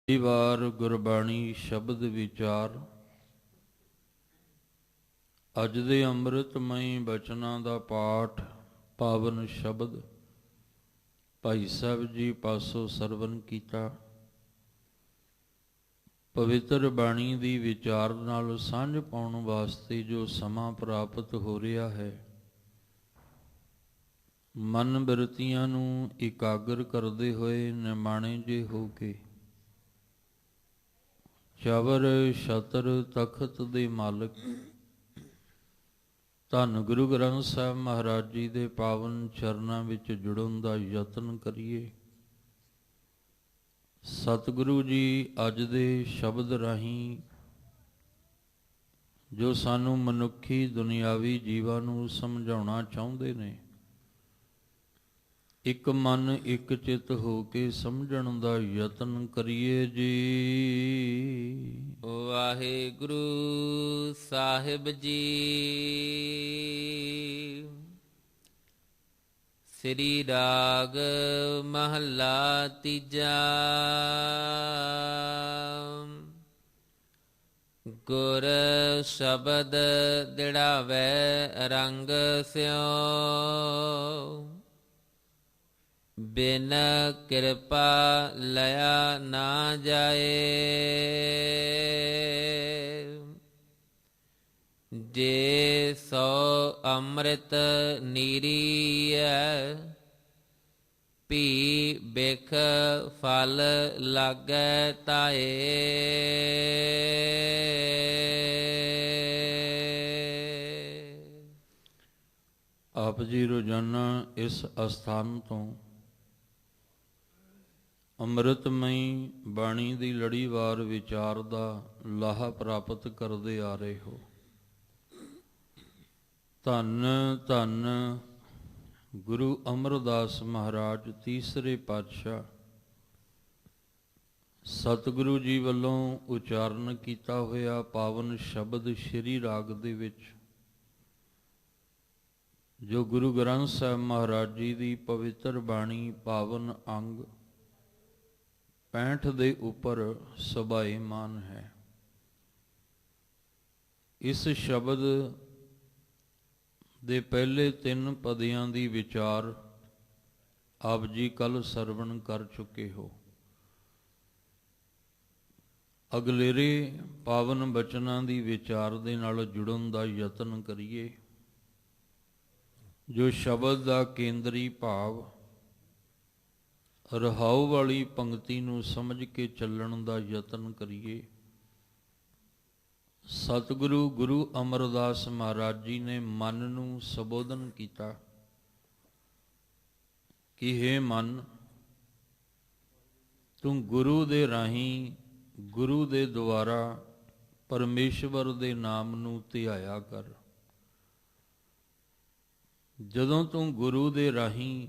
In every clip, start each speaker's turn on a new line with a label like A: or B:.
A: ਕਈ ਵਾਰ ਗੁਰਬਾਣੀ ਸ਼ਬਦ ਵਿਚਾਰ। ਅੱਜ ਦੇ ਅੰਮ੍ਰਿਤਮਈ ਬਚਨਾਂ ਦਾ ਪਾਠ ਪਾਵਨ ਸ਼ਬਦ ਭਾਈ ਸਾਹਿਬ ਜੀ ਪਾਸੋਂ ਸਰਵਨ ਕੀਤਾ। ਪਵਿੱਤਰ ਬਾਣੀ ਦੀ ਵਿਚਾਰ ਨਾਲ ਸਾਂਝ ਪਾਉਣ ਵਾਸਤੇ ਜੋ ਸਮਾਂ ਪ੍ਰਾਪਤ ਹੋ ਰਿਹਾ ਹੈ, ਮਨ ਬਿਰਤੀਆਂ ਨੂੰ ਇਕਾਗਰ ਕਰਦੇ ਹੋਏ ਨਿਮਾਣੇ ਜੇ ਹੋ ਕੇ ਚਵਰ ਛਤਰ ਤਖਤ ਦੇ ਮਾਲਕ ਧੰਨ ਗੁਰੂ ਗ੍ਰੰਥ ਸਾਹਿਬ ਮਹਾਰਾਜ ਜੀ ਦੇ ਪਾਵਨ ਚਰਨਾਂ ਵਿੱਚ ਜੁੜਨ ਦਾ ਯਤਨ ਕਰੀਏ। ਸਤਿਗੁਰੂ ਜੀ ਅੱਜ ਦੇ ਸ਼ਬਦ ਰਾਹੀਂ ਜੋ ਸਾਨੂੰ ਮਨੁੱਖੀ ਦੁਨਿਆਵੀ ਜੀਵਾਂ ਨੂੰ ਸਮਝਾਉਣਾ ਚਾਹੁੰਦੇ ਨੇ, ਇੱਕ ਮਨ ਇੱਕ ਚਿੱਤ ਹੋ ਕੇ ਸਮਝਣ ਦਾ ਯਤਨ ਕਰੀਏ ਜੀ।
B: ਵਾਹਿਗੁਰੂ ਸਾਹਿਬ ਜੀ। ਸ੍ਰੀ ਰਾਗ ਮਹੱਲਾ ਤੀਜਾ। ਗੁਰ ਸ਼ਬਦ ਦਿੜਾਵੈ ਰੰਗ ਸਿਓ, ਬਿਨ ਕਿਰਪਾ ਲਿਆ ਨਾ ਜਾਏ। ਜੇ ਸੋ ਅੰਮ੍ਰਿਤ ਨੀਰੀਐ, ਭੀ ਬਿਖ ਫਲ ਲਾਗੈ ਤਾਏ।
A: ਆਪ ਜੀ ਰੋਜ਼ਾਨਾ ਇਸ ਅਸਥਾਨ ਤੋਂ ਅੰਮ੍ਰਿਤਮਈ ਬਾਣੀ ਦੀ ਲੜੀਵਾਰ ਵਿਚਾਰ ਦਾ ਲਾਹਾ ਪ੍ਰਾਪਤ ਕਰਦੇ ਆ ਰਹੇ ਹੋ। ਧੰਨ ਧੰਨ ਗੁਰੂ ਅਮਰਦਾਸ ਮਹਾਰਾਜ ਤੀਸਰੇ ਪਾਤਸ਼ਾਹ ਸਤਿਗੁਰੂ ਜੀ ਵੱਲੋਂ ਉਚਾਰਨ ਕੀਤਾ ਹੋਇਆ ਪਾਵਨ ਸ਼ਬਦ ਸ਼੍ਰੀ ਰਾਗ ਦੇ ਵਿੱਚ, ਜੋ ਗੁਰੂ ਗ੍ਰੰਥ ਸਾਹਿਬ ਮਹਾਰਾਜ ਜੀ ਦੀ ਪਵਿੱਤਰ ਬਾਣੀ ਪਾਵਨ ਅੰਗ 65 ਦੇ ਉੱਪਰ ਸਬਾਏਮਾਨ ਹੈ। ਇਸ ਸ਼ਬਦ ਦੇ ਪਹਿਲੇ 3 ਪਦਿਆਂ ਦੀ ਵਿਚਾਰ ਆਪ ਜੀ ਕੱਲ ਸਰਵਣ ਕਰ ਚੁੱਕੇ ਹੋ। ਅਗਲੇਰੇ ਪਾਵਨ ਬਚਨਾਂ ਦੀ ਵਿਚਾਰ ਦੇ ਨਾਲ ਜੁੜਨ ਦਾ ਯਤਨ ਕਰੀਏ। ਜੋ ਸ਼ਬਦ ਦਾ ਕੇਂਦਰੀ ਭਾਵ ਰਹਾਉ ਵਾਲੀ ਪੰਕਤੀ ਨੂੰ ਸਮਝ ਕੇ ਚੱਲਣ ਦਾ ਯਤਨ ਕਰੀਏ। ਸਤਿਗੁਰੂ ਗੁਰੂ ਅਮਰਦਾਸ ਮਹਾਰਾਜ ਜੀ ਨੇ ਮਨ ਨੂੰ ਸੰਬੋਧਨ ਕੀਤਾ ਕਿ ਹੇ ਮਨ, ਤੂੰ ਗੁਰੂ ਦੇ ਰਾਹੀਂ, ਗੁਰੂ ਦੇ ਦੁਆਰਾ ਪਰਮੇਸ਼ਵਰ ਦੇ ਨਾਮ ਨੂੰ ਧਿਆਇਆ ਕਰ। ਜਦੋਂ ਤੂੰ ਗੁਰੂ ਦੇ ਰਾਹੀਂ,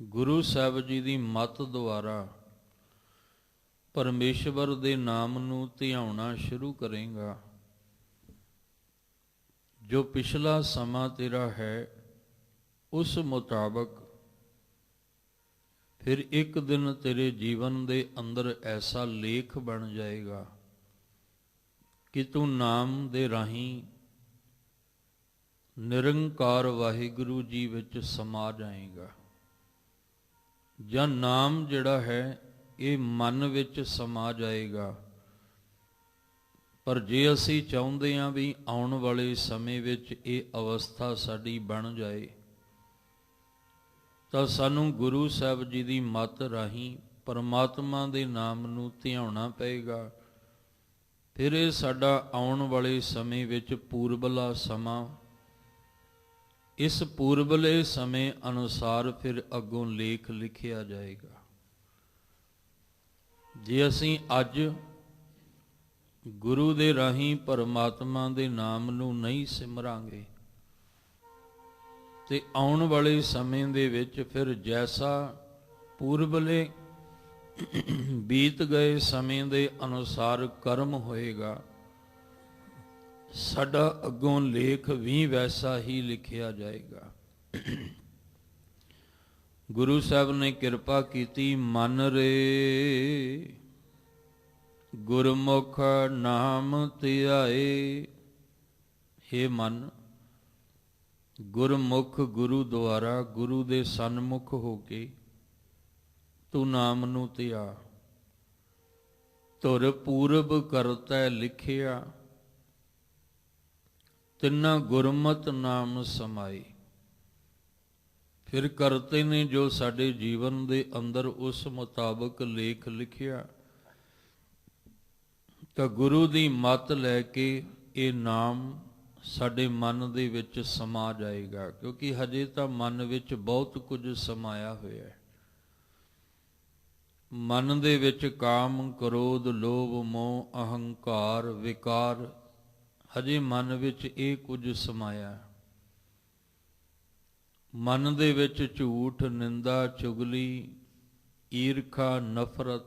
A: ਗੁਰੂ ਸਾਹਿਬ ਜੀ ਦੀ ਮੱਤ ਦੁਆਰਾ ਪਰਮੇਸ਼ਵਰ ਦੇ ਨਾਮ ਨੂੰ ਧਿਆਉਣਾ ਸ਼ੁਰੂ ਕਰੇਗਾ, ਜੋ ਪਿਛਲਾ ਸਮਾਂ ਤੇਰਾ ਹੈ ਉਸ ਮੁਤਾਬਕ ਫਿਰ ਇੱਕ ਦਿਨ ਤੇਰੇ ਜੀਵਨ ਦੇ ਅੰਦਰ ਐਸਾ ਲੇਖ ਬਣ ਜਾਏਗਾ ਕਿ ਤੂੰ ਨਾਮ ਦੇ ਰਾਹੀਂ ਨਿਰੰਕਾਰ ਵਾਹਿਗੁਰੂ ਜੀ ਵਿੱਚ ਸਮਾ ਜਾਏਗਾ। ਜਾਂ ਨਾਮ ਜਿਹੜਾ ਹੈ ਇਹ ਮਨ ਵਿੱਚ ਸਮਾ ਜਾਏਗਾ। ਪਰ ਜੇ ਅਸੀਂ ਚਾਹੁੰਦੇ ਹਾਂ ਵੀ ਆਉਣ ਵਾਲੇ ਸਮੇਂ ਵਿੱਚ ਇਹ ਅਵਸਥਾ ਸਾਡੀ ਬਣ ਜਾਏ, ਤਾਂ ਸਾਨੂੰ ਗੁਰੂ ਸਾਹਿਬ ਜੀ ਦੀ ਮੱਤ ਰਾਹੀਂ ਪਰਮਾਤਮਾ ਦੇ ਨਾਮ ਨੂੰ ਧਿਆਉਣਾ ਪਏਗਾ। ਫਿਰ ਇਹ ਸਾਡਾ ਆਉਣ ਵਾਲੇ ਸਮੇਂ ਵਿੱਚ ਪੂਰਬਲਾ ਸਮਾਂ, ਇਸ ਪੂਰਬਲੇ ਸਮੇਂ ਅਨੁਸਾਰ ਫਿਰ ਅੱਗੋਂ ਲੇਖ ਲਿਖਿਆ ਜਾਏਗਾ। ਜੇ ਅਸੀਂ ਅੱਜ ਗੁਰੂ ਦੇ ਰਾਹੀਂ ਪਰਮਾਤਮਾ ਦੇ ਨਾਮ ਨੂੰ ਨਹੀਂ ਸਿਮਰਾਂਗੇ, ਤੇ ਆਉਣ ਵਾਲੇ ਸਮੇਂ ਦੇ ਵਿੱਚ ਫਿਰ ਜੈਸਾ ਪੂਰਬਲੇ ਬੀਤ ਗਏ ਸਮੇਂ ਦੇ ਅਨੁਸਾਰ ਕਰਮ ਹੋਏਗਾ, ਸਾਡਾ ਅੱਗੋਂ ਲੇਖ ਵੀ ਵੈਸਾ ਹੀ ਲਿਖਿਆ ਜਾਏਗਾ। ਗੁਰੂ ਸਾਹਿਬ ਨੇ ਕਿਰਪਾ ਕੀਤੀ, ਮਨ ਰੇ ਗੁਰਮੁਖ ਨਾਮ ਧਿਆਏ। ਹੇ ਮਨ, ਗੁਰਮੁਖ ਗੁਰੂ ਦੁਆਰਾ, ਗੁਰੂ ਦੇ ਸਨਮੁਖ ਹੋ ਕੇ ਤੂੰ ਨਾਮ ਨੂੰ ਧਿਆ। ਧੁਰ ਪੂਰਬ ਕਰਤੈ ਲਿਖਿਆ, ਤਿੰਨਾ ਗੁਰਮਤਿ ਨਾਮ ਸਮਾਏ। ਫਿਰ ਕਰਤੇ ਨੇ ਜੋ ਸਾਡੇ ਜੀਵਨ ਦੇ ਅੰਦਰ ਉਸ ਮੁਤਾਬਕ ਲੇਖ ਲਿਖਿਆ, ਤਾਂ ਗੁਰੂ ਦੀ ਮੱਤ ਲੈ ਕੇ ਇਹ ਨਾਮ ਸਾਡੇ ਮਨ ਦੇ ਵਿੱਚ ਸਮਾ ਜਾਏਗਾ। ਕਿਉਂਕਿ ਹਜੇ ਤਾਂ ਮਨ ਵਿੱਚ ਬਹੁਤ ਕੁਝ ਸਮਾਇਆ ਹੋਇਆ ਹੈ। ਮਨ ਦੇ ਵਿੱਚ ਕਾਮ, ਕ੍ਰੋਧ, ਲੋਭ, ਮੋਹ, ਅਹੰਕਾਰ, ਵਿਕਾਰ, ਹਜੇ ਮਨ ਵਿੱਚ ਇਹ ਕੁਝ ਸਮਾਇਆ। ਮਨ ਦੇ ਵਿੱਚ ਝੂਠ, ਨਿੰਦਾ, ਚੁਗਲੀ, ਈਰਖਾ, ਨਫ਼ਰਤ,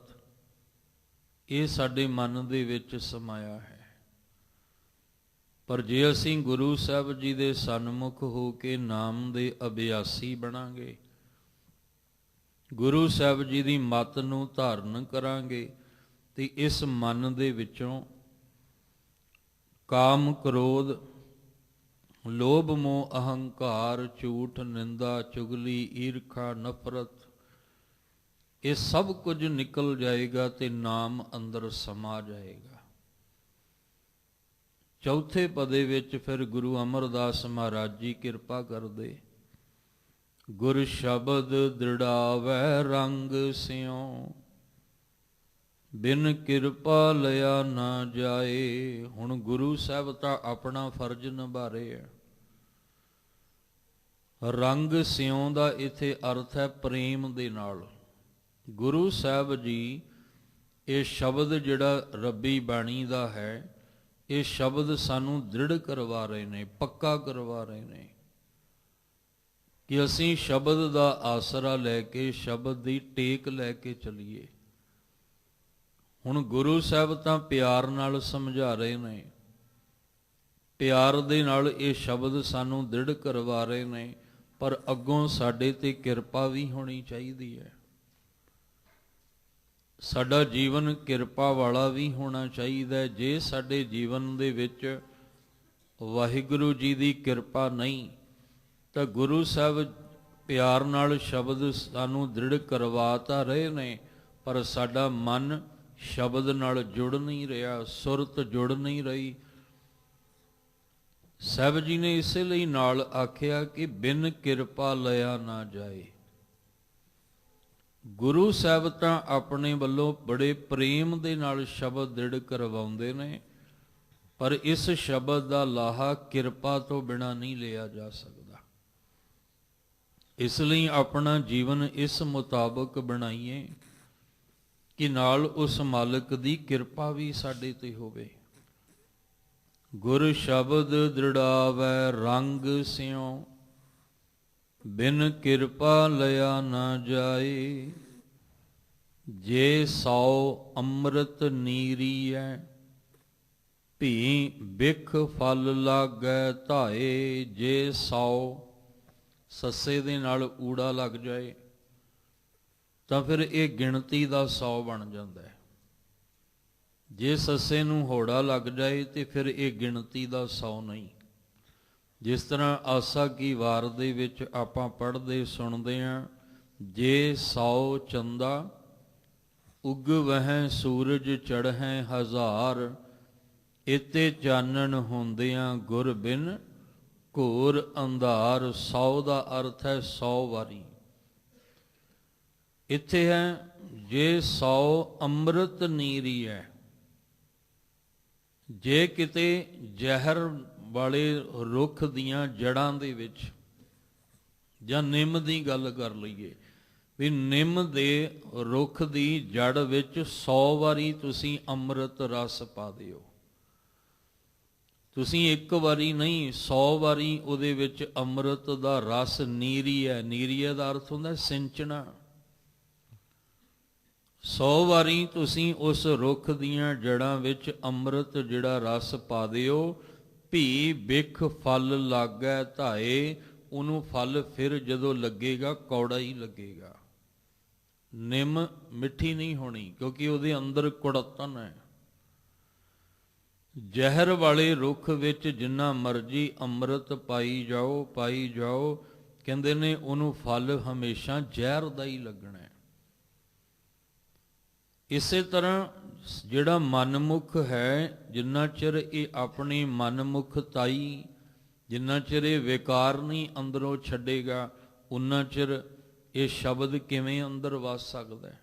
A: ਇਹ ਸਾਡੇ ਮਨ ਦੇ ਵਿੱਚ ਸਮਾਇਆ ਹੈ। ਪਰ ਜੇ ਅਸੀਂ ਗੁਰੂ ਸਾਹਿਬ ਜੀ ਦੇ ਸਨਮੁਖ ਹੋ ਕੇ ਨਾਮ ਦੇ ਅਭਿਆਸੀ ਬਣਾਂਗੇ, ਗੁਰੂ ਸਾਹਿਬ ਜੀ ਦੀ ਮੱਤ ਨੂੰ ਧਾਰਨ ਕਰਾਂਗੇ, ਤੇ ਇਸ ਮਨ ਦੇ ਵਿੱਚੋਂ ਕਾਮ, ਕ੍ਰੋਧ, ਲੋਭ, ਮੋਹ, ਅਹੰਕਾਰ, ਝੂਠ, ਨਿੰਦਾ, ਚੁਗਲੀ, ਈਰਖਾ, ਨਫ਼ਰਤ, ਇਹ ਸਭ ਕੁਝ ਨਿਕਲ ਜਾਏਗਾ ਤੇ ਨਾਮ ਅੰਦਰ ਸਮਾ ਜਾਏਗਾ। ਚੌਥੇ ਪਦੇ ਵਿੱਚ ਫਿਰ ਗੁਰੂ ਅਮਰਦਾਸ ਮਹਾਰਾਜ ਜੀ ਕਿਰਪਾ ਕਰਦੇ। ਗੁਰ ਸ਼ਬਦ ਦ੍ਰਿੜਾਵੈ ਰੰਗ ਸਿਉ, ਬਿਨ ਕਿਰਪਾ ਲਿਆ ਨਾ ਜਾਏ। ਹੁਣ ਗੁਰੂ ਸਾਹਿਬ ਤਾਂ ਆਪਣਾ ਫਰਜ਼ ਨਿਭਾ ਰਹੇ ਹੈ। ਰੰਗ ਸਿਉ ਦਾ ਇੱਥੇ ਅਰਥ ਹੈ ਪ੍ਰੇਮ ਦੇ ਨਾਲ। ਗੁਰੂ ਸਾਹਿਬ ਜੀ ਇਹ ਸ਼ਬਦ ਜਿਹੜਾ ਰੱਬੀ ਬਾਣੀ ਦਾ ਹੈ, ਇਹ ਸ਼ਬਦ ਸਾਨੂੰ ਦ੍ਰਿੜ ਕਰਵਾ ਰਹੇ ਨੇ, ਪੱਕਾ ਕਰਵਾ ਰਹੇ ਨੇ ਕਿ ਅਸੀਂ ਸ਼ਬਦ ਦਾ ਆਸਰਾ ਲੈ ਕੇ, ਸ਼ਬਦ ਦੀ ਟੇਕ ਲੈ ਕੇ ਚੱਲੀਏ। ਹੁਣ ਗੁਰੂ ਸਾਹਿਬ ਤਾਂ ਪਿਆਰ ਨਾਲ ਸਮਝਾ ਰਹੇ ਨੇ, ਪਿਆਰ ਦੇ ਨਾਲ ਇਹ ਸ਼ਬਦ ਸਾਨੂੰ ਦ੍ਰਿੜ ਕਰਵਾ ਰਹੇ ਨੇ, ਪਰ ਅੱਗੋਂ ਸਾਡੇ ਤੇ ਕਿਰਪਾ ਵੀ ਹੋਣੀ ਚਾਹੀਦੀ ਹੈ। ਸਾਡਾ ਜੀਵਨ ਕਿਰਪਾ ਵਾਲਾ ਵੀ ਹੋਣਾ ਚਾਹੀਦਾ। ਜੇ ਸਾਡੇ ਜੀਵਨ ਦੇ ਵਿੱਚ ਵਾਹਿਗੁਰੂ ਜੀ ਦੀ ਕਿਰਪਾ ਨਹੀਂ, ਤਾਂ ਗੁਰੂ ਸਾਹਿਬ ਪਿਆਰ ਨਾਲ ਸ਼ਬਦ ਸਾਨੂੰ ਦ੍ਰਿੜ ਕਰਵਾ ਤਾਂ ਰਹੇ ਨੇ, ਪਰ ਸਾਡਾ ਮਨ ਸ਼ਬਦ ਨਾਲ ਜੁੜ ਨਹੀਂ ਰਿਹਾ, ਸੁਰਤ ਜੁੜ ਨਹੀਂ ਰਹੀ। ਸਾਹਿਬ ਜੀ ਨੇ ਇਸੇ ਲਈ ਨਾਲ ਆਖਿਆ ਕਿ ਬਿਨ ਕਿਰਪਾ ਲਿਆ ਨਾ ਜਾਏ। ਗੁਰੂ ਸਾਹਿਬ ਤਾਂ ਆਪਣੇ ਵੱਲੋਂ ਬੜੇ ਪ੍ਰੇਮ ਦੇ ਨਾਲ ਸ਼ਬਦ ਦ੍ਰਿੜ ਕਰਵਾਉਂਦੇ ਨੇ, ਪਰ ਇਸ ਸ਼ਬਦ ਦਾ ਲਾਹਾ ਕਿਰਪਾ ਤੋਂ ਬਿਨਾਂ ਨਹੀਂ ਲਿਆ ਜਾ ਸਕਦਾ। ਇਸ ਲਈ ਆਪਣਾ ਜੀਵਨ ਇਸ ਮੁਤਾਬਕ ਬਣਾਈਏ ਕਿ ਨਾਲ ਉਸ ਮਾਲਕ ਦੀ ਕਿਰਪਾ ਵੀ ਸਾਡੇ ਤੇ ਹੋਵੇ। ਗੁਰ ਸ਼ਬਦ ਦ੍ਰਿੜਾਵੈ ਰੰਗ ਸਿਉ, ਬਿਨ ਕਿਰਪਾ ਲਿਆ ਨਾ ਜਾਏ। ਜੇ ਸੌ ਅੰਮ੍ਰਿਤ ਨੀਰੀਐ, ਭੀ ਬਿਖ ਫਲ ਲਾਗੈ ਧਾਏ। ਜੇ 100 ਸੱਸੇ ਦੇ ਨਾਲ ਊੜਾ ਲੱਗ ਜਾਏ ਤਾਂ ਫਿਰ ਇਹ ਗਿਣਤੀ ਦਾ 100 ਬਣ ਜਾਂਦਾ ਹੈ। ਜੇ ਸੱਸੇ ਨੂੰ ਹੋੜਾ ਲੱਗ ਜਾਏ ਤੇ ਫਿਰ ਇਹ ਗਿਣਤੀ ਦਾ 100 ਨਹੀਂ। ਜਿਸ ਤਰ੍ਹਾਂ ਆਸਾ ਕੀ ਵਾਰ ਦੇ ਵਿੱਚ ਆਪਾਂ ਪੜ੍ਹਦੇ ਸੁਣਦੇ ਹਾਂ, ਜੇ 100 ਚੰਦਾ ਉਗ ਵਹਿ ਸੂਰਜ ਚੜ੍ਹੈ ਹਜ਼ਾਰ, ਇਤੇ ਚਾਨਣ ਹੁੰਦਿਆਂ ਗੁਰ ਬਿਨ ਘੋਰ ਅੰਧਾਰ। 100 ਦਾ ਅਰਥ ਹੈ 100 ਵਾਰੀ। ਇੱਥੇ ਹੈ ਜੇ 100 ਅੰਮ੍ਰਿਤ ਨੀਰੀ ਹੈ। ਜੇ ਕਿਤੇ ਜ਼ਹਿਰ ਵਾਲੇ ਰੁੱਖ ਦੀਆਂ ਜੜ੍ਹਾਂ ਦੇ ਵਿੱਚ, ਜਾਂ ਨਿੰਮ ਦੀ ਗੱਲ ਕਰ ਲਈਏ, ਵੀ ਨਿੰਮ ਦੇ ਰੁੱਖ ਦੀ ਜੜ ਵਿੱਚ 100 ਵਾਰੀ ਤੁਸੀਂ ਅੰਮ੍ਰਿਤ ਰਸ ਪਾ ਦਿਓ। ਤੁਸੀਂ ਇੱਕ ਵਾਰੀ ਨਹੀਂ, 100 ਵਾਰੀ ਉਹਦੇ ਵਿੱਚ ਅੰਮ੍ਰਿਤ ਦਾ ਰਸ ਨੀਰੀ ਹੈ। ਨੀਰੀਏ ਦਾ ਅਰਥ ਹੁੰਦਾ ਸਿੰਚਣਾ। 100 ਵਾਰੀ ਤੁਸੀਂ ਉਸ ਰੁੱਖ ਦੀਆਂ ਜੜ੍ਹਾਂ ਵਿੱਚ ਅੰਮ੍ਰਿਤ ਜਿਹੜਾ ਰਸ ਪਾ ਦਿਓ। ਭੀ ਬਿਖ ਫਲ ਲਾਗੈ ਧਾਏ। ਉਹਨੂੰ ਫਲ ਫਿਰ ਜਦੋਂ ਲੱਗੇਗਾ ਕੌੜਾ ਹੀ ਲੱਗੇਗਾ। ਨਿੰਮ ਮਿੱਠੀ ਨਹੀਂ ਹੋਣੀ, ਕਿਉਂਕਿ ਉਹਦੇ ਅੰਦਰ ਕੁੜੱਤਣ ਹੈ। ਜ਼ਹਿਰ ਵਾਲੇ ਰੁੱਖ ਵਿੱਚ ਜਿੰਨਾ ਮਰਜੀ ਅੰਮ੍ਰਿਤ ਪਾਈ ਜਾਓ, ਕਹਿੰਦੇ ਨੇ ਉਹਨੂੰ ਫਲ ਹਮੇਸ਼ਾ ਜ਼ਹਿਰ ਦਾ ਹੀ ਲੱਗਣਾ ਹੈ। ਇਸੇ ਤਰ੍ਹਾਂ ਜਿਹੜਾ ਮਨਮੁਖ ਹੈ, ਜਿੰਨਾ ਚਿਰ ਇਹ ਆਪਣੀ ਮਨਮੁਖਤਾਈ, ਜਿੰਨਾ ਚਿਰ ਇਹ ਵਿਕਾਰ ਨਹੀਂ ਅੰਦਰੋਂ ਛੱਡੇਗਾ, ਉਨਾ ਚਿਰ ਇਹ ਸ਼ਬਦ ਕਿਵੇਂ ਅੰਦਰ ਵਸ ਸਕਦਾ ਹੈ।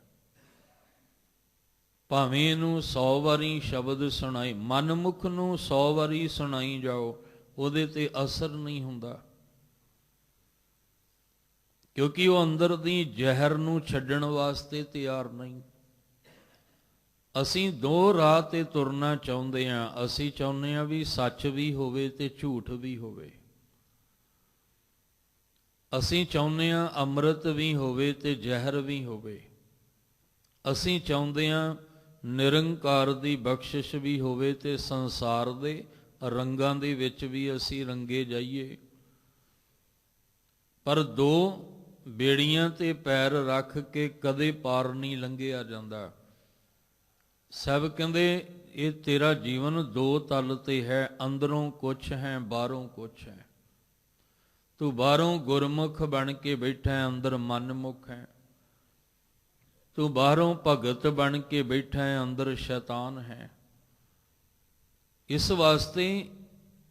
A: ਭਾਵੇਂ ਇਹਨੂੰ 100 ਵਾਰੀ ਸ਼ਬਦ ਸੁਣਾਈ, ਮਨਮੁਖ ਨੂੰ 100 ਵਾਰੀ ਸੁਣਾਈ ਜਾਓ, ਉਹਦੇ ਤੇ ਅਸਰ ਨਹੀਂ ਹੁੰਦਾ, ਕਿਉਂਕਿ ਉਹ ਅੰਦਰ ਦੀ ਜ਼ਹਿਰ ਨੂੰ ਛੱਡਣ ਵਾਸਤੇ ਤਿਆਰ ਨਹੀਂ। ਅਸੀਂ ਦੋ ਰਾਹ ਤੇ ਤੁਰਨਾ ਚਾਹੁੰਦੇ ਹਾਂ। ਅਸੀਂ ਚਾਹੁੰਦੇ ਹਾਂ ਵੀ ਸੱਚ ਵੀ ਹੋਵੇ ਤੇ ਝੂਠ ਵੀ ਹੋਵੇ। ਅਸੀਂ ਚਾਹੁੰਦੇ ਹਾਂ ਅੰਮ੍ਰਿਤ ਵੀ ਹੋਵੇ ਤੇ ਜ਼ਹਿਰ ਵੀ ਹੋਵੇ। ਅਸੀਂ ਚਾਹੁੰਦੇ ਹਾਂ ਨਿਰੰਕਾਰ ਦੀ ਬਖਸ਼ਿਸ਼ ਵੀ ਹੋਵੇ ਤੇ ਸੰਸਾਰ ਦੇ ਰੰਗਾਂ ਦੇ ਵਿੱਚ ਵੀ ਅਸੀਂ ਰੰਗੇ ਜਾਈਏ। ਪਰ ਦੋ ਬੇੜੀਆਂ ਤੇ ਪੈਰ ਰੱਖ ਕੇ ਕਦੇ ਪਾਰ ਨਹੀਂ ਲੰਘਿਆ ਜਾਂਦਾ। ਸਭ ਕਹਿੰਦੇ ਇਹ ਤੇਰਾ ਜੀਵਨ ਦੋ ਤਲ ਤੇ ਹੈ, ਅੰਦਰੋਂ ਕੁਛ ਹੈ, ਬਾਹਰੋਂ ਕੁਛ ਹੈ। ਤੂੰ ਬਾਹਰੋਂ ਗੁਰਮੁਖ ਬਣ ਕੇ ਬੈਠਾ ਹੈ, ਅੰਦਰ ਮਨਮੁਖ ਹੈ। ਤੂੰ ਬਾਹਰੋਂ ਭਗਤ ਬਣ ਕੇ ਬੈਠਾ ਹੈ, ਅੰਦਰ ਸ਼ੈਤਾਨ ਹੈ। ਇਸ ਵਾਸਤੇ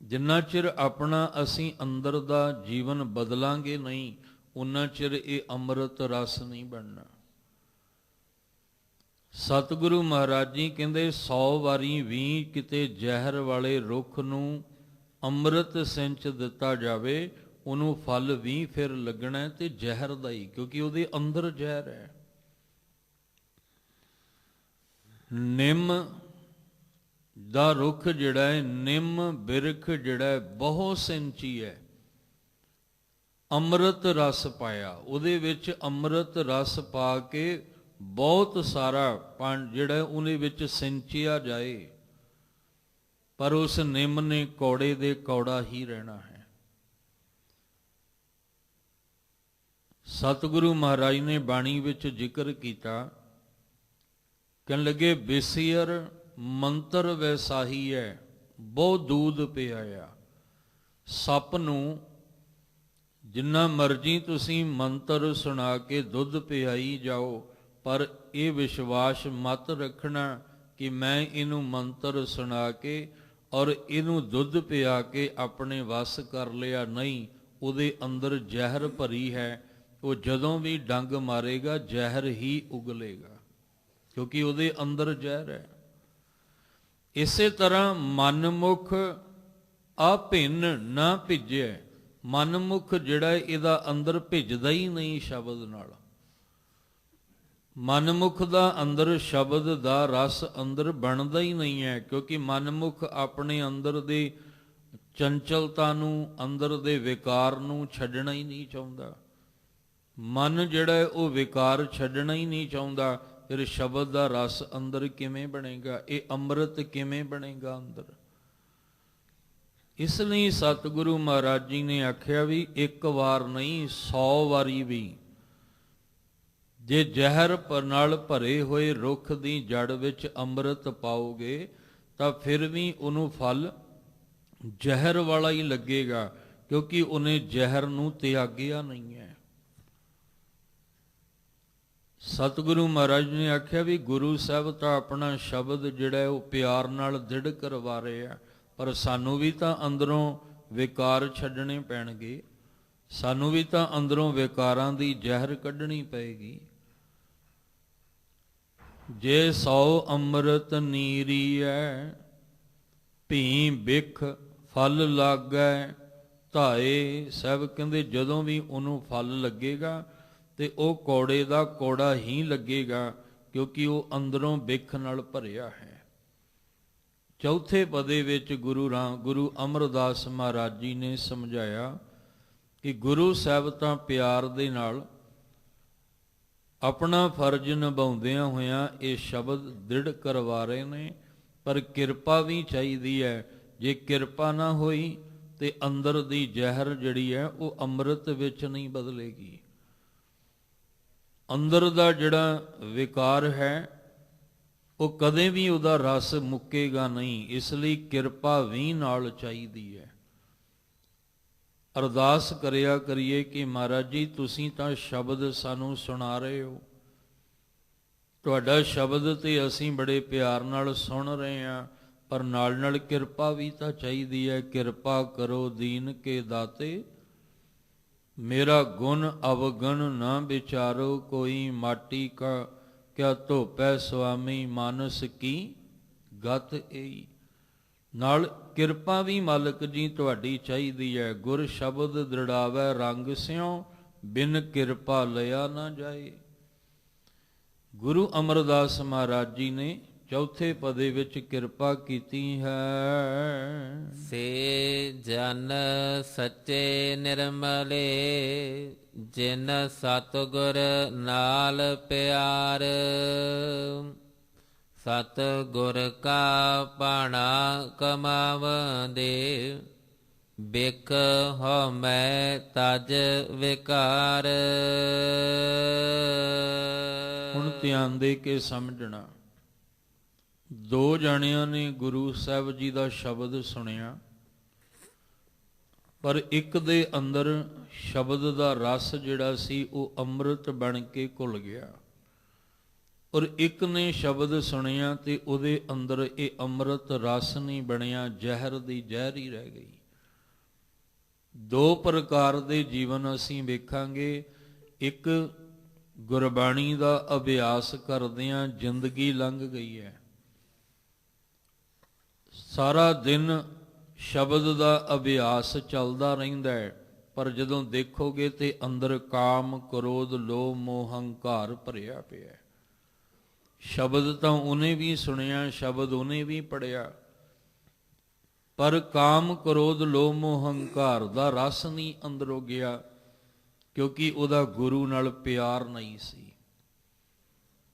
A: ਜਿੰਨਾ ਚਿਰ ਆਪਣਾ ਅਸੀਂ ਅੰਦਰ ਦਾ ਜੀਵਨ ਬਦਲਾਂਗੇ ਨਹੀਂ, ਉਨਾ ਚਿਰ ਇਹ ਅੰਮ੍ਰਿਤ ਰਸ ਨਹੀਂ ਬਣਨਾ। ਸਤਿਗੁਰੂ ਮਹਾਰਾਜ ਜੀ ਕਹਿੰਦੇ 100 ਵਾਰੀ ਵੀ ਕਿਤੇ ਜ਼ਹਿਰ ਵਾਲੇ ਰੁੱਖ ਨੂੰ ਅੰਮ੍ਰਿਤ ਸਿੰਚ ਦਿੱਤਾ ਜਾਵੇ, ਉਹਨੂੰ ਫਲ ਵੀ ਫਿਰ ਲੱਗਣਾ ਤੇ ਜ਼ਹਿਰ ਦਾ ਹੀ, ਕਿਉਂਕਿ ਉਹਦੇ ਅੰਦਰ ਜ਼ਹਿਰ ਹੈ। ਨਿੰਮ ਦਾ ਰੁੱਖ ਜਿਹੜਾ ਹੈ, ਨਿੰਮ ਬਿਰਖ ਜਿਹੜਾ ਹੈ, ਬਹੁਤ ਸਿੰਚੀ ਹੈ। ਅੰਮ੍ਰਿਤ ਰਸ ਪਾਇਆ, ਉਹਦੇ ਵਿੱਚ ਅੰਮ੍ਰਿਤ ਰਸ ਪਾ ਕੇ ਬਹੁਤ ਸਾਰਾ ਪਾਣੀ ਜਿਹੜਾ ਉਹਦੇ ਵਿੱਚ ਸਿੰਚਿਆ ਜਾਏ, ਪਰ ਉਸ ਨਿੰਮ ਨੇ ਕੌੜੇ ਦੇ ਕੌੜਾ ਹੀ ਰਹਿਣਾ ਹੈ। ਸਤਿਗੁਰੂ ਮਹਾਰਾਜ ਨੇ ਬਾਣੀ ਵਿੱਚ ਜ਼ਿਕਰ ਕੀਤਾ, ਕਹਿਣ ਲੱਗੇ ਬਿਸਿਅਰ ਮੰਤਰ ਵੈਸਾਹੀ ਹੈ, ਬਹੁਤ ਦੂਧ ਪਿਆਇਆ। ਸੱਪ ਨੂੰ ਜਿੰਨਾ ਮਰਜ਼ੀ ਤੁਸੀਂ ਮੰਤਰ ਸੁਣਾ ਕੇ ਦੁੱਧ ਪਿਆਈ ਜਾਓ, ਪਰ ਇਹ ਵਿਸ਼ਵਾਸ ਮਤ ਰੱਖਣਾ ਕਿ ਮੈਂ ਇਹਨੂੰ ਮੰਤਰ ਸੁਣਾ ਕੇ ਔਰ ਇਹਨੂੰ ਦੁੱਧ ਪਿਆ ਕੇ ਆਪਣੇ ਵੱਸ ਕਰ ਲਿਆ। ਨਹੀਂ, ਉਹਦੇ ਅੰਦਰ ਜ਼ਹਿਰ ਭਰੀ ਹੈ। ਉਹ ਜਦੋਂ ਵੀ ਡੰਗ ਮਾਰੇਗਾ ਜ਼ਹਿਰ ਹੀ ਉਗਲੇਗਾ, ਕਿਉਂਕਿ ਉਹਦੇ ਅੰਦਰ ਜ਼ਹਿਰ ਹੈ। ਇਸੇ ਤਰ੍ਹਾਂ ਮਨਮੁਖ ਆ ਭਿੰਨ ਨਾ ਭਿੱਜਿਆ। ਮਨਮੁਖ ਜਿਹੜਾ ਇਹਦਾ ਅੰਦਰ ਭਿੱਜਦਾ ਹੀ ਨਹੀਂ ਸ਼ਬਦ ਨਾਲ। ਮਨਮੁਖ ਦਾ ਅੰਦਰ ਸ਼ਬਦ ਦਾ ਰਸ ਅੰਦਰ ਬਣਦਾ ਹੀ ਨਹੀਂ ਹੈ, ਕਿਉਂਕਿ ਮਨਮੁਖ ਆਪਣੇ ਅੰਦਰ ਦੇ ਚੰਚਲਤਾ ਨੂੰ, ਅੰਦਰ ਦੇ ਵਿਕਾਰ ਨੂੰ ਛੱਡਣਾ ਹੀ ਨਹੀਂ ਚਾਹੁੰਦਾ। ਮਨ ਜਿਹੜਾ ਹੈ ਉਹ ਵਿਕਾਰ ਛੱਡਣਾ ਹੀ ਨਹੀਂ ਚਾਹੁੰਦਾ। ਫਿਰ ਸ਼ਬਦ ਦਾ ਰਸ ਅੰਦਰ ਕਿਵੇਂ ਬਣੇਗਾ? ਇਹ ਅੰਮ੍ਰਿਤ ਕਿਵੇਂ ਬਣੇਗਾ ਅੰਦਰ? ਇਸ ਲਈ ਸਤਿਗੁਰੂ ਮਹਾਰਾਜ ਜੀ ਨੇ ਆਖਿਆ ਵੀ ਇੱਕ ਵਾਰ ਨਹੀਂ 100 ਵਾਰੀ ਵੀ ਜੇ ਜ਼ਹਿਰ ਨਾਲ ਭਰੇ ਹੋਏ ਰੁੱਖ ਦੀ ਜੜ ਵਿੱਚ ਅੰਮ੍ਰਿਤ ਪਾਓਗੇ ਤਾਂ ਫਿਰ ਵੀ ਉਹਨੂੰ ਫਲ ਜ਼ਹਿਰ ਵਾਲਾ ਹੀ ਲੱਗੇਗਾ, ਕਿਉਂਕਿ ਉਹਨੇ ਜ਼ਹਿਰ ਨੂੰ ਤਿਆਗਿਆ ਨਹੀਂ ਹੈ। ਸਤਿਗੁਰੂ ਮਹਾਰਾਜ ਨੇ ਆਖਿਆ ਵੀ ਗੁਰੂ ਸਾਹਿਬ ਤਾਂ ਆਪਣਾ ਸ਼ਬਦ ਜਿਹੜਾ ਉਹ ਪਿਆਰ ਨਾਲ ਦ੍ਰਿੜ ਕਰਵਾ ਰਹੇ ਆ, ਪਰ ਸਾਨੂੰ ਵੀ ਤਾਂ ਅੰਦਰੋਂ ਵਿਕਾਰ ਛੱਡਣੇ ਪੈਣਗੇ। ਸਾਨੂੰ ਵੀ ਤਾਂ ਅੰਦਰੋਂ ਵਿਕਾਰਾਂ ਦੀ ਜ਼ਹਿਰ ਕੱਢਣੀ ਪਏਗੀ। ਜੇ 100 ਅੰਮ੍ਰਿਤ ਨੀਰੀਐ, ਭੀ ਬਿਖ ਫਲ ਲਾਗੈ ਧਾਏ। ਸਭ ਕਹਿੰਦੇ ਜਦੋਂ ਵੀ ਉਹਨੂੰ ਫਲ ਲੱਗੇਗਾ ਤੇ ਉਹ ਕੌੜੇ ਦਾ ਕੌੜਾ ਹੀ ਲੱਗੇਗਾ, ਕਿਉਂਕਿ ਉਹ ਅੰਦਰੋਂ ਬਿਖ ਨਾਲ ਭਰਿਆ ਹੈ। ਚੌਥੇ ਪਦੇ ਵਿੱਚ ਗੁਰੂ ਅਮਰਦਾਸ ਮਹਾਰਾਜ ਜੀ ਨੇ ਸਮਝਾਇਆ ਕਿ ਗੁਰੂ ਸਾਹਿਬ ਤਾਂ ਪਿਆਰ ਦੇ ਨਾਲ ਆਪਣਾ ਫਰਜ਼ ਨਿਭਾਉਂਦਿਆਂ ਹੋਇਆਂ ਇਹ ਸ਼ਬਦ ਦ੍ਰਿੜ ਕਰਵਾ ਰਹੇ ਨੇ, ਪਰ ਕਿਰਪਾ ਵੀ ਚਾਹੀਦੀ ਹੈ। ਜੇ ਕਿਰਪਾ ਨਾ ਹੋਈ ਤੇ ਅੰਦਰ ਦੀ ਜ਼ਹਿਰ ਜਿਹੜੀ ਹੈ ਉਹ ਅੰਮ੍ਰਿਤ ਵਿੱਚ ਨਹੀਂ ਬਦਲੇਗੀ। ਅੰਦਰ ਦਾ ਜਿਹੜਾ ਵਿਕਾਰ ਹੈ ਉਹ ਕਦੇ ਵੀ ਉਹਦਾ ਰਸ ਮੁੱਕੇਗਾ ਨਹੀਂ। ਇਸ ਲਈ ਕਿਰਪਾ ਵੀ ਨਾਲ ਚਾਹੀਦੀ ਹੈ। ਅਰਦਾਸ ਕਰਿਆ ਕਰੀਏ ਕਿ ਮਹਾਰਾਜ ਜੀ ਤੁਸੀਂ ਤਾਂ ਸ਼ਬਦ ਸਾਨੂੰ ਸੁਣਾ ਰਹੇ ਹੋ, ਤੁਹਾਡਾ ਸ਼ਬਦ ਤੇ ਅਸੀਂ ਬੜੇ ਪਿਆਰ ਨਾਲ ਸੁਣ ਰਹੇ ਹਾਂ, ਪਰ ਨਾਲ ਨਾਲ ਕਿਰਪਾ ਵੀ ਤਾਂ ਚਾਹੀਦੀ ਹੈ। ਕਿਰਪਾ ਕਰੋ ਦੀਨ ਕੇ ਦਾਤੇ, ਮੇਰਾ ਗੁਣ ਅਵਗਣ ਨਾ ਵਿਚਾਰੋ, ਕੋਈ ਮਾਟੀ ਕਾ ਕਿਆ ਧੋਪੈ ਸੁਆਮੀ, ਮਾਨਸ ਕੀ ਗਤ ਏਈ। ਨਾਲ ਕਿਰਪਾ ਵੀ ਮਾਲਕ ਜੀ ਤੁਹਾਡੀ ਚਾਹੀਦੀ ਹੈ। ਗੁਰ ਸ਼ਬਦ ਦ੍ਰਿੜਾਵੈ ਰੰਗ ਸਿਉ, ਬਿਨ ਕਿਰਪਾ ਲਿਆ ਨਾ ਜਾਏ। ਗੁਰੂ ਅਮਰਦਾਸ ਮਹਾਰਾਜ ਜੀ ਨੇ ਚੌਥੇ ਪਦੇ ਵਿੱਚ ਕਿਰਪਾ ਕੀਤੀ ਹੈ।
B: ਸੇ ਜਨ ਸੱਚੇ ਨਿਰਮਲੇ, ਜਿਨ ਸਤਿਗੁਰ ਨਾਲ ਪਿਆਰ, ਸਤਿਗੁਰ ਕਾ ਭਾਣਾ ਕਮਾਵੰਦੇ, ਬਿਕ ਹਉਮੈ ਤਜ ਵਿਕਾਰ।
A: ਹੁਣ ਧਿਆਨ ਦੇ ਕੇ ਸਮਝਣਾ। ਦੋ ਜਣਿਆਂ ਨੇ ਗੁਰੂ ਸਾਹਿਬ ਜੀ ਦਾ ਸ਼ਬਦ ਸੁਣਿਆ, ਪਰ ਇੱਕ ਦੇ ਅੰਦਰ ਸ਼ਬਦ ਦਾ ਰਸ ਜਿਹੜਾ ਸੀ ਉਹ ਅੰਮ੍ਰਿਤ ਬਣ ਕੇ ਘੁਲ ਗਿਆ, ਔਰ ਇੱਕ ਨੇ ਸ਼ਬਦ ਸੁਣਿਆ ਤੇ ਉਹਦੇ ਅੰਦਰ ਇਹ ਅੰਮ੍ਰਿਤ ਰਸ ਨਹੀਂ ਬਣਿਆ, ਜ਼ਹਿਰ ਦੀ ਜ਼ਹਿਰ ਹੀ ਰਹਿ ਗਈ। ਦੋ ਪ੍ਰਕਾਰ ਦੇ ਜੀਵਨ ਅਸੀਂ ਵੇਖਾਂਗੇ। ਇੱਕ ਗੁਰਬਾਣੀ ਦਾ ਅਭਿਆਸ ਕਰਦਿਆਂ ਜ਼ਿੰਦਗੀ ਲੰਘ ਗਈ ਹੈ, ਸਾਰਾ ਦਿਨ ਸ਼ਬਦ ਦਾ ਅਭਿਆਸ ਚੱਲਦਾ ਰਹਿੰਦਾ ਹੈ, ਪਰ ਜਦੋਂ ਦੇਖੋਗੇ ਤੇ ਅੰਦਰ ਕਾਮ, ਕ੍ਰੋਧ, ਲੋਭ, ਮੋਹ, ਹੰਕਾਰ ਭਰਿਆ ਪਿਆ। ਸ਼ਬਦ ਤਾਂ ਉਹਨੇ ਵੀ ਸੁਣਿਆ, ਸ਼ਬਦ ਉਹਨੇ ਵੀ ਪੜਿਆ, ਪਰ ਕਾਮ, ਕ੍ਰੋਧ, ਲੋਭ, ਮੋਹ, ਹੰਕਾਰ ਦਾ ਰਸ ਨਹੀਂ ਅੰਦਰੋਂ ਗਿਆ, ਕਿਉਂਕਿ ਉਹਦਾ ਗੁਰੂ ਨਾਲ ਪਿਆਰ ਨਹੀਂ ਸੀ।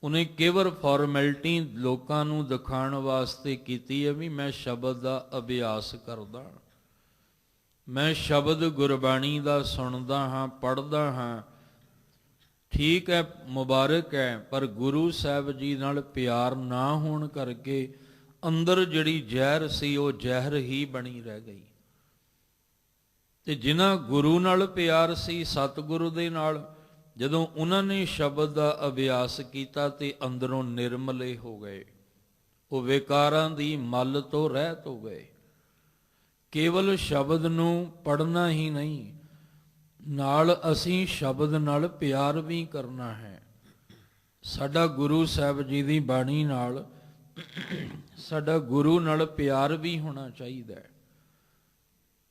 A: ਉਹਨੇ ਕੇਵਲ ਫਾਰਮੈਲਿਟੀ ਲੋਕਾਂ ਨੂੰ ਦਿਖਾਉਣ ਵਾਸਤੇ ਕੀਤੀ ਹੈ ਵੀ ਮੈਂ ਸ਼ਬਦ ਦਾ ਅਭਿਆਸ ਕਰਦਾ, ਮੈਂ ਸ਼ਬਦ ਗੁਰਬਾਣੀ ਦਾ ਸੁਣਦਾ ਹਾਂ, ਪੜ੍ਹਦਾ ਹਾਂ। ਠੀਕ ਹੈ, ਮੁਬਾਰਕ ਹੈ, ਪਰ ਗੁਰੂ ਸਾਹਿਬ ਜੀ ਨਾਲ ਪਿਆਰ ਨਾ ਹੋਣ ਕਰਕੇ ਅੰਦਰ ਜਿਹੜੀ ਜ਼ਹਿਰ ਸੀ ਉਹ ਜ਼ਹਿਰ ਹੀ ਬਣੀ ਰਹਿ ਗਈ। ਤੇ ਜਿਨ੍ਹਾਂ ਗੁਰੂ ਨਾਲ ਪਿਆਰ ਸੀ, ਸਤਿਗੁਰੂ ਦੇ ਨਾਲ, ਜਦੋਂ ਉਹਨਾਂ ਨੇ ਸ਼ਬਦ ਦਾ ਅਭਿਆਸ ਕੀਤਾ ਤੇ ਅੰਦਰੋਂ ਨਿਰਮਲੇ ਹੋ ਗਏ, ਉਹ ਵਿਕਾਰਾਂ ਦੀ ਮੱਲ ਤੋਂ ਰਹਿਤ ਹੋ ਗਏ। ਕੇਵਲ ਸ਼ਬਦ ਨੂੰ ਪੜ੍ਹਨਾ ਹੀ ਨਹੀਂ, ਨਾਲ ਅਸੀਂ ਸ਼ਬਦ ਨਾਲ ਪਿਆਰ ਵੀ ਕਰਨਾ ਹੈ। ਸਾਡਾ ਗੁਰੂ ਸਾਹਿਬ ਜੀ ਦੀ ਬਾਣੀ ਨਾਲ, ਸਾਡਾ ਗੁਰੂ ਨਾਲ ਪਿਆਰ ਵੀ ਹੋਣਾ ਚਾਹੀਦਾ ਹੈ।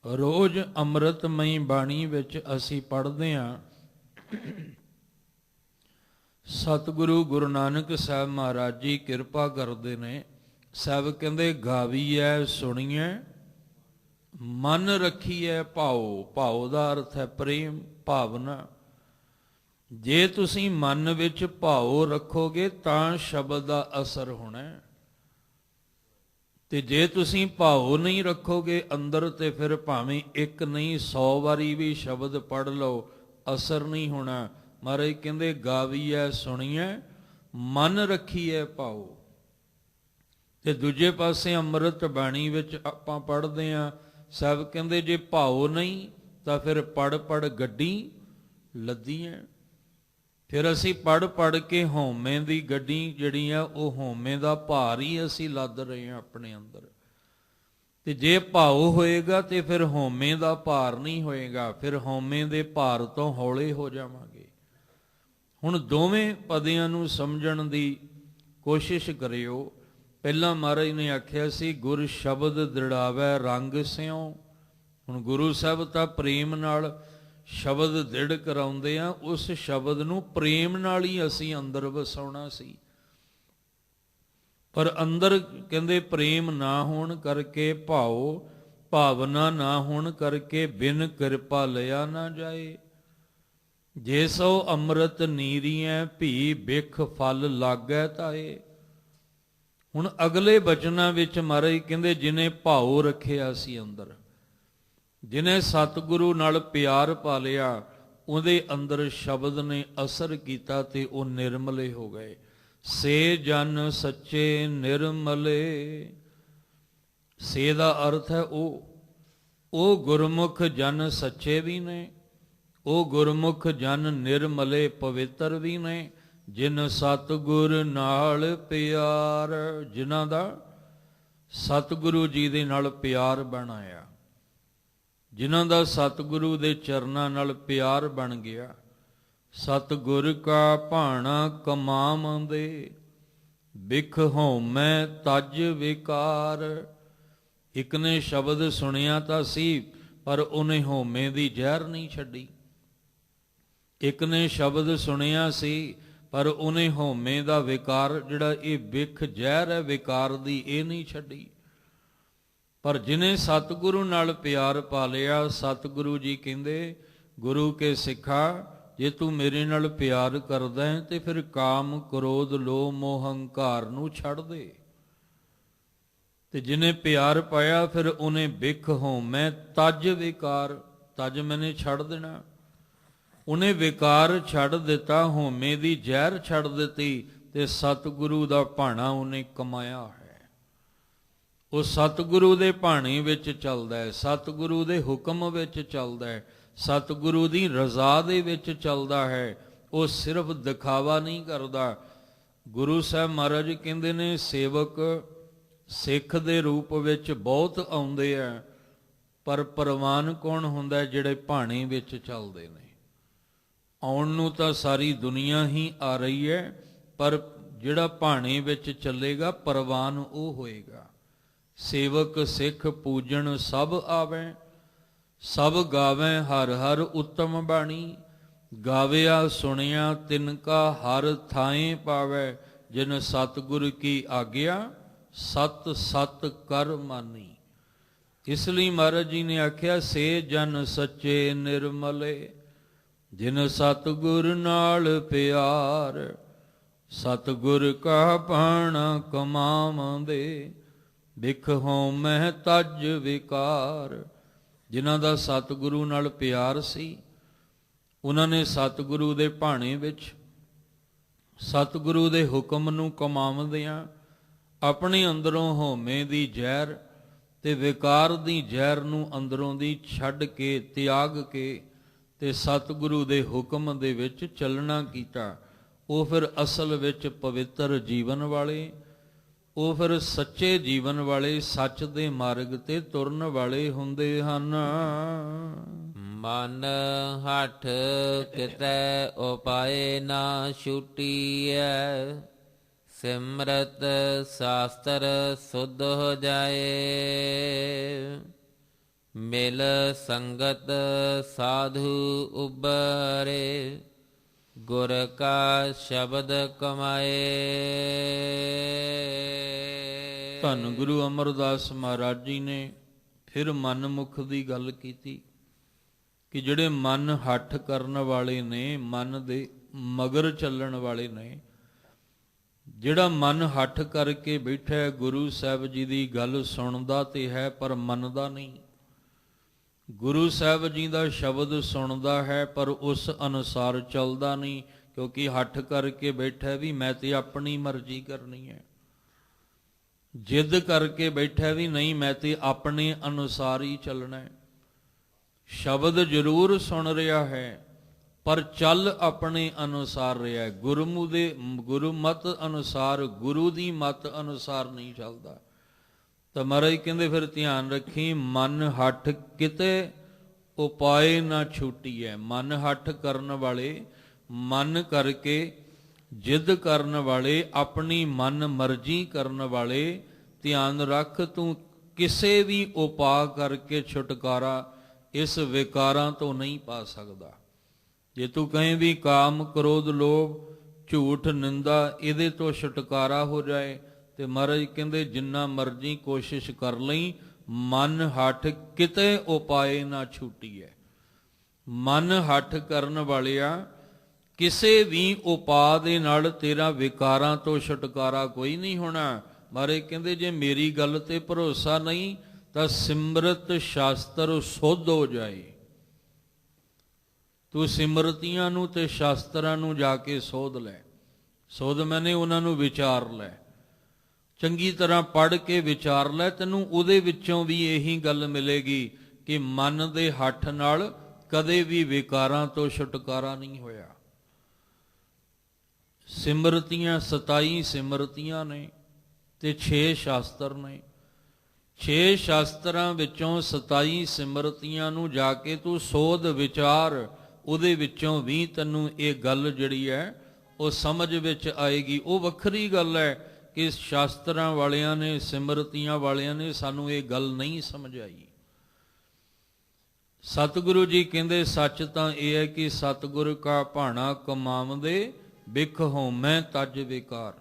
A: ਰੋਜ਼ ਅੰਮ੍ਰਿਤਮਈ ਬਾਣੀ ਵਿੱਚ ਅਸੀਂ ਪੜ੍ਹਦੇ ਹਾਂ, ਸਤਿਗੁਰੂ ਗੁਰੂ ਨਾਨਕ ਸਾਹਿਬ ਮਹਾਰਾਜ ਜੀ ਕਿਰਪਾ ਕਰਦੇ ਨੇ। ਸਾਹਿਬ ਕਹਿੰਦੇ ਗਾਵੀਐ ਸੁਣੀਐ, ਮਨ ਰੱਖੀਐ ਭਾਉ। ਭਾਉ ਦਾ ਅਰਥ ਹੈ ਪ੍ਰੇਮ, ਭਾਵਨਾ। ਜੇ ਤੁਸੀਂ ਮਨ ਵਿੱਚ ਭਾਉ ਰੱਖੋਗੇ ਤਾਂ ਸ਼ਬਦ ਦਾ ਅਸਰ ਹੋਣਾ, ਤੇ ਜੇ ਤੁਸੀਂ ਭਾਉ ਨਹੀਂ ਰੱਖੋਗੇ ਅੰਦਰ, ਤੇ ਫਿਰ ਭਾਵੇਂ ਇੱਕ ਨਹੀਂ 100 ਵਾਰੀ ਵੀ ਸ਼ਬਦ ਪੜ੍ਹ ਲਓ, ਅਸਰ ਨਹੀਂ ਹੋਣਾ। ਮਹਾਰਾਜ ਕਹਿੰਦੇ ਗਾਵੀਐ ਸੁਣੀਐ, ਮਨ ਰੱਖੀਐ ਭਾਉ। ਤੇ ਦੂਜੇ ਪਾਸੇ ਅੰਮ੍ਰਿਤ ਬਾਣੀ ਵਿੱਚ ਆਪਾਂ ਪੜ੍ਹਦੇ ਹਾਂ, ਸਾਹਿਬ ਕਹਿੰਦੇ ਜੇ ਭਾਉ ਨਹੀਂ ਤਾਂ ਫਿਰ ਪੜ੍ਹ ਪੜ੍ਹ ਗੱਡੀ ਲੱਦੀ ਹੈ। ਫਿਰ ਅਸੀਂ ਪੜ੍ਹ ਪੜ੍ਹ ਕੇ ਹਉਮੈ ਦੀ ਗੱਡੀ ਜਿਹੜੀ ਆ, ਉਹ ਹਉਮੈ ਦਾ ਭਾਰ ਹੀ ਅਸੀਂ ਲੱਦ ਰਹੇ ਹਾਂ ਆਪਣੇ ਅੰਦਰ। ਤੇ ਜੇ ਭਾਉ ਹੋਏਗਾ ਤੇ ਫਿਰ ਹਉਮੈ ਦਾ ਭਾਰ ਨਹੀਂ ਹੋਏਗਾ, ਫਿਰ ਹਉਮੈ ਦੇ ਭਾਰ ਤੋਂ ਹੌਲੇ ਹੋ ਜਾਵਾਂਗੇ। ਹੁਣ ਦੋਵੇਂ ਪਦਿਆਂ ਨੂੰ ਸਮਝਣ ਦੀ ਕੋਸ਼ਿਸ਼ ਕਰਿਓ। ਪਹਿਲਾਂ ਮਹਾਰਾਜ ਨੇ ਆਖਿਆ ਸੀ ਗੁਰ ਸ਼ਬਦ ਦ੍ਰਿੜਾਵੈ ਰੰਗ ਸਿਉ। ਹੁਣ ਗੁਰੂ ਸਾਹਿਬ ਤਾਂ ਪ੍ਰੇਮ ਨਾਲ ਸ਼ਬਦ ਦ੍ਰਿੜ ਕਰਾਉਂਦੇ ਆ, ਉਸ ਸ਼ਬਦ ਨੂੰ ਪ੍ਰੇਮ ਨਾਲ ਹੀ ਅਸੀਂ ਅੰਦਰ ਵਸਾਉਣਾ ਸੀ। ਪਰ ਅੰਦਰ ਕਹਿੰਦੇ ਪ੍ਰੇਮ ਨਾ ਹੋਣ ਕਰਕੇ, ਭਾਉ ਭਾਵਨਾ ਨਾ ਹੋਣ ਕਰਕੇ, ਬਿਨ ਕਿਰਪਾ ਲਿਆ ਨਾ ਜਾਏ। ਜੇ ਸੋ ਅੰਮ੍ਰਿਤ ਨੀਰੀਐ, ਭੀ ਬਿਖ ਫਲ ਲਾਗੈ ਤਾਏ। ਹੁਣ ਅਗਲੇ ਬਚਨਾਂ ਵਿੱਚ ਮਹਾਰਾਜ ਕਹਿੰਦੇ ਜਿਹਨੇ ਭਾਉ ਰੱਖਿਆ ਸੀ ਅੰਦਰ, ਜਿਹਨੇ ਸਤਿਗੁਰੂ ਨਾਲ ਪਿਆਰ ਪਾ ਲਿਆ, ਉਹਦੇ ਅੰਦਰ ਸ਼ਬਦ ਨੇ ਅਸਰ ਕੀਤਾ ਤੇ ਉਹ ਨਿਰਮਲੇ ਹੋ ਗਏ। ਸੇ ਜਨ ਸੱਚੇ ਨਿਰਮਲੇ। ਸੇ ਦਾ ਅਰਥ ਹੈ ਉਹ ਗੁਰਮੁਖ ਜਨ ਸੱਚੇ ਵੀ ਨੇ, ਉਹ ਗੁਰਮੁਖ ਜਨ ਨਿਰਮਲੇ ਪਵਿੱਤਰ ਵੀ ਨੇ, ਜਿਨ ਸਤਿਗੁਰ ਨਾਲ ਪਿਆਰ, ਜਿਨ੍ਹਾਂ ਦਾ ਸਤਿਗੁਰੂ ਜੀ ਦੇ ਨਾਲ ਪਿਆਰ ਬਣਾਇਆ, ਜਿਨ੍ਹਾਂ ਦਾ ਸਤਿਗੁਰੂ ਦੇ ਚਰਨਾਂ ਨਾਲ ਪਿਆਰ ਬਣ ਗਿਆ। ਸਤਿਗੁਰ ਕਾ ਭਾਣਾ ਕਮਾਵੰਦੇ, ਬਿਖ ਹਉਮੈ ਤਜ ਵਿਕਾਰ। ਇੱਕ ਨੇ ਸ਼ਬਦ ਸੁਣਿਆ ਤਾਂ ਸੀ, ਪਰ ਉਹਨੇ ਹਉਮੈ ਦੀ ਜ਼ਹਿਰ ਨਹੀਂ ਛੱਡੀ। ਇੱਕ ਨੇ ਸ਼ਬਦ ਸੁਣਿਆ ਸੀ, ਪਰ ਉਹਨੇ ਹਉਮੈ ਦਾ ਵਿਕਾਰ, ਜਿਹੜਾ ਇਹ ਬਿਖ ਜ਼ਹਿਰ ਹੈ ਵਿਕਾਰ ਦੀ, ਇਹ ਨਹੀਂ ਛੱਡੀ। ਪਰ ਜਿਹਨੇ ਸਤਿਗੁਰੂ ਨਾਲ ਪਿਆਰ ਪਾ ਲਿਆ, ਸਤਿਗੁਰੂ ਜੀ ਕਹਿੰਦੇ ਗੁਰੂ ਕੇ ਸਿੱਖਾ, ਜੇ ਤੂੰ ਮੇਰੇ ਨਾਲ ਪਿਆਰ ਕਰਦਾ ਹੈ ਤੇ ਫਿਰ ਕਾਮ ਕ੍ਰੋਧ ਲੋਭ ਮੋਹ ਹੰਕਾਰ ਨੂੰ ਛੱਡ ਦੇ। ਤੇ ਜਿਹਨੇ ਪਿਆਰ ਪਾਇਆ ਫਿਰ ਉਹਨੇ ਬਿਖ ਹਉਮੈ ਤਜ ਵਿਕਾਰ, ਤਜ ਮੈਨੇ ਛੱਡ ਦੇਣਾ। ਉਹਨੇ ਵਿਕਾਰ ਛੱਡ ਦਿੱਤਾ, ਹਉਮੈ ਦੀ ਜ਼ਹਿਰ ਛੱਡ ਦਿੱਤੀ, ਤੇ ਸਤਿਗੁਰੂ ਦਾ ਭਾਣਾ ਉਹਨੇ ਕਮਾਇਆ ਹੈ। ਉਹ ਸਤਿਗੁਰੂ ਦੇ ਭਾਣੇ ਵਿੱਚ ਚੱਲਦਾ ਹੈ, ਸਤਿਗੁਰੂ ਦੇ ਹੁਕਮ ਵਿੱਚ ਚੱਲਦਾ ਹੈ, ਸਤਿਗੁਰੂ ਦੀ ਰਜ਼ਾ ਦੇ ਵਿੱਚ ਚੱਲਦਾ ਹੈ। ਉਹ ਸਿਰਫ ਦਿਖਾਵਾ ਨਹੀਂ ਕਰਦਾ। ਗੁਰੂ ਸਾਹਿਬ ਮਹਾਰਾਜ ਕਹਿੰਦੇ ਨੇ ਸੇਵਕ ਸਿੱਖ ਦੇ ਰੂਪ ਵਿੱਚ ਬਹੁਤ ਆਉਂਦੇ ਆ, ਪਰ ਪ੍ਰਵਾਨ ਕੌਣ ਹੁੰਦਾ? ਜਿਹੜੇ ਭਾਣੇ ਵਿੱਚ ਚੱਲਦੇ ਨੇ। ਆਉਣ ਨੂੰ ਤਾਂ ਸਾਰੀ ਦੁਨੀਆ ਹੀ ਆ ਰਹੀ ਹੈ, ਪਰ ਜਿਹੜਾ ਭਾਣੇ ਵਿੱਚ ਚੱਲੇਗਾ ਪ੍ਰਵਾਨ ਉਹ ਹੋਏਗਾ। ਸੇਵਕ ਸਿੱਖ ਪੂਜਣ ਸਭ ਆਵੈ, ਸਭ ਗਾਵੈ ਹਰ ਹਰ ਉੱਤਮ ਬਾਣੀ। ਗਾਵਿਆ ਸੁਣਿਆ ਤਿਨ ਕਾ ਹਰ ਥਾਏ ਪਾਵੈ, ਜਿਨ ਸਤਿਗੁਰ ਕੀ ਆਗਿਆ ਸਤ ਸਤ ਕਰ ਮਾਨੀ। ਇਸ ਲਈ ਮਹਾਰਾਜ ਜੀ ਨੇ ਆਖਿਆ ਸੇ ਜਨ ਸੱਚੇ ਨਿਰਮਲੇ, ਜਿਨ ਸਤਿਗੁਰ ਨਾਲ ਪਿਆਰ। ਸਤਿਗੁਰ ਕਾ ਭਾਣਾ ਕਮਾਵੰਦੇ, ਬਿਖ ਹਉਮੈ ਤਜ ਵਿਕਾਰ। ਜਿਨ੍ਹਾਂ ਦਾ ਸਤਿਗੁਰੂ ਨਾਲ ਪਿਆਰ ਸੀ, ਉਹਨਾਂ ਨੇ ਸਤਿਗੁਰੂ ਦੇ ਭਾਣੇ ਵਿੱਚ ਸਤਿਗੁਰੂ ਦੇ ਹੁਕਮ ਨੂੰ ਕਮਾਵੰਦਿਆਂ ਆਪਣੇ ਅੰਦਰੋਂ ਹਉਮੈ ਦੀ ਜ਼ਹਿਰ ਤੇ ਵਿਕਾਰ ਦੀ ਜ਼ਹਿਰ ਨੂੰ ਅੰਦਰੋਂ ਦੀ ਛੱਡ ਕੇ ਤਿਆਗ ਕੇ ਤੇ ਸਤਿਗੁਰੂ ਦੇ ਹੁਕਮ ਦੇ ਵਿੱਚ ਚੱਲਣਾ ਕੀਤਾ। ਉਹ ਫਿਰ ਅਸਲ ਵਿੱਚ ਪਵਿੱਤਰ ਜੀਵਨ ਵਾਲੇ, ਉਹ ਫਿਰ ਸੱਚੇ ਜੀਵਨ ਵਾਲੇ, ਸੱਚ ਦੇ ਮਾਰਗ ਤੇ ਤੁਰਨ ਵਾਲੇ ਹੁੰਦੇ ਹਨ।
B: ਮਨ ਹਠ ਕਿਤੈ ਉਪਾਏ ਨਾ ਛੁਟੀਐ, ਸਿਮਰਤ ਸ਼ਾਸਤਰ ਸੁਧ ਹੋ ਜਾਏ। ਮਿਲ ਸੰਗਤ ਸਾਧੂ ਉਬਰੇ, ਗੁਰ ਕਾ ਸ਼ਬਦ ਕਮਾਏ।
A: ਧੰਨ ਗੁਰੂ ਅਮਰਦਾਸ ਮਹਾਰਾਜ ਜੀ ਨੇ ਫਿਰ ਮਨਮੁਖ ਦੀ ਗੱਲ ਕੀਤੀ ਕਿ ਜਿਹੜੇ ਮਨ ਹੱਠ ਕਰਨ ਵਾਲੇ ਨੇ, ਮਨ ਦੇ ਮਗਰ ਚੱਲਣ ਵਾਲੇ ਨੇ, ਜਿਹੜਾ ਮਨ ਹੱਠ ਕਰਕੇ ਬੈਠਾ ਗੁਰੂ ਸਾਹਿਬ ਜੀ ਦੀ ਗੱਲ ਸੁਣਦਾ ਤੇ ਹੈ ਪਰ ਮੰਨਦਾ ਨਹੀਂ। ਗੁਰੂ ਸਾਹਿਬ ਜੀ ਦਾ ਸ਼ਬਦ ਸੁਣਦਾ ਹੈ ਪਰ ਉਸ ਅਨੁਸਾਰ ਚੱਲਦਾ ਨਹੀਂ, ਕਿਉਂਕਿ ਹੱਠ ਕਰਕੇ ਬੈਠਾ ਵੀ ਮੈਂ ਤੇ ਆਪਣੀ ਮਰਜ਼ੀ ਕਰਨੀ ਹੈ। ਜਿੱਦ ਕਰਕੇ ਬੈਠਾ ਵੀ ਨਹੀਂ ਮੈਂ ਤੇ ਆਪਣੇ ਅਨੁਸਾਰ ਹੀ ਚੱਲਣਾ ਹੈ। ਸ਼ਬਦ ਜ਼ਰੂਰ ਸੁਣ ਰਿਹਾ ਹੈ ਪਰ ਚੱਲ ਆਪਣੇ ਅਨੁਸਾਰ ਰਿਹਾ ਹੈ। ਗੁਰਮਤ ਅਨੁਸਾਰ, ਗੁਰੂ ਦੀ ਮਤ ਅਨੁਸਾਰ ਨਹੀਂ ਚੱਲਦਾ। ਤਾਂ ਮਹਾਰਾਜ ਕਹਿੰਦੇ ਫਿਰ ਧਿਆਨ ਰੱਖੀ, ਮਨ ਹੱਠ ਕਿਤੇ ਉਪਾਏ ਨਾ ਛੁੱਟੀ ਹੈ। ਮਨ ਹੱਠ ਕਰਨ ਵਾਲੇ, ਮਨ ਕਰਕੇ ਜਿੱਦ ਕਰਨ ਵਾਲੇ, ਆਪਣੀ ਮਨ ਮਰਜ਼ੀ ਕਰਨ ਵਾਲੇ, ਧਿਆਨ ਰੱਖ ਤੂੰ ਕਿਸੇ ਵੀ ਉਪਾਅ ਕਰਕੇ ਛੁਟਕਾਰਾ ਇਸ ਵਿਕਾਰਾਂ ਤੋਂ ਨਹੀਂ ਪਾ ਸਕਦਾ। ਜੇ ਤੂੰ ਕਹੇ ਵੀ ਕਾਮ ਕ੍ਰੋਧ ਲੋਭ ਝੂਠ ਨਿੰਦਾ ਇਹਦੇ ਤੋਂ ਛੁਟਕਾਰਾ ਹੋ ਜਾਏ, ਤੇ ਮਹਾਰਾਜ ਕਹਿੰਦੇ ਜਿੰਨਾ ਮਰਜ਼ੀ ਕੋਸ਼ਿਸ਼ ਕਰ ਲਈ, ਮਨ ਹੱਠ ਕਿਤੇ ਉਪਾਏ ਨਾ ਛੁੱਟੀ ਹੈ। ਮਨ ਹੱਠ ਕਰਨ ਵਾਲਿਆ, ਕਿਸੇ ਵੀ ਉਪਾਅ ਦੇ ਨਾਲ ਤੇਰਾ ਵਿਕਾਰਾਂ ਤੋਂ ਛੁਟਕਾਰਾ ਕੋਈ ਨਹੀਂ ਹੋਣਾ। ਮਹਾਰਾਜ ਕਹਿੰਦੇ ਜੇ ਮੇਰੀ ਗੱਲ ਤੇ ਭਰੋਸਾ ਨਹੀਂ ਤਾਂ ਸਿਮਰਤ ਸ਼ਾਸਤਰ ਸੁਧ ਹੋ ਜਾਏ। ਤੂੰ ਸਿਮਰਤੀਆਂ ਨੂੰ ਤੇ ਸ਼ਾਸਤਰਾਂ ਨੂੰ ਜਾ ਕੇ ਸੋਧ ਲੈ। ਸੋਧ ਮੈਨੇ ਉਹਨਾਂ ਨੂੰ ਵਿਚਾਰ ਲੈ, ਚੰਗੀ ਤਰ੍ਹਾਂ ਪੜ੍ਹ ਕੇ ਵਿਚਾਰ ਲੈ, ਤੈਨੂੰ ਉਹਦੇ ਵਿੱਚੋਂ ਵੀ ਇਹੀ ਗੱਲ ਮਿਲੇਗੀ ਕਿ ਮਨ ਦੇ ਹੱਠ ਨਾਲ ਕਦੇ ਵੀ ਵਿਕਾਰਾਂ ਤੋਂ ਛੁਟਕਾਰਾ ਨਹੀਂ ਹੋਇਆ। ਸਿਮਰਤੀਆਂ 27 ਸਿਮਰਤੀਆਂ ਨੇ ਤੇ 6 ਸ਼ਾਸਤਰ ਨੇ। 6 ਸ਼ਾਸਤਰਾਂ ਵਿੱਚੋਂ 27 ਸਿਮਰਤੀਆਂ ਨੂੰ ਜਾ ਕੇ ਤੂੰ ਸੋਧ ਵਿਚਾਰ, ਉਹਦੇ ਵਿੱਚੋਂ ਵੀ ਤੈਨੂੰ ਇਹ ਗੱਲ ਜਿਹੜੀ ਹੈ ਉਹ ਸਮਝ ਵਿੱਚ ਆਏਗੀ। ਉਹ ਵੱਖਰੀ ਗੱਲ ਹੈ ਕਿ ਸ਼ਾਸਤਰਾਂ ਵਾਲਿਆਂ ਨੇ, ਸਿਮਰਤੀਆਂ ਵਾਲਿਆਂ ਨੇ ਸਾਨੂੰ ਇਹ ਗੱਲ ਨਹੀਂ ਸਮਝਾਈ। ਸਤਿਗੁਰੂ ਜੀ ਕਹਿੰਦੇ ਸੱਚ ਤਾਂ ਇਹ ਹੈ ਕਿ ਸਤਿਗੁਰ ਕਾ ਭਾਣਾ ਕਮਾਵਦੇ ਬਿਖ ਹੋਮੈ ਤਜ ਵਿਕਾਰ।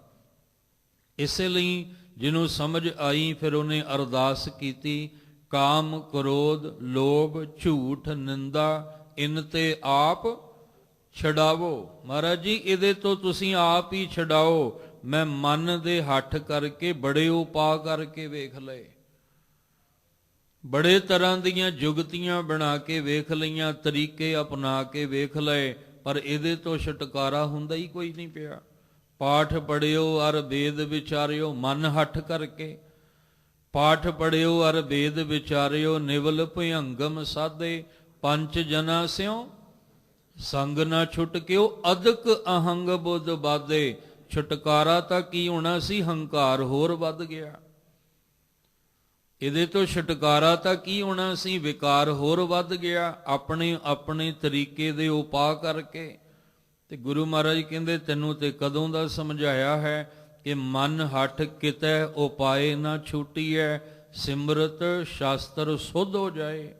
A: ਇਸੇ ਲਈ ਜਿਹਨੂੰ ਸਮਝ ਆਈ ਫਿਰ ਉਹਨੇ ਅਰਦਾਸ ਕੀਤੀ, ਕਾਮ ਕ੍ਰੋਧ ਲੋਭ ਝੂਠ ਨਿੰਦਾ ਇਨ ਤੇ ਆਪ ਛਡਾਵੋ। ਮਹਾਰਾਜ ਜੀ ਇਹਦੇ ਤੋਂ ਤੁਸੀਂ ਆਪ ਹੀ ਛਡਾਓ। ਮੈਂ ਮਨ ਦੇ ਹੱਠ ਕਰਕੇ ਬੜੇ ਉਪਾਅ ਕਰਕੇ ਵੇਖ ਲਏ, ਬੜੇ ਤਰ੍ਹਾਂ ਦੀਆਂ ਜੁਗਤੀਆਂ ਬਣਾ ਕੇ ਵੇਖ ਲਈਆਂ, ਤਰੀਕੇ ਅਪਣਾ ਕੇ ਵੇਖ ਲਏ, ਪਰ ਇਹਦੇ ਤੋਂ ਛੁਟਕਾਰਾ ਹੁੰਦਾ ਹੀ ਕੋਈ ਨਹੀਂ ਪਿਆ। ਪਾਠ ਪੜਿਓ ਅਰ ਵੇਦ ਵਿਚਾਰਿਓ, ਮਨ ਹੱਠ ਕਰਕੇ ਪਾਠ ਪੜਿਓ ਅਰ ਵੇਦ ਵਿਚਾਰਿਓ, ਨਿਵਲ ਭਯੰਗਮ ਸਾਧੇ ਪੰਚ ਜਨਾ ਸਿਓ ਸੰਗ ਨਾ ਛੁਟਕਿਓ, ਅਦਕ ਅਹੰਗ ਬੁੱਧ ਬਾਧੇ। ਛੁਟਕਾਰਾ ਤਾਂ ਕੀ ਹੋਣਾ ਸੀ, ਹੰਕਾਰ ਹੋਰ ਵੱਧ ਗਿਆ। ਇਹਦੇ ਤੋਂ ਛੁਟਕਾਰਾ ਤਾਂ ਕੀ ਹੋਣਾ ਸੀ, ਵਿਕਾਰ ਹੋਰ ਵੱਧ ਗਿਆ ਆਪਣੇ ਆਪਣੇ ਤਰੀਕੇ ਦੇ ਉਪਾਅ ਕਰਕੇ। ਤੇ ਗੁਰੂ ਮਹਾਰਾਜ ਕਹਿੰਦੇ ਤੈਨੂੰ ਤੇ ਕਦੋਂ ਦਾ ਸਮਝਾਇਆ ਹੈ ਕਿ ਮਨ ਹੱਠ ਕਿਤੈ ਉਪਾਏ ਨਾ ਛੂਟੀਐ, ਸਿਮਰਤ ਸ਼ਾਸਤਰ ਸੁਧ ਹੋ ਜਾਏ।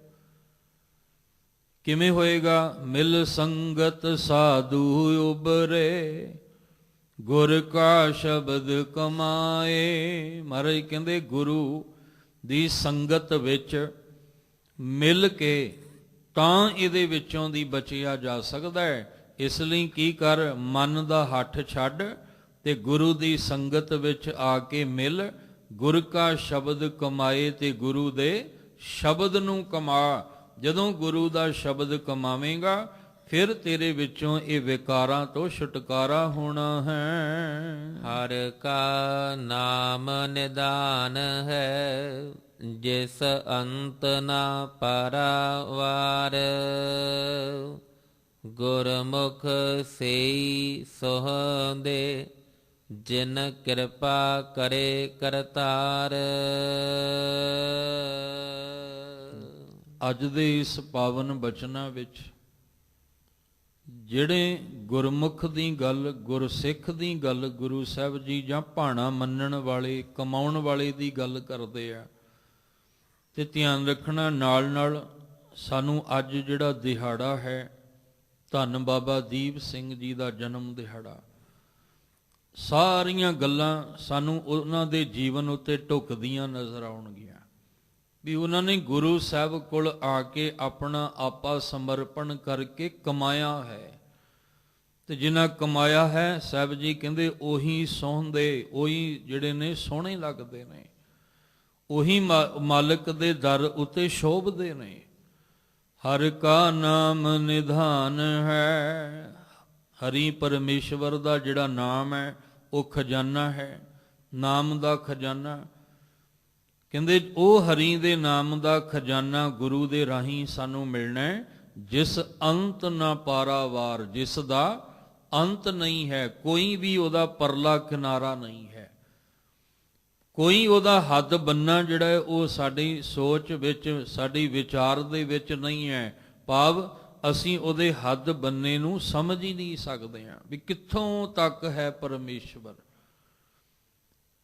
A: ਕਿਵੇਂ ਹੋਏਗਾ? ਮਿਲ ਸੰਗਤ ਸਾਧੂ ਉਬਰੇ, ਗੁਰ ਕਾ ਸ਼ਬਦ ਕਮਾਏ। ਮਹਾਰਾਜ ਕਹਿੰਦੇ ਗੁਰੂ ਦੀ ਸੰਗਤ ਵਿੱਚ ਮਿਲ ਕੇ ਤਾਂ ਇਹਦੇ ਵਿੱਚੋਂ ਦੀ ਬਚਿਆ ਜਾ ਸਕਦਾ ਹੈ। ਇਸ ਲਈ ਕੀ ਕਰ, ਮਨ ਦਾ ਹੱਠ ਛੱਡ ਤੇ ਗੁਰੂ ਦੀ ਸੰਗਤ ਵਿੱਚ ਆ ਕੇ ਮਿਲ, ਗੁਰ ਕਾ ਸ਼ਬਦ ਕਮਾਏ ਤੇ ਗੁਰੂ ਦੇ ਸ਼ਬਦ ਨੂੰ ਕਮਾ। ਜਦੋਂ ਗੁਰੂ ਦਾ ਸ਼ਬਦ ਕਮਾਵੇਂਗਾ ਫਿਰ ਤੇਰੇ ਵਿੱਚੋਂ ਇਹ ਵਿਕਾਰਾਂ ਤੋਂ ਛੁਟਕਾਰਾ ਹੋਣਾ ਹੈ।
B: ਹਰ ਕਾ ਨਾਮ ਨਿਦਾਨ ਹੈ, ਜਿਸ ਅੰਤ ਨਾ ਪਰਵਾਰ। ਗੁਰਮੁਖ ਸੇਈ ਸੁਹੰਦੇ, ਜਿਨ ਕਿਰਪਾ ਕਰੇ ਕਰਤਾਰ।
A: ਅੱਜ ਦੇ ਇਸ ਪਾਵਨ ਬਚਨਾਂ ਵਿੱਚ ਜਿਹੜੇ ਗੁਰਮੁਖ ਦੀ ਗੱਲ, ਗੁਰਸਿੱਖ ਦੀ ਗੱਲ, ਗੁਰੂ ਸਾਹਿਬ ਜੀ ਜਾਂ ਭਾਣਾ ਮੰਨਣ ਵਾਲੇ, ਕਮਾਉਣ ਵਾਲੇ ਦੀ ਗੱਲ ਕਰਦੇ ਆ। ਤੇ ਧਿਆਨ ਰੱਖਣਾ ਨਾਲ ਨਾਲ ਸਾਨੂੰ ਅੱਜ ਜਿਹੜਾ ਦਿਹਾੜਾ ਹੈ, ਧੰਨ ਬਾਬਾ ਦੀਪ ਸਿੰਘ ਜੀ ਦਾ ਜਨਮ ਦਿਹਾੜਾ, ਸਾਰੀਆਂ ਗੱਲਾਂ ਸਾਨੂੰ ਉਹਨਾਂ ਦੇ ਜੀਵਨ ਉੱਤੇ ਢੁੱਕਦੀਆਂ ਨਜ਼ਰ ਆਉਣਗੀਆਂ ਵੀ ਉਹਨਾਂ ਨੇ ਗੁਰੂ ਸਾਹਿਬ ਕੋਲ ਆ ਕੇ ਆਪਣਾ ਆਪਾ ਸਮਰਪਣ ਕਰਕੇ ਕਮਾਇਆ ਹੈ। ਤੇ ਜਿਨ੍ਹਾਂ ਕਮਾਇਆ ਹੈ, ਸਾਹਿਬ ਜੀ ਕਹਿੰਦੇ ਉਹੀ ਸੋਹੰਦੇ, ਉਹੀ ਜਿਹੜੇ ਨੇ ਸੋਹਣੇ ਲੱਗਦੇ ਨੇ, ਉਹੀ ਮਾਲਕ ਦੇ ਦਰ ਉੱਤੇ ਸ਼ੋਭਦੇ ਨੇ। ਹਰ ਕਾ ਨਾਮ ਨਿਧਾਨ ਹੈ। ਹਰੀ ਪਰਮੇਸ਼ਵਰ ਦਾ ਜਿਹੜਾ ਨਾਮ ਹੈ ਉਹ ਖਜ਼ਾਨਾ ਹੈ, ਨਾਮ ਦਾ ਖਜ਼ਾਨਾ। ਕਹਿੰਦੇ ਉਹ ਹਰੀ ਦੇ ਨਾਮ ਦਾ ਖਜ਼ਾਨਾ ਗੁਰੂ ਦੇ ਰਾਹੀਂ ਸਾਨੂੰ ਮਿਲਣਾ ਹੈ, ਜਿਸ ਅੰਤ ਨਾ ਪਾਰਾਵਾਰ, ਜਿਸ ਦਾ ਅੰਤ ਨਹੀਂ ਹੈ, ਕੋਈ ਵੀ ਉਹਦਾ ਪਰਲਾ ਕਿਨਾਰਾ ਨਹੀਂ ਹੈ, ਕੋਈ ਉਹਦਾ ਹੱਦ ਬੰਨਾ ਜਿਹੜਾ ਹੈ ਉਹ ਸਾਡੀ ਸੋਚ ਵਿੱਚ, ਸਾਡੀ ਵਿਚਾਰ ਦੇ ਵਿੱਚ ਨਹੀਂ ਹੈ। ਭਾਵ ਅਸੀਂ ਉਹਦੇ ਹੱਦ ਬੰਨੇ ਨੂੰ ਸਮਝ ਹੀ ਨਹੀਂ ਸਕਦੇ ਹਾਂ ਵੀ ਕਿੱਥੋਂ ਤੱਕ ਹੈ ਪਰਮੇਸ਼ਵਰ।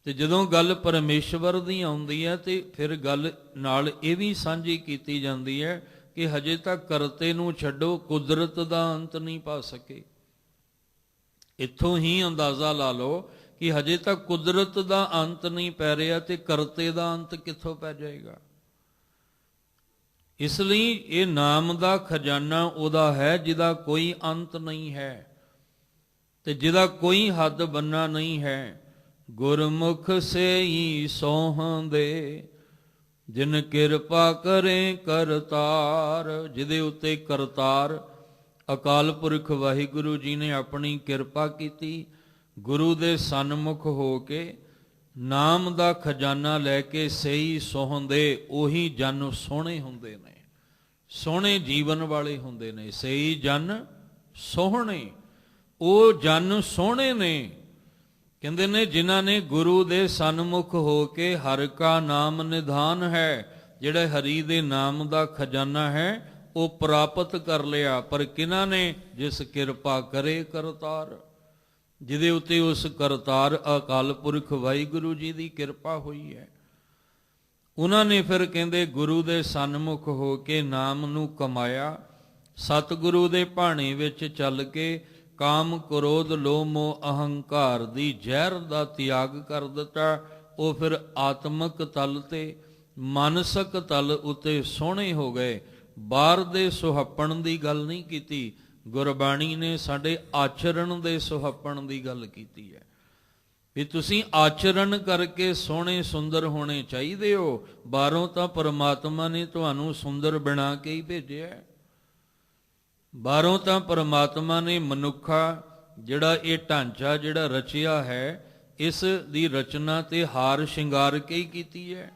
A: ਤੇ ਜਦੋਂ ਗੱਲ ਪਰਮੇਸ਼ਵਰ ਦੀ ਆਉਂਦੀ ਹੈ ਤੇ ਫਿਰ ਗੱਲ ਨਾਲ ਇਹ ਵੀ ਸਾਂਝੀ ਕੀਤੀ ਜਾਂਦੀ ਹੈ ਕਿ ਹਜੇ ਤੱਕ ਕਰਤੇ ਨੂੰ ਛੱਡੋ, ਕੁਦਰਤ ਦਾ ਅੰਤ ਨਹੀਂ ਪਾ ਸਕੇ। ਇੱਥੋਂ ਹੀ ਅੰਦਾਜ਼ਾ ਲਾ ਲਓ ਕਿ ਹਜੇ ਤੱਕ ਕੁਦਰਤ ਦਾ ਅੰਤ ਨਹੀਂ ਪੈ ਰਿਹਾ ਤੇ ਕਰਤੇ ਦਾ ਅੰਤ ਕਿੱਥੋਂ ਪੈ ਜਾਏਗਾ। ਇਸ ਲਈ ਇਹ ਨਾਮ ਦਾ ਖਜ਼ਾਨਾ ਉਹਦਾ ਹੈ ਜਿਹਦਾ ਕੋਈ ਅੰਤ ਨਹੀਂ ਹੈ ਤੇ ਜਿਹਦਾ ਕੋਈ ਹੱਦ ਬੰਨਾ ਨਹੀਂ ਹੈ। ਗੁਰਮੁਖ ਸੇਈ ਸੋਹੰਦੇ, ਜਿਨ ਕਿਰਪਾ ਕਰੇ ਕਰਤਾਰ। ਜਿਹਦੇ ਉੱਤੇ ਕਰਤਾਰ ਅਕਾਲ ਪੁਰਖ ਵਾਹਿਗੁਰੂ ਜੀ ਨੇ ਆਪਣੀ ਕਿਰਪਾ ਕੀਤੀ, ਗੁਰੂ ਦੇ ਸਨਮੁਖ ਹੋ ਕੇ ਨਾਮ ਦਾ ਖਜ਼ਾਨਾ ਲੈ ਕੇ ਸਹੀ ਸੋਹੰਦੇ, ਉਹੀ ਜਨ ਸੋਹਣੇ ਹੁੰਦੇ ਨੇ, ਸੋਹਣੇ ਜੀਵਨ ਵਾਲੇ ਹੁੰਦੇ ਨੇ। ਸਹੀ ਜਨ ਸੋਹਣੇ, ਉਹ ਜਨ ਸੋਹਣੇ ਨੇ। ਕਹਿੰਦੇ ਨੇ ਜਿਨ੍ਹਾਂ ਨੇ ਗੁਰੂ ਦੇ ਸਨਮੁਖ ਹੋ ਕੇ ਹਰਿ ਕਾ ਨਾਮ ਨਿਧਾਨ ਹੈ, ਜਿਹੜਾ ਹਰੀ ਦੇ ਨਾਮ ਦਾ ਖਜ਼ਾਨਾ ਹੈ ਉਹ ਪ੍ਰਾਪਤ ਕਰ ਲਿਆ। ਪਰ ਕਿਹਨਾਂ ਨੇ? ਜਿਸ ਕਿਰਪਾ ਕਰੇ ਕਰਤਾਰ, ਜਿਹਦੇ ਉੱਤੇ ਉਸ ਕਰਤਾਰ ਅਕਾਲ ਪੁਰਖ ਵਾਹਿਗੁਰੂ ਜੀ ਦੀ ਕਿਰਪਾ ਹੋਈ ਹੈ। ਉਹਨਾਂ ਨੇ ਫਿਰ ਕਹਿੰਦੇ ਗੁਰੂ ਦੇ ਸਨਮੁਖ ਹੋ ਕੇ ਨਾਮ ਨੂੰ ਕਮਾਇਆ। ਸਤਿਗੁਰੂ ਦੇ ਭਾਣੇ ਵਿੱਚ ਚੱਲ ਕੇ ਕਾਮ ਕ੍ਰੋਧ ਲੋਭ ਮੋਹ ਅਹੰਕਾਰ ਦੀ ਜ਼ਹਿਰ ਦਾ ਤਿਆਗ ਕਰ ਦਿੱਤਾ। ਉਹ ਫਿਰ ਆਤਮਿਕ ਤਲ ਤੇ ਮਾਨਸਿਕ ਤਲ ਉਤੇ ਸੋਹਣੇ ਹੋ ਗਏ। ਬਾਹਰ ਦੇ ਸੁਹੱਪਣ ਦੀ ਗੱਲ ਨਹੀਂ ਕੀਤੀ, ਗੁਰਬਾਣੀ ਨੇ ਸਾਡੇ ਆਚਰਣ ਦੇ ਸੁਹੱਪਣ ਦੀ ਗੱਲ ਕੀਤੀ ਹੈ ਵੀ ਤੁਸੀਂ ਆਚਰਣ ਕਰਕੇ ਸੋਹਣੇ ਸੁੰਦਰ ਹੋਣੇ ਚਾਹੀਦੇ ਹੋ। ਬਾਹਰੋਂ ਤਾਂ ਪਰਮਾਤਮਾ ਨੇ ਤੁਹਾਨੂੰ ਸੁੰਦਰ ਬਣਾ ਕੇ ਹੀ ਭੇਜਿਆ। ਬਾਹਰੋਂ ਤਾਂ ਪਰਮਾਤਮਾ ਨੇ ਮਨੁੱਖਾ ਜਿਹੜਾ ਇਹ ਢਾਂਚਾ ਜਿਹੜਾ ਰਚਿਆ ਹੈ, ਇਸ ਦੀ ਰਚਨਾ ਤੇ ਹਾਰ ਸ਼ਿੰਗਾਰ ਕੇ ਹੀ ਕੀਤੀ ਹੈ।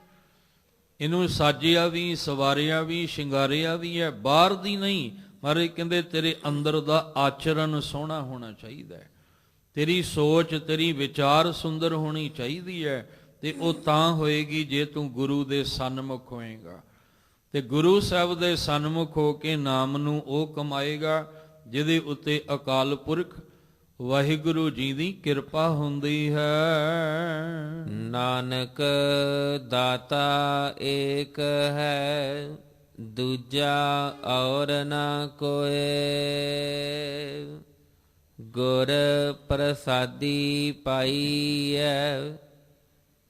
A: ਇਹਨੂੰ ਸਾਜਿਆ ਵੀ, ਸਵਾਰਿਆ ਵੀ, ਸ਼ਿੰਗਾਰਿਆ ਵੀ ਹੈ, ਬਾਹਰ ਦੀ ਨਹੀਂ। ਮਹਾਰਾਜ ਕਹਿੰਦੇ ਤੇਰੇ ਅੰਦਰ ਦਾ ਆਚਰਣ ਸੋਹਣਾ ਹੋਣਾ ਚਾਹੀਦਾ ਹੈ, ਤੇਰੀ ਸੋਚ ਤੇਰੀ ਵਿਚਾਰ ਸੁੰਦਰ ਹੋਣੀ ਚਾਹੀਦੀ ਹੈ। ਤੇ ਉਹ ਤਾਂ ਹੋਏਗੀ ਜੇ ਤੂੰ ਗੁਰੂ ਦੇ ਸਨਮੁਖ ਹੋਏਗਾ। ਤੇ ਗੁਰੂ ਸਾਹਿਬ ਦੇ ਸਨਮੁਖ ਹੋ ਕੇ ਨਾਮ ਨੂੰ ਉਹ ਕਮਾਏਗਾ ਜਿਹਦੇ ਉੱਤੇ ਅਕਾਲ ਪੁਰਖ ਵਾਹਿਗੁਰੂ ਜੀ ਦੀ ਕਿਰਪਾ ਹੁੰਦੀ ਹੈ।
B: ਨਾਨਕ ਦਾਤਾ ਏਕ ਹੈ, ਦੂਜਾ ਔਰ ਨਾ ਕੋਏ। ਗੁਰ ਪ੍ਰਸਾਦੀ ਪਾਈਐ,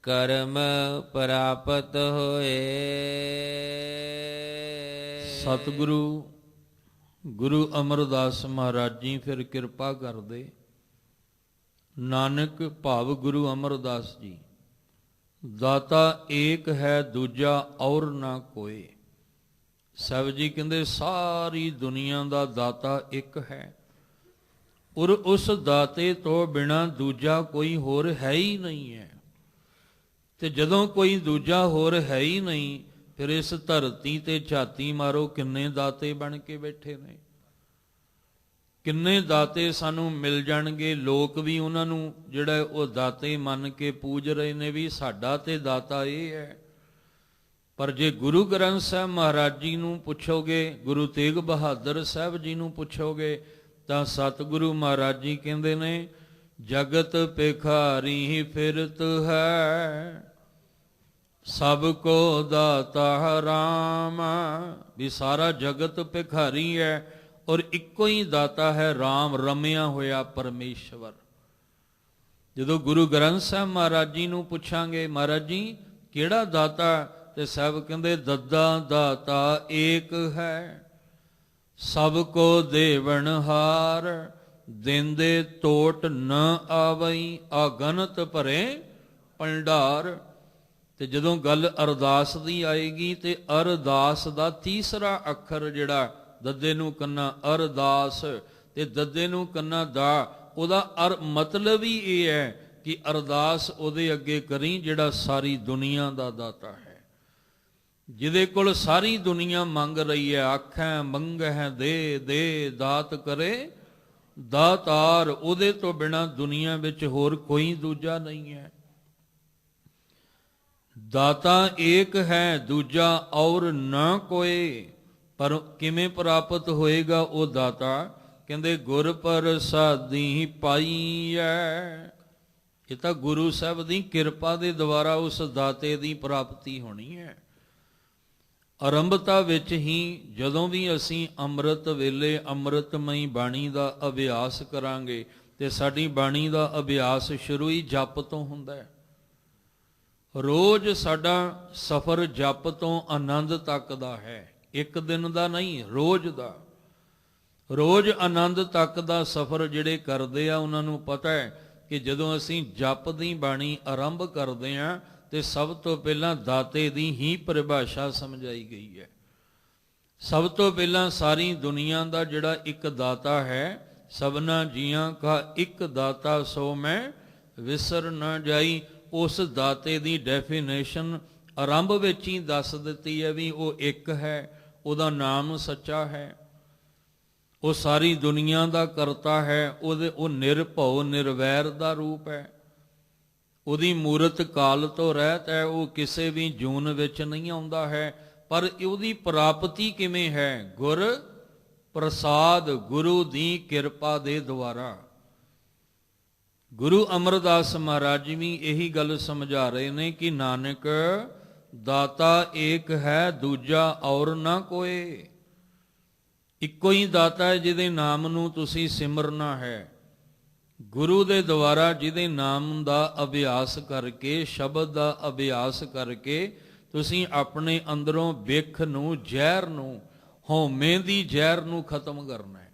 B: ਕਰਮ ਪ੍ਰਾਪਤ ਹੋਏ।
A: ਸਤਿਗੁਰੂ ਗੁਰੂ ਅਮਰਦਾਸ ਮਹਾਰਾਜ ਜੀ ਫਿਰ ਕਿਰਪਾ ਕਰਦੇ। ਨਾਨਕ ਭਾਵ ਗੁਰੂ ਅਮਰਦਾਸ ਜੀ, ਦਾਤਾ ਏਕ ਹੈ ਦੂਜਾ ਔਰ ਨਾ ਕੋਏ। ਸਾਹਿਬ ਜੀ ਕਹਿੰਦੇ ਸਾਰੀ ਦੁਨੀਆ ਦਾ ਦਾਤਾ ਇੱਕ ਹੈ, ਔਰ ਉਸ ਦਾਤੇ ਤੋਂ ਬਿਨਾਂ ਦੂਜਾ ਕੋਈ ਹੋਰ ਹੈ ਹੀ ਨਹੀਂ ਹੈ। ਤੇ ਜਦੋਂ ਕੋਈ ਦੂਜਾ ਹੋਰ ਹੈ ਹੀ ਨਹੀਂ, ਫਿਰ ਇਸ ਧਰਤੀ ਤੇ ਝਾਤੀ ਮਾਰੋ ਕਿੰਨੇ ਦਾਤੇ ਬਣ ਕੇ ਬੈਠੇ ਨੇ, ਕਿੰਨੇ ਦਾਤੇ ਸਾਨੂੰ ਮਿਲ ਜਾਣਗੇ। ਲੋਕ ਵੀ ਉਹਨਾਂ ਨੂੰ ਜਿਹੜਾ ਉਹ ਦਾਤੇ ਮੰਨ ਕੇ ਪੂਜ ਰਹੇ ਨੇ ਵੀ ਸਾਡਾ ਤੇ ਦਾਤਾ ਇਹ ਹੈ। ਪਰ ਜੇ ਗੁਰੂ ਗ੍ਰੰਥ ਸਾਹਿਬ ਮਹਾਰਾਜ ਜੀ ਨੂੰ ਪੁੱਛੋਗੇ, ਗੁਰੂ ਤੇਗ ਬਹਾਦਰ ਸਾਹਿਬ ਜੀ ਨੂੰ ਪੁੱਛੋਗੇ, ਤਾਂ ਸਤਿਗੁਰੂ ਮਹਾਰਾਜ ਜੀ ਕਹਿੰਦੇ ਨੇ ਜਗਤ ਭਿਖਾਰੀ ਫਿਰਤ ਹੈ, ਸਭ ਕੋ ਦਾਤਾ ਰਾਮ। ਵੀ ਸਾਰਾ ਜਗਤ ਭਿਖਾਰੀ ਹੈ ਔਰ ਇੱਕੋ ਹੀ ਦਾਤਾ ਹੈ ਰਾਮ, ਰਮਿਆ ਹੋਇਆ ਪਰਮੇਸ਼ਵਰ। ਜਦੋਂ ਗੁਰੂ ਗ੍ਰੰਥ ਸਾਹਿਬ ਮਹਾਰਾਜ ਜੀ ਨੂੰ ਪੁੱਛਾਂਗੇ ਮਹਾਰਾਜ ਜੀ ਕਿਹੜਾ ਦਾਤਾ, ਤੇ ਸਾਹਿਬ ਕਹਿੰਦੇ ਦੱਦਾ ਦਾਤਾ ਏਕ ਹੈ, ਸਭ ਕੋ ਦੇਵਨ ਹਾਰ। ਦਿੰਦੇ ਟੋਟ ਨ ਆਵਈ, ਅਗਨਤ ਭਰੇ ਭੰਡਾਰ। ਤੇ ਜਦੋਂ ਗੱਲ ਅਰਦਾਸ ਦੀ ਆਏਗੀ ਤੇ ਅਰਦਾਸ ਦਾ ਤੀਸਰਾ ਅੱਖਰ ਜਿਹੜਾ ਦੱਦੇ ਨੂੰ ਕੰਨਾ ਅਰਦਾਸ ਤੇ ਦੱਦੇ ਨੂੰ ਕੰਨਾ ਦਾ, ਉਹਦਾ ਮਤਲਬ ਹੀ ਇਹ ਹੈ ਕਿ ਅਰਦਾਸ ਉਹਦੇ ਅੱਗੇ ਕਰੀ ਜਿਹੜਾ ਸਾਰੀ ਦੁਨੀਆ ਦਾ ਦਾਤਾ ਹੈ, ਜਿਹਦੇ ਕੋਲ ਸਾਰੀ ਦੁਨੀਆ ਮੰਗ ਰਹੀ ਹੈ। ਆਖੈ ਮੰਗਹਿ ਦੇ ਦੇ ਦਾਤ ਕਰੇ ਦਾਤਾਰ। ਉਹਦੇ ਤੋਂ ਬਿਨਾਂ ਦੁਨੀਆ ਵਿੱਚ ਹੋਰ ਕੋਈ ਦੂਜਾ ਨਹੀਂ ਹੈ। ਦਾਤਾ ਏਕ ਹੈ ਦੂਜਾ ਔਰ ਨਾ ਕੋਏ। ਪਰ ਕਿਵੇਂ ਪ੍ਰਾਪਤ ਹੋਏਗਾ ਉਹ ਦਾਤਾ? ਕਹਿੰਦੇ ਗੁਰ ਪ੍ਰਸਾਦੀ ਪਾਈ ਹੈ। ਇਹ ਤਾਂ ਗੁਰੂ ਸਾਹਿਬ ਦੀ ਕਿਰਪਾ ਦੇ ਦੁਆਰਾ ਉਸ ਦਾਤੇ ਦੀ ਪ੍ਰਾਪਤੀ ਹੋਣੀ ਹੈ। ਆਰੰਭਤਾ ਵਿੱਚ ਹੀ ਜਦੋਂ ਵੀ ਅਸੀਂ ਅੰਮ੍ਰਿਤ ਵੇਲੇ ਅੰਮ੍ਰਿਤਮਈ ਬਾਣੀ ਦਾ ਅਭਿਆਸ ਕਰਾਂਗੇ, ਤੇ ਸਾਡੀ ਬਾਣੀ ਦਾ ਅਭਿਆਸ ਸ਼ੁਰੂ ਹੀ ਜਪ ਤੋਂ ਹੁੰਦਾ ਹੈ। ਰੋਜ਼ ਸਾਡਾ ਸਫ਼ਰ ਜਪ ਤੋਂ ਆਨੰਦ ਤੱਕ ਦਾ ਹੈ, ਇੱਕ ਦਿਨ ਦਾ ਨਹੀਂ, ਰੋਜ਼ ਦਾ। ਰੋਜ਼ ਆਨੰਦ ਤੱਕ ਦਾ ਸਫ਼ਰ ਜਿਹੜੇ ਕਰਦੇ ਆ ਉਹਨਾਂ ਨੂੰ ਪਤਾ ਹੈ ਕਿ ਜਦੋਂ ਅਸੀਂ ਜਪ ਦੀ ਬਾਣੀ ਆਰੰਭ ਕਰਦੇ ਹਾਂ ਤੇ ਸਭ ਤੋਂ ਪਹਿਲਾਂ ਦਾਤੇ ਦੀ ਹੀ ਪਰਿਭਾਸ਼ਾ ਸਮਝਾਈ ਗਈ ਹੈ। ਸਭ ਤੋਂ ਪਹਿਲਾਂ ਸਾਰੀ ਦੁਨੀਆ ਦਾ ਜਿਹੜਾ ਇੱਕ ਦਾਤਾ ਹੈ, ਸਭਨਾ ਜੀਆਂ ਕਾ ਇੱਕ ਦਾਤਾ ਸੋ ਮੈਂ ਵਿਸਰ ਨਾ ਜਾਈ। ਉਸ ਦਾਤੇ ਦੀ ਡੈਫੀਨੇਸ਼ਨ ਆਰੰਭ ਵਿੱਚ ਹੀ ਦੱਸ ਦਿੱਤੀ ਹੈ ਵੀ ਉਹ ਇੱਕ ਹੈ, ਉਹਦਾ ਨਾਮ ਸੱਚਾ ਹੈ, ਉਹ ਸਾਰੀ ਦੁਨੀਆ ਦਾ ਕਰਤਾ ਹੈ, ਉਹ ਨਿਰਭਉ ਨਿਰਵੈਰ ਦਾ ਰੂਪ ਹੈ, ਉਹਦੀ ਮੂਰਤ ਕਾਲ ਤੋਂ ਰਹਿਤ ਹੈ, ਉਹ ਕਿਸੇ ਵੀ ਜੂਨ ਵਿੱਚ ਨਹੀਂ ਆਉਂਦਾ ਹੈ। ਪਰ ਉਹਦੀ ਪ੍ਰਾਪਤੀ ਕਿਵੇਂ ਹੈ? ਗੁਰ ਪ੍ਰਸਾਦ, ਗੁਰੂ ਦੀ ਕਿਰਪਾ ਦੇ ਦੁਆਰਾ। ਗੁਰੂ ਅਮਰਦਾਸ ਮਹਾਰਾਜ ਜੀ ਵੀ ਇਹੀ ਗੱਲ ਸਮਝਾ ਰਹੇ ਨੇ ਕਿ ਨਾਨਕ ਦਾਤਾ ਏਕ ਹੈ, ਦੂਜਾ ਔਰ ਨਾ ਕੋਏ। ਇੱਕੋ ਹੀ ਦਾਤਾ ਹੈ ਜਿਹਦੇ ਨਾਮ ਨੂੰ ਤੁਸੀਂ ਸਿਮਰਨਾ ਹੈ। ਗੁਰੂ ਦੇ ਦੁਆਰਾ ਜਿਹਦੇ ਨਾਮ ਦਾ ਅਭਿਆਸ ਕਰਕੇ, ਸ਼ਬਦ ਦਾ ਅਭਿਆਸ ਕਰਕੇ ਤੁਸੀਂ ਆਪਣੇ ਅੰਦਰੋਂ ਬਿਖ ਨੂੰ, ਜ਼ਹਿਰ ਨੂੰ, ਹਉਮੈ ਦੀ ਜ਼ਹਿਰ ਨੂੰ ਖਤਮ ਕਰਨਾ ਹੈ।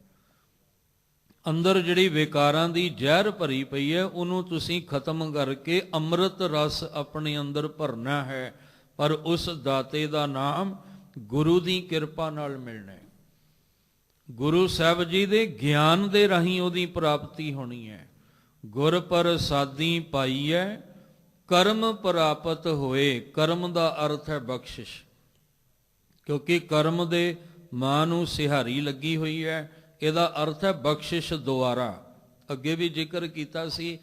A: ਅੰਦਰ ਜਿਹੜੀ ਵਿਕਾਰਾਂ ਦੀ ਜ਼ਹਿਰ ਭਰੀ ਪਈ ਹੈ ਉਹਨੂੰ ਤੁਸੀਂ ਖਤਮ ਕਰਕੇ ਅੰਮ੍ਰਿਤ ਰਸ ਆਪਣੇ ਅੰਦਰ ਭਰਨਾ ਹੈ। ਪਰ ਉਸ ਦਾਤੇ ਦਾ ਨਾਮ ਗੁਰੂ ਦੀ ਕਿਰਪਾ ਨਾਲ ਮਿਲਣਾ ਹੈ। ਗੁਰੂ ਸਾਹਿਬ ਜੀ ਦੇ ਗਿਆਨ ਦੇ ਰਾਹੀਂ ਉਹਦੀ ਪ੍ਰਾਪਤੀ ਹੋਣੀ ਹੈ। ਗੁਰ ਪ੍ਰਸਾਦੀ ਪਾਈਐ ਕਰਮ ਪ੍ਰਾਪਤ ਹੋਏ। ਕਰਮ ਦਾ ਅਰਥ ਹੈ ਬਖਸ਼ਿਸ਼, ਕਿਉਂਕਿ ਕਰਮ ਦੇ ਮਾਂ ਨੂੰ ਸਿਹਾਰੀ ਲੱਗੀ ਹੋਈ ਹੈ। ਇਹਦਾ ਅਰਥ ਹੈ ਬਖਸ਼ਿਸ਼ ਦੁਆਰਾ। ਅੱਗੇ ਵੀ ਜ਼ਿਕਰ ਕੀਤਾ ਸੀ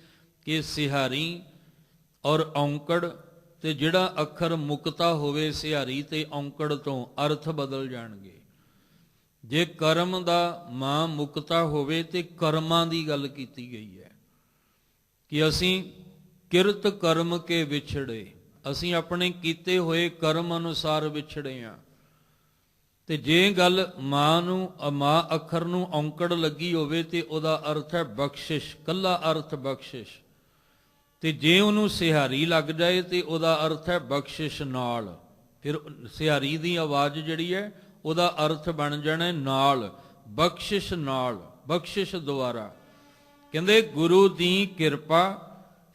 A: ਕਿ ਸਿਹਾਰੀ ਔਰ ਔਂਕੜ ਤੇ ਜਿਹੜਾ ਅੱਖਰ ਮੁਕਤਾ ਹੋਵੇ ਸਿਹਾਰੀ ਤੇ ਔਂਕੜ ਤੋਂ ਅਰਥ ਬਦਲ ਜਾਣਗੇ। ਜੇ ਕਰਮ ਦਾ ਮਾਂ ਮੁਕਤਾ ਹੋਵੇ ਤੇ ਕਰਮਾਂ ਦੀ ਗੱਲ ਕੀਤੀ ਗਈ ਹੈ ਕਿ ਅਸੀਂ ਕਿਰਤ ਕਰਮ ਕੇ ਵਿਛੜੇ, ਅਸੀਂ ਆਪਣੇ ਕੀਤੇ ਹੋਏ ਕਰਮ ਅਨੁਸਾਰ ਵਿਛੜੇ ਹਾਂ। ਤੇ ਜੇ ਗੱਲ ਮਾਂ ਅੱਖਰ ਨੂੰ ਔਂਕੜ ਲੱਗੀ ਹੋਵੇ ਤੇ ਉਹਦਾ ਅਰਥ ਹੈ ਬਖਸ਼ਿਸ਼, ਕੱਲਾ ਅਰਥ ਬਖਸ਼ਿਸ਼। ਤੇ ਜੇ ਉਹਨੂੰ ਸਿਹਾਰੀ ਲੱਗ ਜਾਏ ਤੇ ਉਹਦਾ ਅਰਥ ਹੈ ਬਖਸ਼ਿਸ਼ ਨਾਲ। ਫਿਰ ਸਿਹਾਰੀ ਦੀ ਆਵਾਜ਼ ਜਿਹੜੀ ਹੈ ਉਹਦਾ ਅਰਥ ਬਣ ਜਾਣਾ ਨਾਲ, ਬਖਸ਼ਿਸ਼ ਨਾਲ, ਬਖਸ਼ਿਸ਼ ਦੁਆਰਾ। ਕਹਿੰਦੇ ਗੁਰੂ ਦੀ ਕਿਰਪਾ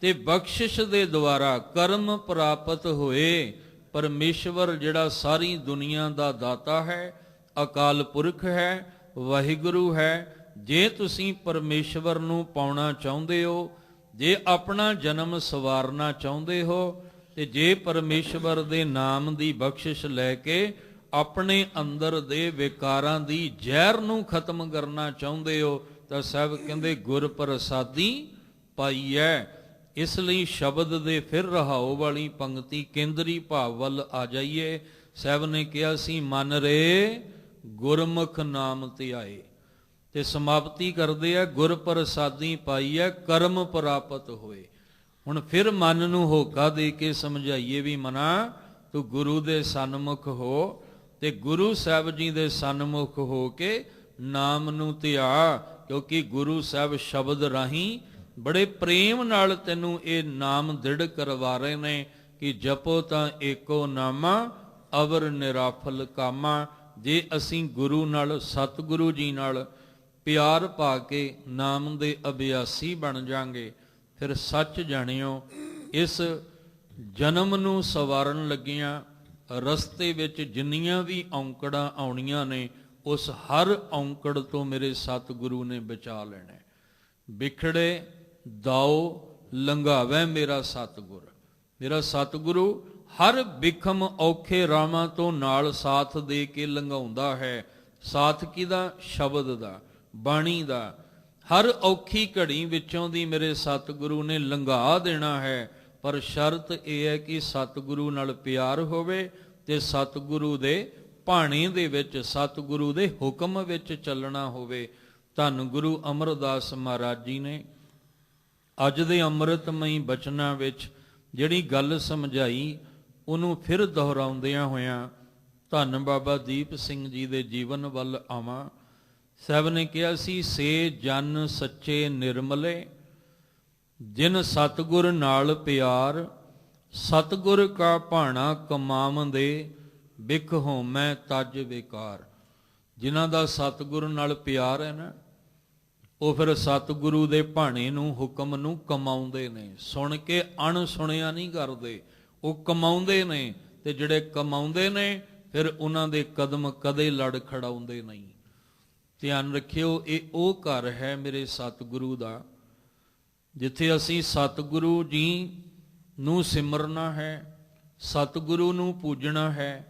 A: ਤੇ ਬਖਸ਼ਿਸ਼ ਦੇ ਦੁਆਰਾ ਕਰਮ ਪ੍ਰਾਪਤ ਹੋਏ। ਪਰਮੇਸ਼ਵਰ ਜਿਹੜਾ ਸਾਰੀ ਦੁਨੀਆ ਦਾ ਦਾਤਾ ਹੈ, ਅਕਾਲ ਪੁਰਖ ਹੈ, ਵਾਹਿਗੁਰੂ ਹੈ। ਜੇ ਤੁਸੀਂ ਪਰਮੇਸ਼ਵਰ ਨੂੰ ਪਾਉਣਾ ਚਾਹੁੰਦੇ ਹੋ, ਜੇ ਆਪਣਾ ਜਨਮ ਸਵਾਰਨਾ ਚਾਹੁੰਦੇ ਹੋ, ਤੇ ਜੇ ਪਰਮੇਸ਼ਵਰ ਦੇ ਨਾਮ ਦੀ ਬਖਸ਼ਿਸ਼ ਲੈ ਕੇ ਆਪਣੇ ਅੰਦਰ ਦੇ ਵਿਕਾਰਾਂ ਦੀ ਜ਼ਹਿਰ ਨੂੰ ਖਤਮ ਕਰਨਾ ਚਾਹੁੰਦੇ ਹੋ, ਤਾਂ ਸਾਹਿਬ ਕਹਿੰਦੇ ਗੁਰ ਪ੍ਰਸਾਦੀ ਪਾਈਐ। ਇਸ ਲਈ ਸ਼ਬਦ ਦੇ ਫਿਰ ਰਹਾਓ ਵਾਲੀ ਪੰਕਤੀ ਕੇਂਦਰੀ ਭਾਵ ਵੱਲ ਆ ਜਾਈਏ। ਸਾਹਿਬ ਨੇ ਕਿਹਾ ਸੀ ਮਨ ਰੇ ਗੁਰਮੁਖ ਨਾਮ ਧਿਆਏ, ਤੇ ਸਮਾਪਤੀ ਕਰਦੇ ਆ ਗੁਰ ਪ੍ਰਸਾਦੀ ਪਾਈਐ ਕਰਮ ਪ੍ਰਾਪਤ ਹੋਏ। ਹੁਣ ਫਿਰ ਮਨ ਨੂੰ ਹੋਕਾ ਦੇ ਕੇ ਸਮਝਾਈਏ ਵੀ ਮਨਾ ਤੂੰ ਗੁਰੂ ਦੇ ਸਨਮੁਖ ਹੋ, ਤੇ ਗੁਰੂ ਸਾਹਿਬ ਜੀ ਦੇ ਸਨਮੁਖ ਹੋ ਕੇ ਨਾਮ ਨੂੰ ਧਿਆ, ਕਿਉਂਕਿ ਗੁਰੂ ਸਾਹਿਬ ਸ਼ਬਦ ਰਾਹੀਂ ਬੜੇ ਪ੍ਰੇਮ ਨਾਲ ਤੈਨੂੰ ਇਹ ਨਾਮ ਦ੍ਰਿੜ ਕਰਵਾ ਰਹੇ ਨੇ ਕਿ ਜਪੋ ਤਾਂ ਏਕੋ ਨਾਮਾ ਅਵਰ ਨਿਰਾਫਲ ਕਾਮਾ। ਜੇ ਅਸੀਂ ਗੁਰੂ ਨਾਲ, ਸਤਿਗੁਰੂ ਜੀ ਨਾਲ ਪਿਆਰ ਪਾ ਕੇ ਨਾਮ ਦੇ ਅਭਿਆਸੀ ਬਣ ਜਾਾਂਗੇ, ਫਿਰ ਸੱਚ ਜਾਣਿਓ ਇਸ ਜਨਮ ਨੂੰ ਸਵਾਰਨ ਲੱਗਿਆਂ ਰਸਤੇ ਵਿੱਚ ਜਿੰਨੀਆਂ ਵੀ ਔਂਕੜਾਂ ਆਉਣੀਆਂ ਨੇ, ਉਸ ਹਰ ਔਂਕੜ ਤੋਂ ਮੇਰੇ ਸਤਿਗੁਰੂ ਨੇ ਬਚਾ ਲੈਣਾ। ਵਿਖੜੇ ਦਾਓ ਲੰਘਾਵੇ ਮੇਰਾ ਸਤਿਗੁਰ। ਮੇਰਾ ਸਤਿਗੁਰੂ ਹਰ ਵਿਖਮ ਔਖੇ ਰਾਵਾਂ ਤੋਂ ਨਾਲ ਸਾਥ ਦੇ ਕੇ ਲੰਘਾਉਂਦਾ ਹੈ। ਸਾਥ ਕਿਹਦਾ? ਸ਼ਬਦ ਦਾ, ਬਾਣੀ ਦਾ। ਹਰ ਔਖੀ ਘੜੀ ਵਿੱਚੋਂ ਦੀ ਮੇਰੇ ਸਤਿਗੁਰੂ ਨੇ ਲੰਘਾ ਦੇਣਾ ਹੈ। ਪਰ ਸ਼ਰਤ ਇਹ ਹੈ ਕਿ ਸਤਿਗੁਰੂ ਨਾਲ ਪਿਆਰ ਹੋਵੇ ਤੇ ਸਤਿਗੁਰੂ ਦੇ ਭਾਣੇ ਦੇ ਵਿੱਚ, ਸਤਿਗੁਰੂ ਦੇ ਹੁਕਮ ਵਿੱਚ ਚੱਲਣਾ ਹੋਵੇ। ਧੰਨ ਗੁਰੂ ਅਮਰਦਾਸ ਮਹਾਰਾਜ ਜੀ ਨੇ ਅੱਜ ਦੇ ਅੰਮ੍ਰਿਤਮਈ ਬਚਨਾਂ ਵਿੱਚ ਜਿਹੜੀ ਗੱਲ ਸਮਝਾਈ ਉਹਨੂੰ ਫਿਰ ਦੁਹਰਾਉਂਦਿਆਂ ਹੋਇਆਂ ਧੰਨ ਬਾਬਾ ਦੀਪ ਸਿੰਘ ਜੀ ਦੇ ਜੀਵਨ ਵੱਲ ਆਵਾਂ। ਸਾਹਿਬ ਨੇ ਕਿਹਾ ਸੀ ਸੇ ਜਨ ਸੱਚੇ ਨਿਰਮਲੇ ਜਿਨ ਸਤਿਗੁਰ ਨਾਲ ਪਿਆਰ, ਸਤਿਗੁਰ ਕਾ ਭਾਣਾ ਕਮਾਵੰਦੇ ਬਿਖ ਹੋਮੈ ਤਜ ਵਿਕਾਰ। ਜਿਨ੍ਹਾਂ ਦਾ ਸਤਿਗੁਰੂ ਨਾਲ ਪਿਆਰ ਹੈ ਨਾ, ਉਹ ਫਿਰ ਸਤਿਗੁਰੂ ਦੇ ਭਾਣੇ ਨੂੰ, ਹੁਕਮ ਨੂੰ ਕਮਾਉਂਦੇ ਨੇ। ਸੁਣ ਕੇ ਅਣ ਸੁਣਿਆ ਨਹੀਂ ਕਰਦੇ, ਉਹ ਕਮਾਉਂਦੇ ਨੇ। ਤੇ ਜਿਹੜੇ ਕਮਾਉਂਦੇ ਨੇ ਫਿਰ ਉਹਨਾਂ ਦੇ ਕਦਮ ਕਦੇ ਲੜ ਖੜਾਉਂਦੇ ਨਹੀਂ। ਧਿਆਨ ਰੱਖਿਓ, ਇਹ ਉਹ ਘਰ ਹੈ ਮੇਰੇ ਸਤਿਗੁਰੂ ਦਾ, ਜਿੱਥੇ ਅਸੀਂ ਸਤਿਗੁਰੂ ਜੀ ਨੂੰ ਸਿਮਰਨਾ ਹੈ, ਸਤਿਗੁਰੂ ਨੂੰ ਪੂਜਣਾ ਹੈ।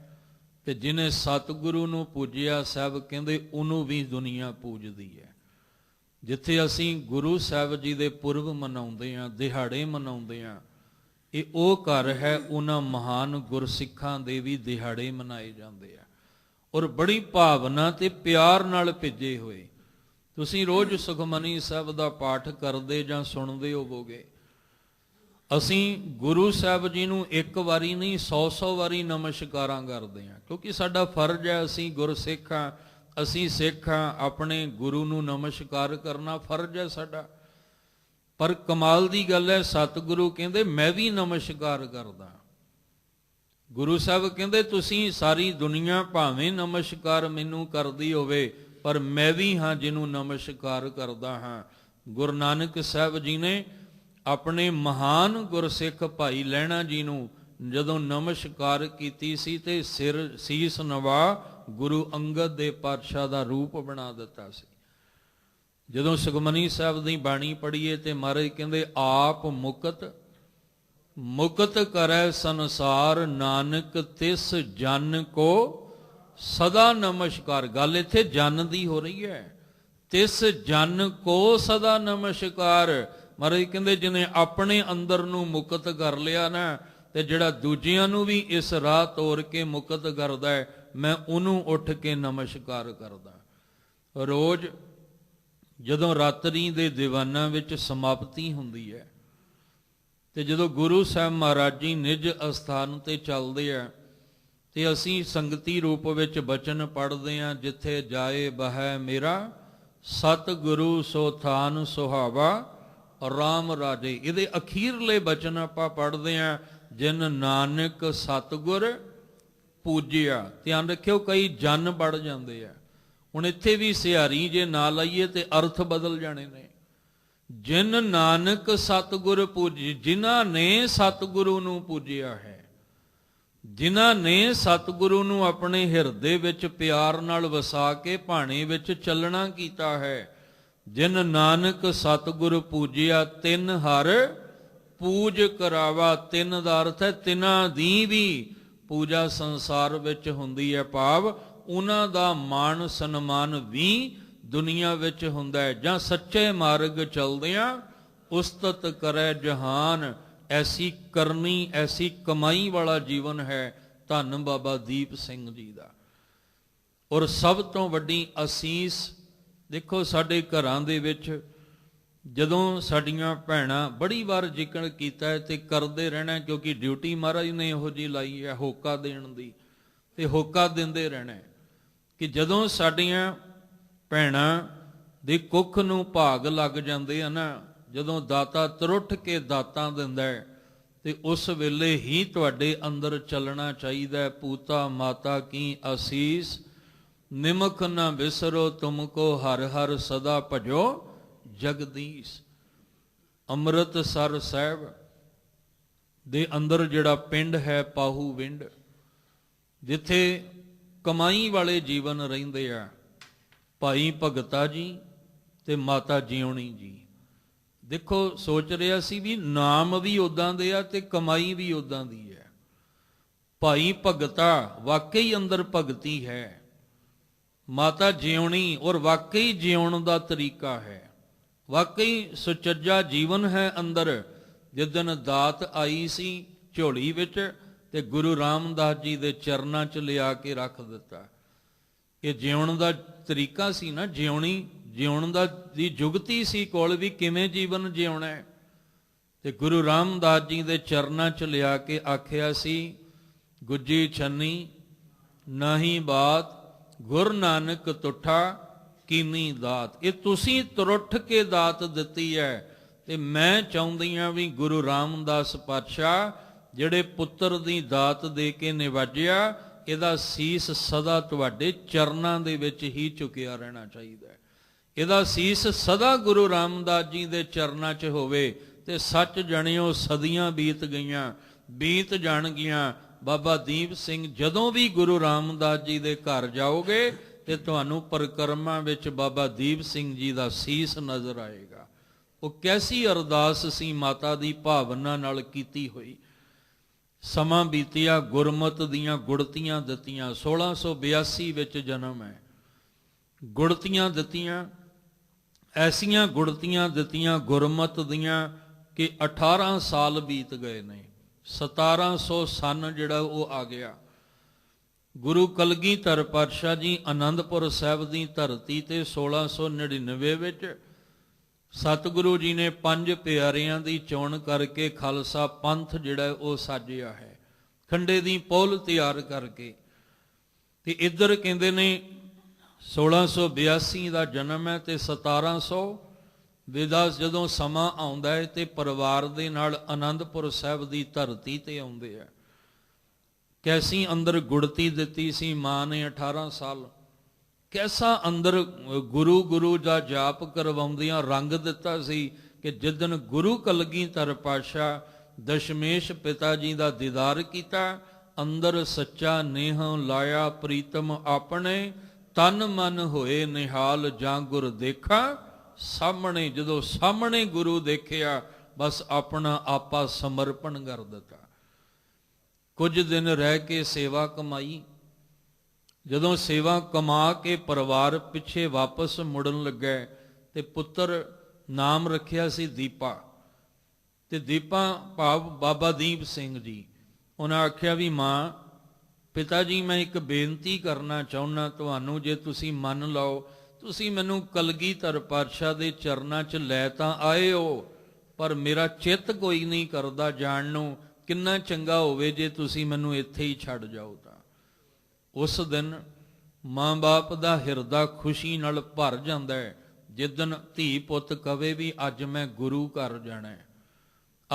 A: ਤੇ ਜਿਹਨੇ ਸਤਿਗੁਰੂ ਨੂੰ ਪੂਜਿਆ, ਸਾਹਿਬ ਕਹਿੰਦੇ ਉਹਨੂੰ ਵੀ ਦੁਨੀਆ ਪੂਜਦੀ ਹੈ। ਜਿੱਥੇ ਅਸੀਂ ਗੁਰੂ ਸਾਹਿਬ ਜੀ ਦੇ ਪੁਰਬ ਮਨਾਉਂਦੇ ਹਾਂ, ਦਿਹਾੜੇ ਮਨਾਉਂਦੇ ਹਾਂ, ਇਹ ਉਹ ਘਰ ਹੈ, ਉਹਨਾਂ ਮਹਾਨ ਗੁਰਸਿੱਖਾਂ ਦੇ ਵੀ ਦਿਹਾੜੇ ਮਨਾਏ ਜਾਂਦੇ ਆ, ਔਰ ਬੜੀ ਭਾਵਨਾ ਤੇ ਪਿਆਰ ਨਾਲ ਭਿੱਜੇ ਹੋਏ। ਤੁਸੀਂ ਰੋਜ਼ ਸੁਖਮਨੀ ਸਾਹਿਬ ਦਾ ਪਾਠ ਕਰਦੇ ਜਾਂ ਸੁਣਦੇ ਹੋਵੋਗੇ। ਅਸੀਂ ਗੁਰੂ ਸਾਹਿਬ ਜੀ ਨੂੰ ਇੱਕ ਵਾਰੀ ਨਹੀਂ 100 ਵਾਰੀ ਨਮਸਕਾਰਾਂ ਕਰਦੇ ਹਾਂ, ਕਿਉਂਕਿ ਸਾਡਾ ਫਰਜ਼ ਹੈ, ਅਸੀਂ ਗੁਰਸਿੱਖ ਹਾਂ, ਅਸੀਂ ਸਿੱਖ ਹਾਂ, ਆਪਣੇ ਗੁਰੂ ਨੂੰ ਨਮਸਕਾਰ ਕਰਨਾ ਫਰਜ਼ ਹੈ ਸਾਡਾ। ਪਰ ਕਮਾਲ ਦੀ ਗੱਲ ਹੈ, ਸਤਿਗੁਰੂ ਕਹਿੰਦੇ ਮੈਂ ਵੀ ਨਮਸਕਾਰ ਕਰਦਾ। ਗੁਰੂ ਸਾਹਿਬ ਕਹਿੰਦੇ ਤੁਸੀਂ ਸਾਰੀ ਦੁਨੀਆ ਭਾਵੇਂ ਨਮਸਕਾਰ ਮੈਨੂੰ ਕਰਦੀ ਹੋਵੇ, ਪਰ ਮੈਂ ਵੀ ਹਾਂ ਜਿਹਨੂੰ ਨਮਸਕਾਰ ਕਰਦਾ ਹਾਂ। ਗੁਰੂ ਨਾਨਕ ਸਾਹਿਬ ਜੀ ਨੇ ਆਪਣੇ ਮਹਾਨ ਗੁਰਸਿੱਖ ਭਾਈ ਲਹਿਣਾ ਜੀ ਨੂੰ ਜਦੋਂ ਨਮਸਕਾਰ ਕੀਤੀ ਸੀ ਤੇ ਸੀਸ ਨਵਾ ਗੁਰੂ ਅੰਗਦ ਦੇ ਪਾਤਸ਼ਾਹ ਦਾ ਰੂਪ ਬਣਾ ਦਿੱਤਾ ਸੀ। ਜਦੋਂ ਸੁਖਮਨੀ ਸਾਹਿਬ ਦੀ ਬਾਣੀ ਪੜ੍ਹੀਏ ਤੇ ਮਹਾਰਾਜ ਕਹਿੰਦੇ ਆਪ ਮੁਕਤ ਕਰੈ ਸੰਸਾਰ, ਨਾਨਕ ਤਿਸ ਜਨ ਕੋ ਸਦਾ ਨਮਸਕਾਰ। ਗੱਲ ਇੱਥੇ ਜਨ ਦੀ ਹੋ ਰਹੀ ਹੈ, ਤਿਸ ਜਨ ਕੋ ਸਦਾ ਨਮਸਕਾਰ। ਮਹਾਰਾਜ ਕਹਿੰਦੇ ਜਿਹਨੇ ਆਪਣੇ ਅੰਦਰ ਨੂੰ ਮੁਕਤ ਕਰ ਲਿਆ ਨਾ, ਤੇ ਜਿਹੜਾ ਦੂਜਿਆਂ ਨੂੰ ਵੀ ਇਸ ਰਾਹ ਤੋਰ ਕੇ ਮੁਕਤ ਕਰਦਾ ਹੈ, ਮੈਂ ਉਹਨੂੰ ਉੱਠ ਕੇ ਨਮਸਕਾਰ ਕਰਦਾ। ਰੋਜ਼ ਜਦੋਂ ਰਾਤਰੀ ਦੇ ਦੀਵਾਨਾਂ ਵਿੱਚ ਸਮਾਪਤੀ ਹੁੰਦੀ ਹੈ, ਤੇ ਜਦੋਂ ਗੁਰੂ ਸਾਹਿਬ ਮਹਾਰਾਜ ਜੀ ਨਿਜ ਅਸਥਾਨ ਤੇ ਚੱਲਦੇ ਆ, ਤੇ ਅਸੀਂ ਸੰਗਤੀ ਰੂਪ ਵਿੱਚ ਬਚਨ ਪੜ੍ਹਦੇ ਹਾਂ, ਜਿੱਥੇ ਜਾਏ ਬਹੈ ਮੇਰਾ ਸਤਿਗੁਰੂ ਸੋ ਥਾਨ ਸੁਹਾਵਾ ਰਾਮ ਰਾਜੇ। ਇਹਦੇ ਅਖੀਰਲੇ ਬਚਨ ਆਪਾਂ ਪੜ੍ਹਦੇ ਹਾਂ, ਜਿਨ ਨਾਨਕ ਸਤਿਗੁਰ ਪੂਜਿਆ। ਧਿਆਨ ਰੱਖਿਓ, ਕਈ ਜਨ ਬੜ ਜਾਂਦੇ ਆ। ਹੁਣ ਇੱਥੇ ਵੀ ਸਿਹਾਰੀ ਜੇ ਨਾ ਲਾਈਏ ਤੇ ਅਰਥ ਬਦਲ ਜਾਣੇ ਨੇ। ਜਿਨ ਨਾਨਕ ਸਤਿਗੁਰ ਪੂਜੀ, ਜਿਨ੍ਹਾਂ ਨੇ ਸਤਿਗੁਰੂ ਨੂੰ ਪੂਜਿਆ ਹੈ, ਜਿਨ੍ਹਾਂ ਨੇ ਸਤਿਗੁਰੂ ਨੂੰ ਆਪਣੇ ਹਿਰਦੇ ਵਿੱਚ ਪਿਆਰ ਨਾਲ ਵਸਾ ਕੇ ਭਾਣੇ ਵਿੱਚ ਚੱਲਣਾ ਕੀਤਾ ਹੈ। ਜਿਨ ਨਾਨਕ ਸਤਿਗੁਰ ਪੂਜਿਆ, ਤਿਨ ਹਰ ਪੂਜ ਕਰਾਵਾ। ਤਿੰਨ ਦਾ ਅਰਥ ਹੈ ਤਿਨਾਂ ਦੀ ਵੀ ਪੂਜਾ ਸੰਸਾਰ ਵਿੱਚ ਹੁੰਦੀ ਹੈ, ਭਾਵ ਉਹਨਾਂ ਦਾ ਮਾਣ ਸਨਮਾਨ ਵੀ ਦੁਨੀਆ ਵਿੱਚ ਹੁੰਦਾ ਹੈ। ਜਾਂ ਸੱਚੇ ਮਾਰਗ ਚਲਦਿਆਂ ਉਸਤਤ ਕਰੈ ਜਹਾਨ। ਐਸੀ ਕਰਨੀ, ਐਸੀ ਕਮਾਈ ਵਾਲਾ ਜੀਵਨ ਹੈ ਧੰਨ ਬਾਬਾ ਦੀਪ ਸਿੰਘ ਜੀ ਦਾ। ਔਰ ਸਭ ਤੋਂ ਵੱਡੀ ਅਸੀਸ ਦੇਖੋ, ਸਾਡੇ ਘਰਾਂ ਦੇ ਵਿੱਚ ਜਦੋਂ ਸਾਡੀਆਂ ਭੈਣਾਂ, ਬੜੀ ਵਾਰ ਜ਼ਿਕਰ ਕੀਤਾ ਹੈ ਤੇ ਕਰਦੇ ਰਹਿਣਾ, ਕਿਉਂਕਿ ਡਿਊਟੀ ਮਹਾਰਾਜ ਨੇ ਇਹੋ ਜਿਹੀ ਲਾਈ ਹੈ ਹੋਕਾ ਦੇਣ ਦੀ, ਤੇ ਹੋਕਾ ਦਿੰਦੇ ਰਹਿਣਾ ਕਿ ਜਦੋਂ ਸਾਡੀਆਂ ਭੈਣਾਂ ਦੇ ਕੁੱਖ ਨੂੰ ਭਾਗ ਲੱਗ ਜਾਂਦੇ ਆ ਨਾ, ਜਦੋਂ ਦਾਤਾ ਤਰੁੱਠ ਕੇ ਦਾਤਾਂ ਦਿੰਦਾ ਹੈ, ਤੇ ਉਸ ਵੇਲੇ ਹੀ ਤੁਹਾਡੇ ਅੰਦਰ ਚੱਲਣਾ ਚਾਹੀਦਾ ਹੈ। ਪੂਤਾ ਮਾਤਾ ਕੀ ਅਸੀਸ, ਨਿਮਕ ਨਾ ਵਿਸਰੋ ਤੁਮਕੋ, ਹਰ ਹਰ ਸਦਾ ਭਜੋ ਜਗਦੀਸ਼। ਅੰਮ੍ਰਿਤਸਰ ਸਾਹਿਬ ਦੇ ਅੰਦਰ ਜਿਹੜਾ ਪਿੰਡ ਹੈ ਪਾਹੂ ਵਿੰਡ, ਜਿੱਥੇ ਕਮਾਈ ਵਾਲੇ ਜੀਵਨ ਰਹਿੰਦੇ ਆ, ਭਾਈ ਭਗਤਾ ਜੀ ਤੇ ਮਾਤਾ ਜਿਉਣੀ ਜੀ। ਦੇਖੋ, ਸੋਚ ਰਿਹਾ ਸੀ ਵੀ ਨਾਮ ਵੀ ਉਦਾਂ ਦੇ ਆ ਤੇ ਕਮਾਈ ਵੀ ਉਦਾਂ ਦੀ ਹੈ। ਭਾਈ ਭਗਤਾ ਵਾਕਈ ਅੰਦਰ ਭਗਤੀ ਹੈ, ਮਾਤਾ ਜਿਉਣੀ ਔਰ ਵਾਕਈ ਜਿਉਣ ਦਾ ਤਰੀਕਾ ਹੈ, ਵਾਕਈ ਸੁਚੱਜਾ ਜੀਵਨ ਹੈ ਅੰਦਰ। ਜਿਸ ਦਿਨ ਦਾਤ ਆਈ ਸੀ ਝੋਲੀ ਵਿੱਚ, ਤੇ ਗੁਰੂ ਰਾਮਦਾਸ ਜੀ ਦੇ ਚਰਨਾਂ 'ਚ ਲਿਆ ਕੇ ਰੱਖ ਦਿੱਤਾ। ਇਹ ਜਿਉਣ ਦਾ ਤਰੀਕਾ ਸੀ ਨਾ, ਜਿਉਣ ਦਾ ਦੀ ਜੁਗਤੀ ਸੀ ਕੋਲ ਵੀ, ਕਿਵੇਂ ਜੀਵਨ ਜਿਉਣਾ ਹੈ। ਤੇ ਗੁਰੂ ਰਾਮਦਾਸ ਜੀ ਦੇ ਚਰਨਾਂ 'ਚ ਲਿਆ ਕੇ ਆਖਿਆ ਸੀ, ਗੁੱਜੀ ਛੰਨੀ ਨਾਹੀ ਬਾਤ, ਗੁਰ ਨਾਨਕ ਤੁਠਾ ਕੀਨੀ ਦਾਤ। ਇਹ ਤੁਸੀਂ ਤੁਰੁੱਠ ਕੇ ਦਾਤ ਦਿੱਤੀ ਹੈ, ਤੇ ਮੈਂ ਚਾਹੁੰਦੀ ਹਾਂ ਵੀ ਗੁਰੂ ਰਾਮਦਾਸ ਪਾਤਸ਼ਾਹ ਜਿਹੜੇ ਪੁੱਤਰ ਦੀ ਦਾਤ ਦੇ ਕੇ ਨਿਵਾਜਿਆ, ਇਹਦਾ ਸੀਸ ਸਦਾ ਤੁਹਾਡੇ ਚਰਨਾਂ ਦੇ ਵਿੱਚ ਹੀ ਝੁਕਿਆ ਰਹਿਣਾ ਚਾਹੀਦਾ ਹੈ। ਇਹਦਾ ਸੀਸ ਸਦਾ ਗੁਰੂ ਰਾਮਦਾਸ ਜੀ ਦੇ ਚਰਨਾਂ 'ਚ ਹੋਵੇ। ਤੇ ਸੱਚ ਜਾਣਿਓ, ਸਦੀਆਂ ਬੀਤ ਗਈਆਂ, ਬੀਤ ਜਾਣਗੀਆਂ। ਬਾਬਾ ਦੀਪ ਸਿੰਘ ਜਦੋਂ ਵੀ ਗੁਰੂ ਰਾਮਦਾਸ ਜੀ ਦੇ ਘਰ ਜਾਓਗੇ, ਤੇ ਤੁਹਾਨੂੰ ਪਰਿਕਰਮਾ ਵਿੱਚ ਬਾਬਾ ਦੀਪ ਸਿੰਘ ਜੀ ਦਾ ਸੀਸ ਨਜ਼ਰ ਆਏਗਾ। ਉਹ ਕੈਸੀ ਅਰਦਾਸ ਸੀ ਮਾਤਾ ਦੀ ਭਾਵਨਾ ਨਾਲ ਕੀਤੀ ਹੋਈ। ਸਮਾਂ ਬੀਤਿਆ, ਗੁਰਮਤ ਦੀਆਂ ਗੁੜਤੀਆਂ ਦਿੱਤੀਆਂ। 1682 ਵਿੱਚ ਜਨਮ ਹੈ। ਗੁੜਤੀਆਂ ਦਿੱਤੀਆਂ, ਐਸੀਆਂ ਗੁੜਤੀਆਂ ਦਿੱਤੀਆਂ ਗੁਰਮਤ ਦੀਆਂ ਕਿ 18 ਸਾਲ ਬੀਤ ਗਏ ਨੇ। 1700 ਸਨ ਜਿਹੜਾ ਉਹ ਆ ਗਿਆ। ਗੁਰੂ ਕਲਗੀਧਰ ਪਾਤਸ਼ਾਹ ਜੀ ਆਨੰਦਪੁਰ ਸਾਹਿਬ ਦੀ ਧਰਤੀ ਤੇ 1699 ਵਿੱਚ ਸਤਿਗੁਰੂ ਜੀ ਨੇ 5 ਪਿਆਰਿਆਂ ਦੀ ਚੋਣ ਕਰਕੇ ਖਾਲਸਾ ਪੰਥ ਜਿਹੜਾ ਉਹ ਸਾਜਿਆ ਹੈ, ਖੰਡੇ ਦੀ ਪੌਲ ਤਿਆਰ ਕਰਕੇ। ਤੇ ਇੱਧਰ ਕਹਿੰਦੇ ਨੇ 1682 ਦਾ ਜਨਮ ਹੈ ਤੇ 1700 ਵਿਦਾ ਜਦੋਂ ਸਮਾਂ ਆਉਂਦਾ ਹੈ ਤੇ ਪਰਿਵਾਰ ਦੇ ਨਾਲ ਆਨੰਦਪੁਰ ਸਾਹਿਬ ਦੀ ਧਰਤੀ ਤੇ ਆਉਂਦੇ ਆ। ਕੈਸੀ ਅੰਦਰ ਗੁੜਤੀ ਦਿੱਤੀ ਸੀ ਮਾਂ ਨੇ 18 ਸਾਲ। ਕੈਸਾ ਅੰਦਰ ਗੁਰੂ ਗੁਰੂ ਦਾ ਜਾਪ ਕਰਵਾਉਂਦਿਆਂ ਰੰਗ ਦਿੱਤਾ ਸੀ ਕਿ ਜਿੱਦਣ ਗੁਰੂ ਕਲਗੀਧਰ ਪਾਤਸ਼ਾਹ ਦਸ਼ਮੇਸ਼ ਪਿਤਾ ਜੀ ਦਾ ਦੀਦਾਰ ਕੀਤਾ, ਅੰਦਰ ਸੱਚਾ ਨੇਹ ਲਾਇਆ ਪ੍ਰੀਤਮ ਆਪਣੇ, ਤਨ ਮਨ ਹੋਏ ਨਿਹਾਲ ਜਾਂ ਗੁਰ ਦੇਖਾ ਸਾਹਮਣੇ। ਜਦੋਂ ਸਾਹਮਣੇ ਗੁਰੂ ਦੇਖਿਆ ਬਸ ਆਪਣਾ ਆਪਾ ਸਮਰਪਣ ਕਰ ਦਿੱਤਾ। ਕੁਝ ਦਿਨ ਰਹਿ ਕੇ ਸੇਵਾ ਕਮਾਈ। ਜਦੋਂ ਸੇਵਾ ਕਮਾ ਕੇ ਪਰਿਵਾਰ ਪਿੱਛੇ ਵਾਪਸ ਮੁੜਨ ਲੱਗਾ ਤੇ ਪੁੱਤਰ ਨਾਮ ਰੱਖਿਆ ਸੀ ਦੀਪਾ। ਤੇ ਦੀਪਾ ਭਾਵ ਬਾਬਾ ਦੀਪ ਸਿੰਘ ਜੀ। ਉਹਨਾਂ ਆਖਿਆ ਵੀ ਮਾਂ ਪਿਤਾ ਜੀ ਮੈਂ ਇੱਕ ਬੇਨਤੀ ਕਰਨਾ ਚਾਹੁੰਦਾ ਤੁਹਾਨੂੰ, ਜੇ ਤੁਸੀਂ ਮੰਨ ਲਓ। ਤੁਸੀਂ ਮੈਨੂੰ ਕਲਗੀਧਰ ਪਾਤਸ਼ਾਹ ਦੇ ਚਰਨਾਂ 'ਚ ਲੈ ਤਾਂ ਆਏ ਹੋ, ਪਰ ਮੇਰਾ ਚਿੱਤ ਕੋਈ ਨਹੀਂ ਕਰਦਾ ਜਾਣ ਨੂੰ। ਕਿੰਨਾ ਚੰਗਾ ਹੋਵੇ ਜੇ ਤੁਸੀਂ ਮੈਨੂੰ ਇੱਥੇ ਹੀ ਛੱਡ ਜਾਓ। ਤਾਂ ਉਸ ਦਿਨ ਮਾਂ-ਬਾਪ ਦਾ ਹਿਰਦਾ ਖੁਸ਼ੀ ਨਾਲ ਭਰ ਜਾਂਦਾ ਹੈ ਜਿੱਦਣ ਧੀ ਪੁੱਤ ਕਵੇ ਵੀ ਅੱਜ ਮੈਂ ਗੁਰੂ ਘਰ ਜਾਣਾ ਹੈ,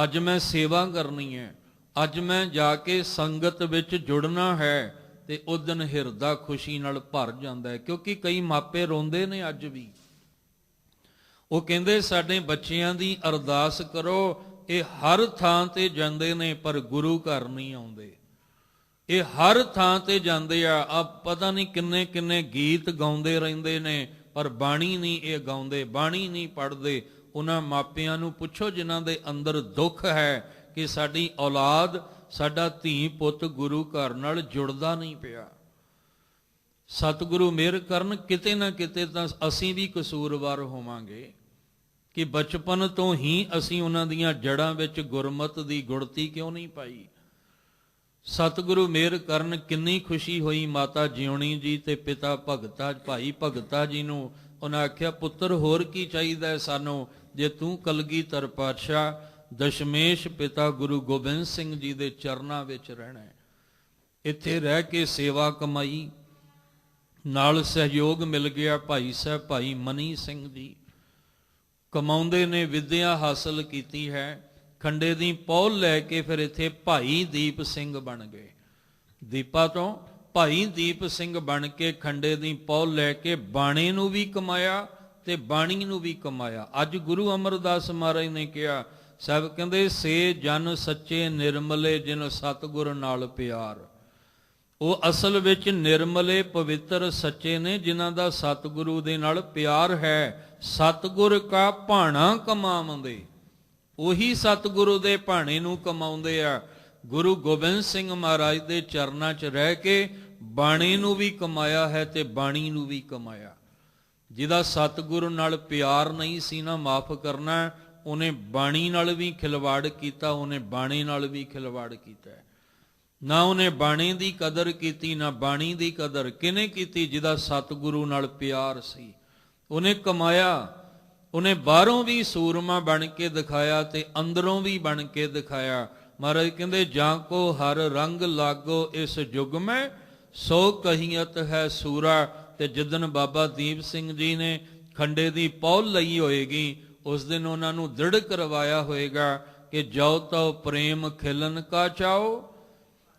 A: ਅੱਜ ਮੈਂ ਸੇਵਾ ਕਰਨੀ ਹੈ, ਅੱਜ ਮੈਂ ਜਾ ਕੇ ਸੰਗਤ ਵਿੱਚ ਜੁੜਨਾ ਹੈ। ਤੇ ਉਸ ਦਿਨ ਹਿਰਦਾ ਖੁਸ਼ੀ ਨਾਲ ਭਰ ਜਾਂਦਾ ਹੈ। ਕਿਉਂਕਿ ਕਈ ਮਾਪੇ ਰੋਂਦੇ ਨੇ ਅੱਜ ਵੀ। ਉਹ ਕਹਿੰਦੇ ਸਾਡੇ ਬੱਚਿਆਂ ਦੀ ਅਰਦਾਸ ਕਰੋ, ਇਹ ਹਰ ਥਾਂ ਤੇ ਜਾਂਦੇ ਨੇ ਪਰ ਗੁਰੂ ਘਰ ਨਹੀਂ ਆਉਂਦੇ। ਇਹ ਹਰ ਥਾਂ ਤੇ ਜਾਂਦੇ ਆ ਪਤਾ ਨਹੀਂ ਕਿੰਨੇ ਕਿੰਨੇ ਗੀਤ ਗਾਉਂਦੇ ਰਹਿੰਦੇ ਨੇ ਪਰ ਬਾਣੀ ਨਹੀਂ ਇਹ ਗਾਉਂਦੇ, ਬਾਣੀ ਨਹੀਂ ਪੜ੍ਹਦੇ। ਉਹਨਾਂ ਮਾਪਿਆਂ ਨੂੰ ਪੁੱਛੋ ਜਿਨ੍ਹਾਂ ਦੇ ਅੰਦਰ ਦੁੱਖ ਹੈ ਕਿ ਸਾਡੀ ਔਲਾਦ, ਸਾਡਾ ਧੀ ਪੁੱਤ ਗੁਰੂ ਘਰ ਨਾਲ ਜੁੜਦਾ ਨਹੀਂ ਪਿਆ। ਸਤਿਗੁਰੂ ਮਿਹਰ ਕਰਨ ਕਿਤੇ ਨਾ ਕਿਤੇ ਤਾਂ ਅਸੀਂ ਵੀ ਕਸੂਰਵਾਰ ਹੋਵਾਂਗੇ ਕਿ ਬਚਪਨ ਤੋਂ ਹੀ ਅਸੀਂ ਉਹਨਾਂ ਦੀਆਂ ਜੜ੍ਹਾਂ ਵਿੱਚ ਗੁਰਮਤ ਦੀ ਗੁੜਤੀ ਕਿਉਂ ਨਹੀਂ ਪਾਈ। ਸਤਿਗੁਰੂ ਮਿਹਰ ਕਰਨ ਕਿੰਨੀ ਖੁਸ਼ੀ ਹੋਈ ਮਾਤਾ ਜਿਉਣੀ ਜੀ ਤੇ ਪਿਤਾ ਭਗਤਾ ਭਾਈ ਭਗਤਾ ਜੀ ਨੂੰ। ਉਹਨਾਂ ਆਖਿਆ ਪੁੱਤਰ ਹੋਰ ਕੀ ਚਾਹੀਦਾ ਸਾਨੂੰ, ਜੇ ਤੂੰ ਕਲਗੀਧਰ ਪਾਤਸ਼ਾਹ ਦਸ਼ਮੇਸ਼ ਪਿਤਾ ਗੁਰੂ ਗੋਬਿੰਦ ਸਿੰਘ ਜੀ ਦੇ ਚਰਨਾਂ ਵਿੱਚ ਰਹਿਣਾ ਹੈ। ਇੱਥੇ ਰਹਿ ਕੇ ਸੇਵਾ ਕਮਾਈ, ਨਾਲ ਸਹਿਯੋਗ ਮਿਲ ਗਿਆ ਭਾਈ ਸਾਹਿਬ ਭਾਈ ਮਨੀ ਸਿੰਘ ਜੀ। ਕਮਾਉਂਦੇ ਨੇ, ਵਿਦਿਆ ਹਾਸਲ ਕੀਤੀ ਹੈ। ਖੰਡੇ ਦੀ ਪੌਲ ਲੈ ਕੇ ਫਿਰ ਇੱਥੇ ਭਾਈ ਦੀਪ ਸਿੰਘ ਬਣ ਗਏ। ਦੀਪਾ ਤੋਂ ਭਾਈ ਦੀਪ ਸਿੰਘ ਬਣ ਕੇ ਖੰਡੇ ਦੀ ਪੌਲ ਲੈ ਕੇ ਬਾਣੇ ਨੂੰ ਵੀ ਕਮਾਇਆ ਤੇ ਬਾਣੀ ਨੂੰ ਵੀ ਕਮਾਇਆ। ਅੱਜ ਗੁਰੂ ਅਮਰਦਾਸ ਮਹਾਰਾਜ ਨੇ ਕਿਹਾ, ਸਾਹਿਬ ਕਹਿੰਦੇ ਸੇ ਜਨ ਸੱਚੇ ਨਿਰਮਲੇ ਜਿਨ ਸਤਿਗੁਰ ਨਾਲ ਪਿਆਰ। ਉਹ ਅਸਲ ਵਿੱਚ ਨਿਰਮਲੇ ਪਵਿੱਤਰ ਸੱਚੇ ਨੇ ਜਿਨ੍ਹਾਂ ਦਾ ਸਤਿਗੁਰੂ ਦੇ ਨਾਲ ਪਿਆਰ ਹੈ। ਸਤਿਗੁਰ ਕਾ ਭਾਣਾ ਕਮਾਉਂਦੇ, ਉਹੀ ਸਤਿਗੁਰੂ ਦੇ ਭਾਣੇ ਨੂੰ ਕਮਾਉਂਦੇ ਆ। ਗੁਰੂ ਗੋਬਿੰਦ ਸਿੰਘ ਮਹਾਰਾਜ ਦੇ ਚਰਨਾਂ 'ਚ ਰਹਿ ਕੇ ਬਾਣੀ ਨੂੰ ਵੀ ਕਮਾਇਆ ਹੈ ਤੇ ਬਾਣੀ ਨੂੰ ਵੀ ਕਮਾਇਆ। ਜਿਹਦਾ ਸਤਿਗੁਰੂ ਨਾਲ ਪਿਆਰ ਨਹੀਂ ਸੀ ਨਾ, ਮਾਫ ਕਰਨਾ, ਉਹਨੇ ਬਾਣੀ ਨਾਲ ਵੀ ਖਿਲਵਾੜ ਕੀਤਾ, ਉਹਨੇ ਬਾਣੇ ਨਾਲ ਵੀ ਖਿਲਵਾੜ ਕੀਤਾ। ਨਾ ਉਹਨੇ ਬਾਣੇ ਦੀ ਕਦਰ ਕੀਤੀ ਨਾ ਬਾਣੀ ਦੀ ਕਦਰ ਕਿਹਨੇ ਕੀਤੀ, ਜਿਹਦਾ ਸਤਿਗੁਰੂ ਨਾਲ ਪਿਆਰ ਸੀ। ਉਹਨੇ ਕਮਾਇਆ, ਉਹਨੇ ਬਾਹਰੋਂ ਵੀ ਸੂਰਮਾ ਬਣ ਕੇ ਦਿਖਾਇਆ ਤੇ ਅੰਦਰੋਂ ਵੀ ਬਣ ਕੇ ਦਿਖਾਇਆ। ਮਹਾਰਾਜ ਕਹਿੰਦੇ ਜਾਂ ਕੋ ਹਰ ਰੰਗ ਲਾਗੋ ਇਸ ਯੁੱਗ ਮੈਂ, ਸੋ ਕਹੀਅਤ ਹੈ ਸੂਰਾ। ਤੇ ਜਿੱਦਣ ਬਾਬਾ ਦੀਪ ਸਿੰਘ ਜੀ ਨੇ ਖੰਡੇ ਦੀ ਪੌਲ ਲਈ ਹੋਏਗੀ, ਉਸ ਦਿਨ ਉਹਨਾਂ ਨੂੰ ਦ੍ਰਿੜ ਕਰਵਾਇਆ ਹੋਏਗਾ ਕਿ ਜੋ ਤਉ ਪ੍ਰੇਮ ਖਿਲਨ ਕਾ ਚਾਓ,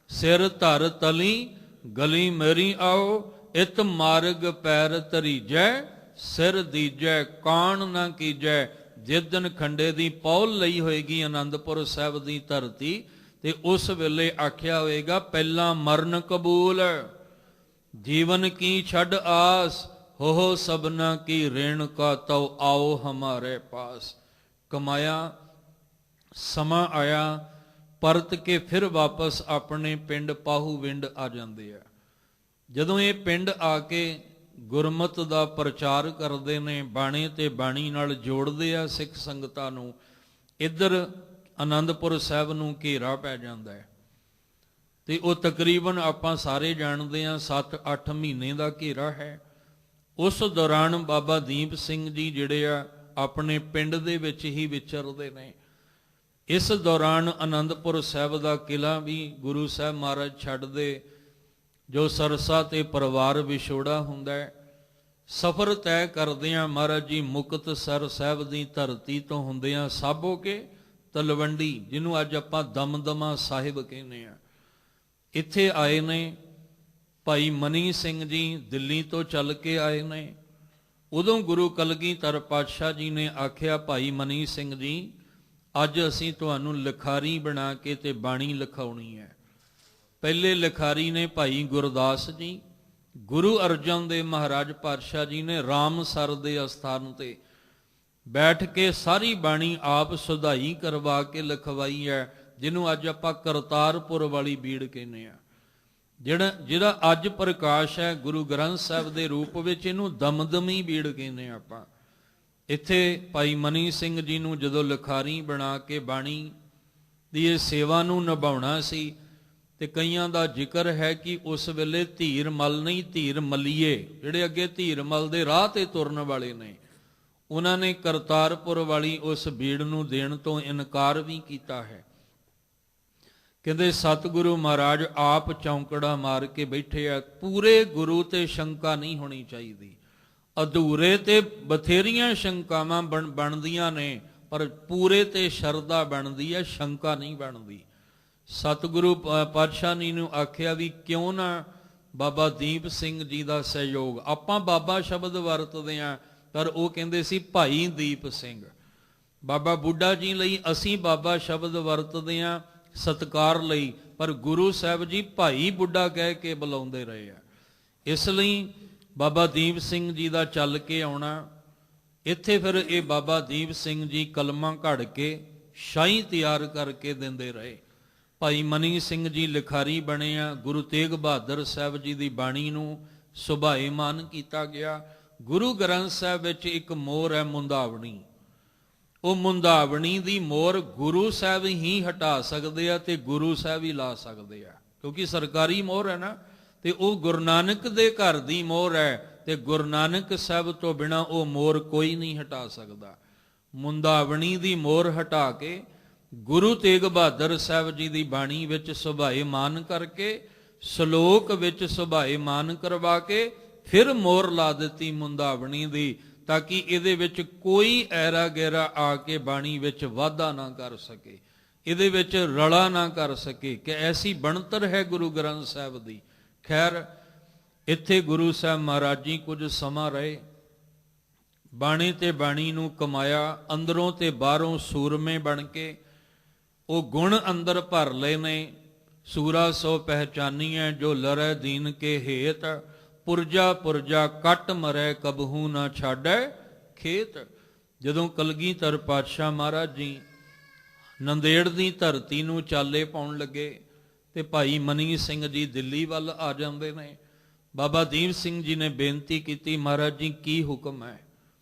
A: ਸਿਰ ਧਰ ਤਲੀ ਗਲੀ ਮੇਰੀ ਆਓ, ਇਤ ਮਾਰਗ ਪੈਰ ਧਰੀਜੈ, ਸਿਰ ਦੀਜੈ ਕਾਣ ਨਾ ਕੀਜੈ। ਜਿਸ ਦਿਨ ਖੰਡੇ ਦੀ ਪੌਲ ਲਈ ਹੋਏਗੀ ਆਨੰਦਪੁਰ ਸਾਹਿਬ ਦੀ ਧਰਤੀ ਤੇ ਉਸ ਵੇਲੇ ਆਖਿਆ ਹੋਏਗਾ ਪਹਿਲਾਂ ਮਰਨ ਕਬੂਲ, जीवन की छड़ आस, हो सबना की ऋण का तव आओ हमारे पास। कमाया, समा आया, परत के फिर वापस अपने पिंड पाहू विंड आ जाते हैं। ਜਦੋਂ ਇਹ ਪਿੰਡ ਆ ਕੇ ਗੁਰਮਤ ਦਾ ਪ੍ਰਚਾਰ ਕਰਦੇ ਨੇ, ਬਾਣੇ ਤੇ ਬਾਣੀ ਨਾਲ ਜੋੜਦੇ ਆ ਸਿੱਖ ਸੰਗਤਾਂ ਨੂੰ, ਇੱਧਰ ਆਨੰਦਪੁਰ ਸਾਹਿਬ ਨੂੰ ਘੇਰਾ ਪੈ ਜਾਂਦਾ ਹੈ। ਤੇ ਉਹ ਤਕਰੀਬਨ ਆਪਾਂ ਸਾਰੇ ਜਾਣਦੇ ਹਾਂ 7-8 ਮਹੀਨੇ ਦਾ ਘੇਰਾ ਹੈ। ਉਸ ਦੌਰਾਨ ਬਾਬਾ ਦੀਪ ਸਿੰਘ ਜੀ ਜਿਹੜੇ ਆ ਆਪਣੇ ਪਿੰਡ ਦੇ ਵਿੱਚ ਹੀ ਵਿਚਰਦੇ ਨੇ। ਇਸ ਦੌਰਾਨ ਆਨੰਦਪੁਰ ਸਾਹਿਬ ਦਾ ਕਿਲਾ ਵੀ ਗੁਰੂ ਸਾਹਿਬ ਮਹਾਰਾਜ ਛੱਡਦੇ, ਜੋ ਸਰਸਾ ਤੇ ਪਰਿਵਾਰ ਵਿਛੋੜਾ ਹੁੰਦਾ ਹੈ। ਸਫ਼ਰ ਤੈਅ ਕਰਦਿਆਂ ਮਹਾਰਾਜ ਜੀ ਮੁਕਤਸਰ ਸਾਹਿਬ ਦੀ ਧਰਤੀ ਤੋਂ ਹੁੰਦਿਆਂ ਸਾਬੋ ਕੇ ਤਲਵੰਡੀ, ਜਿਹਨੂੰ ਅੱਜ ਆਪਾਂ ਦਮਦਮਾ ਸਾਹਿਬ ਕਹਿੰਦੇ ਆ, ਇੱਥੇ ਆਏ ਨੇ। ਭਾਈ ਮਨੀ ਸਿੰਘ ਜੀ ਦਿੱਲੀ ਤੋਂ ਚੱਲ ਕੇ ਆਏ ਨੇ। ਉਦੋਂ ਗੁਰੂ ਕਲਗੀਧਰ ਪਾਤਸ਼ਾਹ ਜੀ ਨੇ ਆਖਿਆ, ਭਾਈ ਮਨੀ ਸਿੰਘ ਜੀ, ਅੱਜ ਅਸੀਂ ਤੁਹਾਨੂੰ ਲਿਖਾਰੀ ਬਣਾ ਕੇ ਤੇ ਬਾਣੀ ਲਿਖਾਉਣੀ ਹੈ। ਪਹਿਲੇ ਲਿਖਾਰੀ ਨੇ ਭਾਈ ਗੁਰਦਾਸ ਜੀ। ਗੁਰੂ ਅਰਜਨ ਦੇਵ ਮਹਾਰਾਜ ਪਾਤਸ਼ਾਹ ਜੀ ਨੇ ਰਾਮਸਰ ਦੇ ਅਸਥਾਨ ਤੇ ਬੈਠ ਕੇ ਸਾਰੀ ਬਾਣੀ ਆਪ ਸੁਧਾਈ ਕਰਵਾ ਕੇ ਲਿਖਵਾਈ ਹੈ, ਜਿਹਨੂੰ ਅੱਜ ਆਪਾਂ ਕਰਤਾਰਪੁਰ ਵਾਲੀ ਬੀੜ ਕਹਿੰਦੇ ਆ। ਜਿਹੜਾ ਅੱਜ ਪ੍ਰਕਾਸ਼ ਹੈ ਗੁਰੂ ਗ੍ਰੰਥ ਸਾਹਿਬ ਦੇ ਰੂਪ ਵਿੱਚ, ਇਹਨੂੰ ਦਮਦਮੀ ਬੀੜ ਕਹਿੰਦੇ ਆ ਆਪਾਂ। ਇੱਥੇ ਭਾਈ ਮਨੀ ਸਿੰਘ ਜੀ ਨੂੰ ਜਦੋਂ ਲਿਖਾਰੀ ਬਣਾ ਕੇ ਬਾਣੀ ਦੀ ਇਹ ਸੇਵਾ ਨੂੰ ਨਿਭਾਉਣਾ ਸੀ, ਤੇ ਕਈਆਂ ਦਾ ਜ਼ਿਕਰ ਹੈ ਕਿ ਉਸ ਵੇਲੇ ਧੀਰ ਮਲ ਨਹੀਂ, ਧੀਰ ਮਲੀਏ, ਜਿਹੜੇ ਅੱਗੇ ਧੀਰ ਮਲ ਦੇ ਰਾਹ ਤੇ ਤੁਰਨ ਵਾਲੇ ਨੇ, ਉਹਨਾਂ ਨੇ ਕਰਤਾਰਪੁਰ ਵਾਲੀ ਉਸ ਬੀੜ ਨੂੰ ਦੇਣ ਤੋਂ ਇਨਕਾਰ ਵੀ ਕੀਤਾ ਹੈ। ਕਹਿੰਦੇ ਸਤਿਗੁਰੂ ਮਹਾਰਾਜ ਆਪ ਚੌਂਕੜਾ ਮਾਰ ਕੇ ਬੈਠੇ ਆ। ਪੂਰੇ ਗੁਰੂ ਤੇ ਸ਼ੰਕਾ ਨਹੀਂ ਹੋਣੀ ਚਾਹੀਦੀ। ਅਧੂਰੇ ਤੇ ਬਥੇਰੀਆਂ ਸ਼ੰਕਾਵਾਂ ਬਣਦੀਆਂ ਨੇ, ਪਰ ਪੂਰੇ ਤੇ ਸ਼ਰਧਾ ਬਣਦੀ ਹੈ, ਸ਼ੰਕਾ ਨਹੀਂ ਬਣਦੀ। ਸਤਿਗੁਰੂ ਪਾਤਸ਼ਾਹ ਜੀ ਨੂੰ ਆਖਿਆ ਵੀ ਕਿਉਂ ਨਾ ਬਾਬਾ ਦੀਪ ਸਿੰਘ ਜੀ ਦਾ ਸਹਿਯੋਗ। ਆਪਾਂ ਬਾਬਾ ਸ਼ਬਦ ਵਰਤਦੇ ਹਾਂ, ਪਰ ਉਹ ਕਹਿੰਦੇ ਸੀ ਭਾਈ ਦੀਪ ਸਿੰਘ। ਬਾਬਾ ਬੁੱਢਾ ਜੀ ਲਈ ਅਸੀਂ ਬਾਬਾ ਸ਼ਬਦ ਵਰਤਦੇ ਹਾਂ ਸਤਿਕਾਰ ਲਈ, ਪਰ ਗੁਰੂ ਸਾਹਿਬ ਜੀ ਭਾਈ ਬੁੱਢਾ ਕਹਿ ਕੇ ਬੁਲਾਉਂਦੇ ਰਹੇ ਆ। ਇਸ ਲਈ ਬਾਬਾ ਦੀਪ ਸਿੰਘ ਜੀ ਦਾ ਚੱਲ ਕੇ ਆਉਣਾ। ਇੱਥੇ ਫਿਰ ਇਹ ਬਾਬਾ ਦੀਪ ਸਿੰਘ ਜੀ ਕਲਮਾਂ ਘੜ ਕੇ ਸ਼ਾਹੀ ਤਿਆਰ ਕਰਕੇ ਦਿੰਦੇ ਰਹੇ। ਭਾਈ ਮਨੀ ਸਿੰਘ ਜੀ ਲਿਖਾਰੀ ਬਣੇ ਆ। ਗੁਰੂ ਤੇਗ ਬਹਾਦਰ ਸਾਹਿਬ ਜੀ ਦੀ ਬਾਣੀ ਨੂੰ ਸੁਭਾਏਮਾਨ ਕੀਤਾ ਗਿਆ। ਗੁਰੂ ਗ੍ਰੰਥ ਸਾਹਿਬ ਵਿੱਚ ਇੱਕ ਮੋਹਰ ਹੈ ਮੁੰਦਾਵਣੀ। ਉਹ ਮੁੰਦਾਵਣੀ ਦੀ ਮੋਹਰ ਗੁਰੂ ਸਾਹਿਬ ਹੀ ਹਟਾ ਸਕਦੇ ਆ ਤੇ ਗੁਰੂ ਸਾਹਿਬ ਹੀ ਲਾ ਸਕਦੇ ਆ, ਕਿਉਂਕਿ ਸਰਕਾਰੀ ਮੋਹਰ ਹੈ ਨਾ। ਤੇ ਉਹ ਗੁਰੂ ਨਾਨਕ ਦੇ ਘਰ ਦੀ ਮੋਹਰ ਹੈ, ਤੇ ਗੁਰੂ ਨਾਨਕ ਸਾਹਿਬ ਤੋਂ ਬਿਨਾ ਉਹ ਮੋਹਰ ਕੋਈ ਨਹੀਂ ਹਟਾ ਸਕਦਾ। ਮੁੰਦਾਵਣੀ ਦੀ ਮੋਹਰ ਹਟਾ ਕੇ ਗੁਰੂ ਤੇਗ ਬਹਾਦਰ ਸਾਹਿਬ ਜੀ ਦੀ ਬਾਣੀ ਵਿੱਚ ਸੁਭਾਏਮਾਨ ਕਰਕੇ, ਸ਼ਲੋਕ ਵਿੱਚ ਸੁਭਾਏਮਾਨ ਕਰਵਾ ਕੇ ਫਿਰ ਮੋਹਰ ਲਾ ਦਿੱਤੀ ਮੁੰਦਾਵਣੀ ਦੀ, ਤਾਂ ਕਿ ਇਹਦੇ ਵਿੱਚ ਕੋਈ ਐਰਾ ਗੈਰਾ ਆ ਕੇ ਬਾਣੀ ਵਿੱਚ ਵਾਧਾ ਨਾ ਕਰ ਸਕੇ, ਇਹਦੇ ਵਿੱਚ ਰਲਾ ਨਾ ਕਰ ਸਕੇ, ਕਿ ਐਸੀ ਬਣਤਰ ਹੈ ਗੁਰੂ ਗ੍ਰੰਥ ਸਾਹਿਬ ਦੀ। ਖੈਰ, ਇੱਥੇ ਗੁਰੂ ਸਾਹਿਬ ਮਹਾਰਾਜ ਜੀ ਕੁਝ ਸਮਾਂ ਰਹੇ, ਬਾਣੀ ਤੇ ਬਾਣੀ ਨੂੰ ਕਮਾਇਆ। ਅੰਦਰੋਂ ਤੇ ਬਾਹਰੋਂ ਸੂਰਮੇ ਬਣ ਕੇ ਉਹ ਗੁਣ ਅੰਦਰ ਭਰ ਲਏ ਨੇ। ਸੂਰਾ ਸੋ ਪਹਿਚਾਨੀਐ ਜੋ ਲਰੈ ਦੀਨ ਕੇ ਹੇਤ, ਪੁਰਜਾ ਪੁਰਜਾ ਕੱਟ ਮਰੈ ਕਬਹੂ ਨਾ ਛਾੜੈ ਖੇਤ। ਜਦੋਂ ਕਲਗੀਧਰ ਪਾਤਸ਼ਾਹ ਮਹਾਰਾਜ ਜੀ ਨੰਦੇੜ ਦੀ ਧਰਤੀ ਨੂੰ ਚਾਲੇ ਪਾਉਣ ਲੱਗੇ, ਤੇ ਭਾਈ ਮਨੀ ਸਿੰਘ ਜੀ ਦਿੱਲੀ ਵੱਲ ਆ ਜਾਂਦੇ ਨੇ। ਬਾਬਾ ਦੀਪ ਸਿੰਘ ਜੀ ਨੇ ਬੇਨਤੀ ਕੀਤੀ, ਮਹਾਰਾਜ ਜੀ ਕੀ ਹੁਕਮ ਹੈ?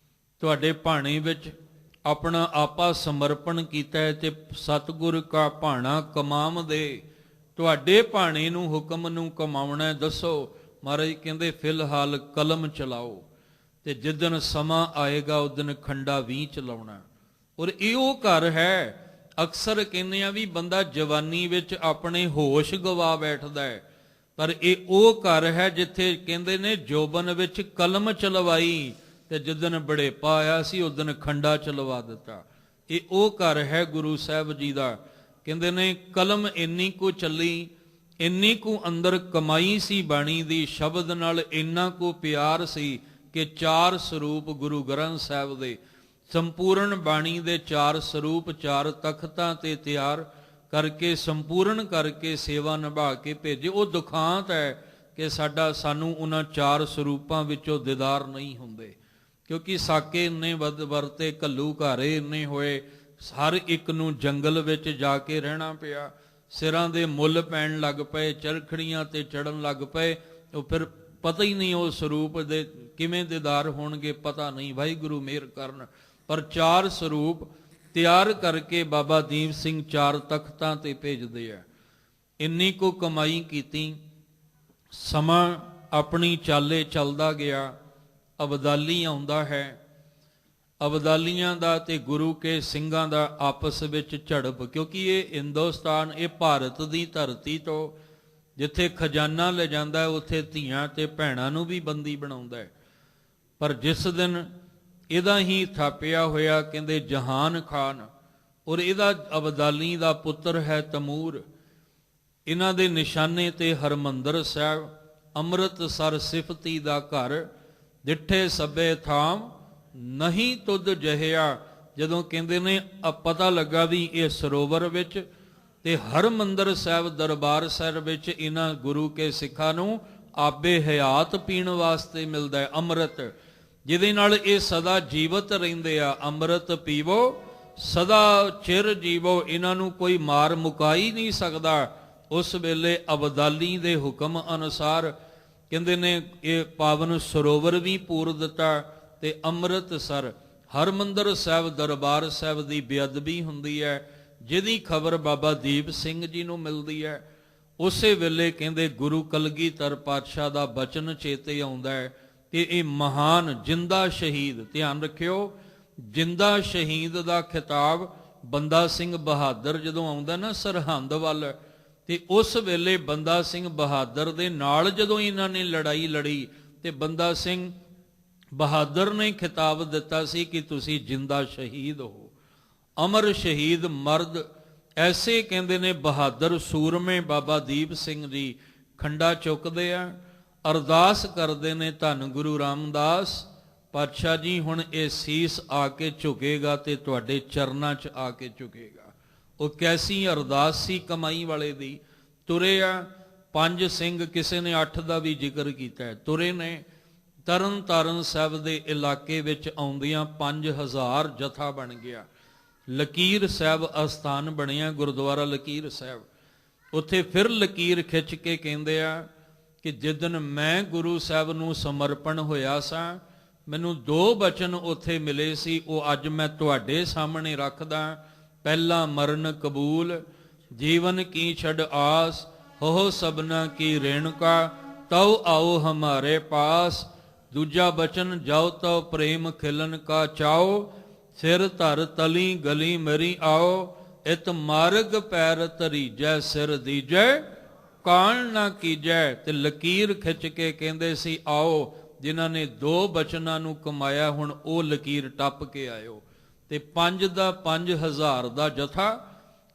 A: ਤੁਹਾਡੇ ਭਾਣੇ ਵਿੱਚ ਆਪਣਾ ਆਪਾ ਸਮਰਪਣ ਕੀਤਾ ਹੈ ਤੇ ਸਤਿਗੁਰ ਕਾ ਭਾਣਾ ਕਮਾਮ ਦੇ, ਤੁਹਾਡੇ ਭਾਣੇ ਨੂੰ ਹੁਕਮ ਨੂੰ ਕਮਾਉਣਾ ਹੈ, ਦੱਸੋ। ਮਹਾਰਾਜ ਕਹਿੰਦੇ ਫਿਲਹਾਲ ਕਲਮ ਚਲਾਓ, ਤੇ ਜਿੱਦਣ ਸਮਾਂ ਆਏਗਾ ਉਸ ਦਿਨ ਖੰਡਾ ਵੀ ਚਲਾਉਣਾ। ਔਰ ਇਹ ਉਹ ਘਰ ਹੈ, ਅਕਸਰ ਕਹਿੰਦੇ ਆ ਵੀ ਬੰਦਾ ਜਵਾਨੀ ਵਿੱਚ ਆਪਣੇ ਹੋਸ਼ ਗਵਾ ਬੈਠਦਾ ਹੈ, ਪਰ ਇਹ ਉਹ ਘਰ ਹੈ ਜਿੱਥੇ ਕਹਿੰਦੇ ਨੇ ਜੋਬਨ ਵਿੱਚ ਕਲਮ ਚਲਵਾਈ, ਤੇ ਜਿੱਦਣ ਬੜੇਪਾ ਆਇਆ ਸੀ ਉਸ ਦਿਨ ਖੰਡਾ ਚਲਵਾ ਦਿੱਤਾ। ਇਹ ਉਹ ਘਰ ਹੈ ਗੁਰੂ ਸਾਹਿਬ ਜੀ ਦਾ। ਕਹਿੰਦੇ ਨੇ ਕਲਮ ਇੰਨੀ ਕੁ ਚੱਲੀ, ਇੰਨੀ ਕੁ ਅੰਦਰ ਕਮਾਈ ਸੀ ਬਾਣੀ ਦੀ, ਸ਼ਬਦ ਨਾਲ ਇੰਨਾ ਕੁ ਪਿਆਰ ਸੀ ਕਿ 4 ਸਰੂਪ ਗੁਰੂ ਗ੍ਰੰਥ ਸਾਹਿਬ ਦੇ, ਸੰਪੂਰਨ ਬਾਣੀ ਦੇ 4 ਸਰੂਪ 4 ਤਖਤਾਂ ਤੇ ਤਿਆਰ ਕਰਕੇ, ਸੰਪੂਰਨ ਕਰਕੇ ਸੇਵਾ ਨਿਭਾ ਕੇ ਭੇਜੇ। ਉਹ ਦੁਖਾਂਤ ਹੈ ਕਿ ਸਾਨੂੰ ਉਹਨਾਂ 4 ਸਰੂਪਾਂ ਵਿੱਚੋਂ ਦੀਦਾਰ ਨਹੀਂ ਹੁੰਦੇ, ਕਿਉਂਕਿ ਸਾਕੇ ਇੰਨੇ ਵਰਤੇ, ਘੱਲੂ ਘਾਰੇ ਇੰਨੇ ਹੋਏ, ਹਰ ਇੱਕ ਨੂੰ ਜੰਗਲ ਵਿੱਚ ਜਾ ਕੇ ਰਹਿਣਾ ਪਿਆ, ਸਿਰਾਂ ਦੇ ਮੁੱਲ ਪੈਣ ਲੱਗ ਪਏ, ਚਰਖੜੀਆਂ ਤੇ ਚੜਨ ਲੱਗ ਪਏ। ਉਹ ਫਿਰ ਪਤਾ ਹੀ ਨਹੀਂ ਉਹ ਸਰੂਪ ਦੇ ਕਿਵੇਂ ਦੀਦਾਰ ਹੋਣਗੇ, ਪਤਾ ਨਹੀਂ। ਵਾਹਿਗੁਰੂ ਮਿਹਰ ਕਰਨ। ਪਰ 4 ਸਰੂਪ ਤਿਆਰ ਕਰਕੇ ਬਾਬਾ ਦੀਪ ਸਿੰਘ 4 ਤਖਤਾਂ ਤੇ ਭੇਜਦੇ ਆ। ਇੰਨੀ ਕੁ ਕਮਾਈ ਕੀਤੀ, ਸਮਾਂ ਆਪਣੀ ਚਾਲੇ ਚੱਲਦਾ ਗਿਆ। ਅਬਦਾਲੀ ਆਉਂਦਾ ਹੈ। ਅਬਦਾਲੀਆਂ ਦਾ ਤੇ ਗੁਰੂ ਕੇ ਸਿੰਘਾਂ ਦਾ ਆਪਸ ਵਿੱਚ ਝੜਪ, ਕਿਉਂਕਿ ਇਹ ਹਿੰਦੁਸਤਾਨ, ਇਹ ਭਾਰਤ ਦੀ ਧਰਤੀ ਤੋਂ ਜਿੱਥੇ ਖਜ਼ਾਨਾ ਲੈ ਜਾਂਦਾ ਉੱਥੇ ਧੀਆਂ ਤੇ ਭੈਣਾਂ ਨੂੰ ਵੀ ਬੰਦੀ ਬਣਾਉਂਦਾ ਹੈ। ਪਰ ਜਿਸ ਦਿਨ ਇਹਦਾ ਹੀ ਥਾਪਿਆ ਹੋਇਆ, ਕਹਿੰਦੇ ਜਹਾਨ ਖਾਨ, ਔਰ ਇਹਦਾ ਅਬਦਾਲੀ ਦਾ ਪੁੱਤਰ ਹੈ ਤਮੂਰ, ਇਹਨਾਂ ਦੇ ਨਿਸ਼ਾਨੇ ਤੇ ਹਰਮੰਦਰ ਸਾਹਿਬ, ਅੰਮ੍ਰਿਤਸਰ ਸਿਫਤੀ ਦਾ ਘਰ, ਡਿੱਠੇ ਸਭੇ ਥਾਮ ਨਹੀਂ ਤੁਧ ਜਹਿਆ। ਜਦੋਂ ਕਹਿੰਦੇ ਨੇ ਪਤਾ ਲੱਗਾ ਵੀ ਇਹ ਸਰੋਵਰ ਵਿੱਚ ਤੇ ਹਰਮੰਦਰ ਸਾਹਿਬ ਦਰਬਾਰ ਸਾਹਿਬ ਵਿੱਚ ਇਹਨਾਂ ਗੁਰੂ ਕੇ ਸਿੱਖਾਂ ਨੂੰ ਆਬੇ ਹਯਾਤ ਪੀਣ ਵਾਸਤੇ ਮਿਲਦਾ ਹੈ, ਅੰਮ੍ਰਿਤ, ਜਿਹਦੇ ਨਾਲ ਇਹ ਸਦਾ ਜੀਵਤ ਰਹਿੰਦੇ ਆ। ਅੰਮ੍ਰਿਤ ਪੀਵੋ ਸਦਾ ਚਿਰ ਜੀਵੋ, ਇਹਨਾਂ ਨੂੰ ਕੋਈ ਮਾਰ ਮੁਕਾ ਹੀ ਨਹੀਂ ਸਕਦਾ। ਉਸ ਵੇਲੇ ਅਬਦਾਲੀ ਦੇ ਹੁਕਮ ਅਨੁਸਾਰ ਕਹਿੰਦੇ ਨੇ ਇਹ ਪਾਵਨ ਸਰੋਵਰ ਵੀ ਪੂਰ ਦਿੱਤਾ ਤੇ ਅੰਮ੍ਰਿਤਸਰ ਹਰਮੰਦਰ ਸਾਹਿਬ ਦਰਬਾਰ ਸਾਹਿਬ ਦੀ ਬੇਅਦਬੀ ਹੁੰਦੀ ਹੈ, ਜਿਹਦੀ ਖਬਰ ਬਾਬਾ ਦੀਪ ਸਿੰਘ ਜੀ ਨੂੰ ਮਿਲਦੀ ਹੈ। ਉਸੇ ਵੇਲੇ ਕਹਿੰਦੇ ਗੁਰੂ ਕਲਗੀਧਰ ਪਾਤਸ਼ਾਹ ਦਾ ਬਚਨ ਚੇਤੇ ਆਉਂਦਾ ਹੈ ਕਿ ਇਹ ਮਹਾਨ ਜਿੰਦਾ ਸ਼ਹੀਦ, ਧਿਆਨ ਰੱਖਿਓ, ਜਿੰਦਾ ਸ਼ਹੀਦ ਦਾ ਖਿਤਾਬ ਬੰਦਾ ਸਿੰਘ ਬਹਾਦਰ ਜਦੋਂ ਆਉਂਦਾ ਨਾ ਸਰਹੰਦ ਵੱਲ, ਤੇ ਉਸ ਵੇਲੇ ਬੰਦਾ ਸਿੰਘ ਬਹਾਦਰ ਦੇ ਨਾਲ ਜਦੋਂ ਇਹਨਾਂ ਨੇ ਲੜਾਈ ਲੜੀ ਤੇ ਬੰਦਾ ਸਿੰਘ ਬਹਾਦਰ ਨੇ ਖਿਤਾਬ ਦਿੱਤਾ ਸੀ ਕਿ ਤੁਸੀਂ ਜਿੰਦਾ ਸ਼ਹੀਦ ਹੋ, ਅਮਰ ਸ਼ਹੀਦ ਮਰਦ। ਐਸੇ ਕਹਿੰਦੇ ਨੇ ਬਹਾਦਰ ਸੂਰਮੇ ਬਾਬਾ ਦੀਪ ਸਿੰਘ ਜੀ ਖੰਡਾ ਚੁੱਕਦੇ ਆ, ਅਰਦਾਸ ਕਰਦੇ ਨੇ ਧੰਨ ਗੁਰੂ ਰਾਮਦਾਸ ਪਾਤਸ਼ਾਹ ਜੀ, ਹੁਣ ਇਹ ਸੀਸ ਆ ਕੇ ਝੁਕੇਗਾ ਤੇ ਤੁਹਾਡੇ ਚਰਨਾਂ 'ਚ ਆ ਕੇ ਝੁਕੇਗਾ। ਉਹ ਕੈਸੀ ਅਰਦਾਸ ਸੀ ਕਮਾਈ ਵਾਲੇ ਦੀ। ਤੁਰੇ ਆ 5 ਸਿੰਘ, ਕਿਸੇ ਨੇ 8 ਦਾ ਵੀ ਜ਼ਿਕਰ ਕੀਤਾ ਹੈ, ਤੁਰੇ ਨੇ। ਤਰਨ ਤਾਰਨ ਸਾਹਿਬ ਦੇ ਇਲਾਕੇ ਵਿੱਚ ਆਉਂਦਿਆਂ 5000 ਜਥਾ ਬਣ ਗਿਆ। ਲਕੀਰ ਸਾਹਿਬ ਅਸਥਾਨ ਬਣਿਆ, ਗੁਰਦੁਆਰਾ ਲਕੀਰ ਸਾਹਿਬ। ਉੱਥੇ ਫਿਰ ਲਕੀਰ ਖਿੱਚ ਕੇ ਕਹਿੰਦੇ ਆ ਕਿ ਜਿੱਦਣ ਮੈਂ ਗੁਰੂ ਸਾਹਿਬ ਨੂੰ ਸਮਰਪਣ ਹੋਇਆ ਸਾਂ, ਮੈਨੂੰ 2 ਬਚਨ ਉੱਥੇ ਮਿਲੇ ਸੀ, ਉਹ ਅੱਜ ਮੈਂ ਤੁਹਾਡੇ ਸਾਹਮਣੇ ਰੱਖਦਾ। ਪਹਿਲਾ ਮਰਨ ਕਬੂਲ, ਜੀਵਨ ਕੀ ਛੱਡ ਆਸ, ਹੋ ਸਭਨਾ ਕੀ ਰੇਣੁਕਾ, ਤਉ ਆਓ ਹਮਾਰੇ ਪਾਸ। ਦੂਜਾ ਬਚਨ, ਜਾਓ ਤਉ ਪ੍ਰੇਮ ਖਿਲਨ ਕਾ ਚਾਓ, ਸਿਰ ਧਰ ਤਲੀ ਗਲੀ ਮੇਰੀ ਆਓ, ਇਤ ਮਾਰਗ ਪੈਰ ਧਰੀਜੈ, ਸਿਰ ਦੀਜੈ ਕਾਣ ਨਾ ਕੀਜੈ। ਤੇ ਲਕੀਰ ਖਿੱਚ ਕੇ ਕਹਿੰਦੇ ਸੀ ਆਓ, ਜਿਨ੍ਹਾਂ ਨੇ 2 ਬਚਨਾਂ ਨੂੰ ਕਮਾਇਆ ਹੁਣ ਉਹ ਲਕੀਰ ਟੱਪ ਕੇ ਆਇਓ। ਤੇ 5 ਦਾ 5000 ਦਾ ਜਥਾ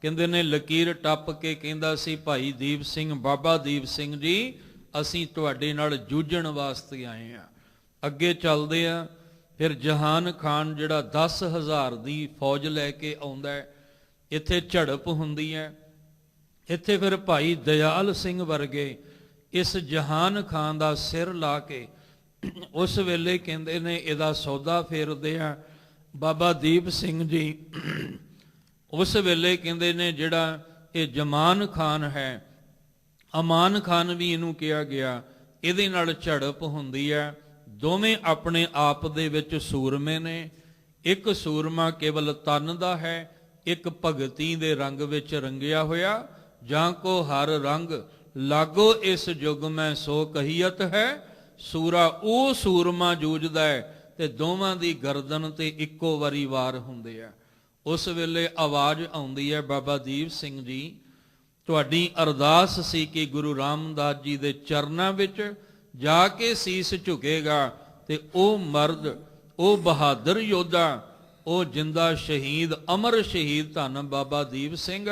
A: ਕਹਿੰਦੇ ਨੇ ਲਕੀਰ ਟੱਪ ਕੇ ਕਹਿੰਦਾ ਸੀ ਭਾਈ ਦੀਪ ਸਿੰਘ, ਬਾਬਾ ਦੀਪ ਸਿੰਘ ਜੀ, ਅਸੀਂ ਤੁਹਾਡੇ ਨਾਲ ਜੂਝਣ ਵਾਸਤੇ ਆਏ ਆ। ਅੱਗੇ ਚੱਲਦੇ ਆ, ਫਿਰ ਜਹਾਨ ਖਾਨ ਜਿਹੜਾ 10000 ਦੀ ਫੌਜ ਲੈ ਕੇ ਆਉਂਦਾ ਹੈ। ਇੱਥੇ ਝੜਪ ਹੁੰਦੀ ਹੈ। ਇੱਥੇ ਫਿਰ ਭਾਈ ਦਇਆਲ ਸਿੰਘ ਵਰਗੇ ਇਸ ਜਹਾਨ ਖਾਨ ਦਾ ਸਿਰ ਲਾ ਕੇ ਉਸ ਵੇਲੇ ਕਹਿੰਦੇ ਨੇ ਇਹਦਾ ਸੌਦਾ ਫੇਰਦੇ ਆ। ਬਾਬਾ ਦੀਪ ਸਿੰਘ ਜੀ ਉਸ ਵੇਲੇ ਕਹਿੰਦੇ ਨੇ ਜਿਹੜਾ ਇਹ ਜਮਾਨ ਖਾਨ ਹੈ, ਅਮਾਨ ਖਾਨ ਵੀ ਇਹਨੂੰ ਕਿਹਾ ਗਿਆ, ਇਹਦੇ ਨਾਲ ਝੜਪ ਹੁੰਦੀ ਹੈ। ਦੋਵੇਂ ਆਪਣੇ ਆਪ ਦੇ ਵਿੱਚ ਸੂਰਮੇ ਨੇ। ਇੱਕ ਸੂਰਮਾ ਕੇਵਲ ਤਨ ਦਾ ਹੈ, ਇੱਕ ਭਗਤੀ ਦੇ ਰੰਗ ਵਿੱਚ ਰੰਗਿਆ ਹੋਇਆ। ਜਾਂ ਕੋ ਹਰ ਰੰਗ ਲਾਗੋ ਇਸ ਯੁੱਗ ਮੈਂ ਸੋ ਕਹੀਅਤ ਹੈ, ਸੂਰਾ ਉਹ ਸੂਰਮਾ ਜੂਝਦਾ ਹੈ ਤੇ ਦੋਵਾਂ ਦੀ ਗਰਦਨ ਤੇ ਇੱਕੋ ਵਾਰੀ ਵਾਰ ਹੁੰਦੇ ਆ। ਉਸ ਵੇਲੇ ਆਵਾਜ਼ ਆਉਂਦੀ ਹੈ, ਬਾਬਾ ਦੀਪ ਸਿੰਘ ਜੀ, ਤੁਹਾਡੀ ਅਰਦਾਸ ਸੀ ਕਿ ਗੁਰੂ ਰਾਮਦਾਸ ਜੀ ਦੇ ਚਰਨਾਂ ਵਿੱਚ ਜਾ ਕੇ ਸੀਸ ਝੁਕੇਗਾ ਤੇ ਉਹ ਮਰਦ, ਉਹ ਬਹਾਦਰ ਯੋਧਾ, ਉਹ ਜਿੰਦਾ ਸ਼ਹੀਦ, ਅਮਰ ਸ਼ਹੀਦ ਧੰਨ ਬਾਬਾ ਦੀਪ ਸਿੰਘ,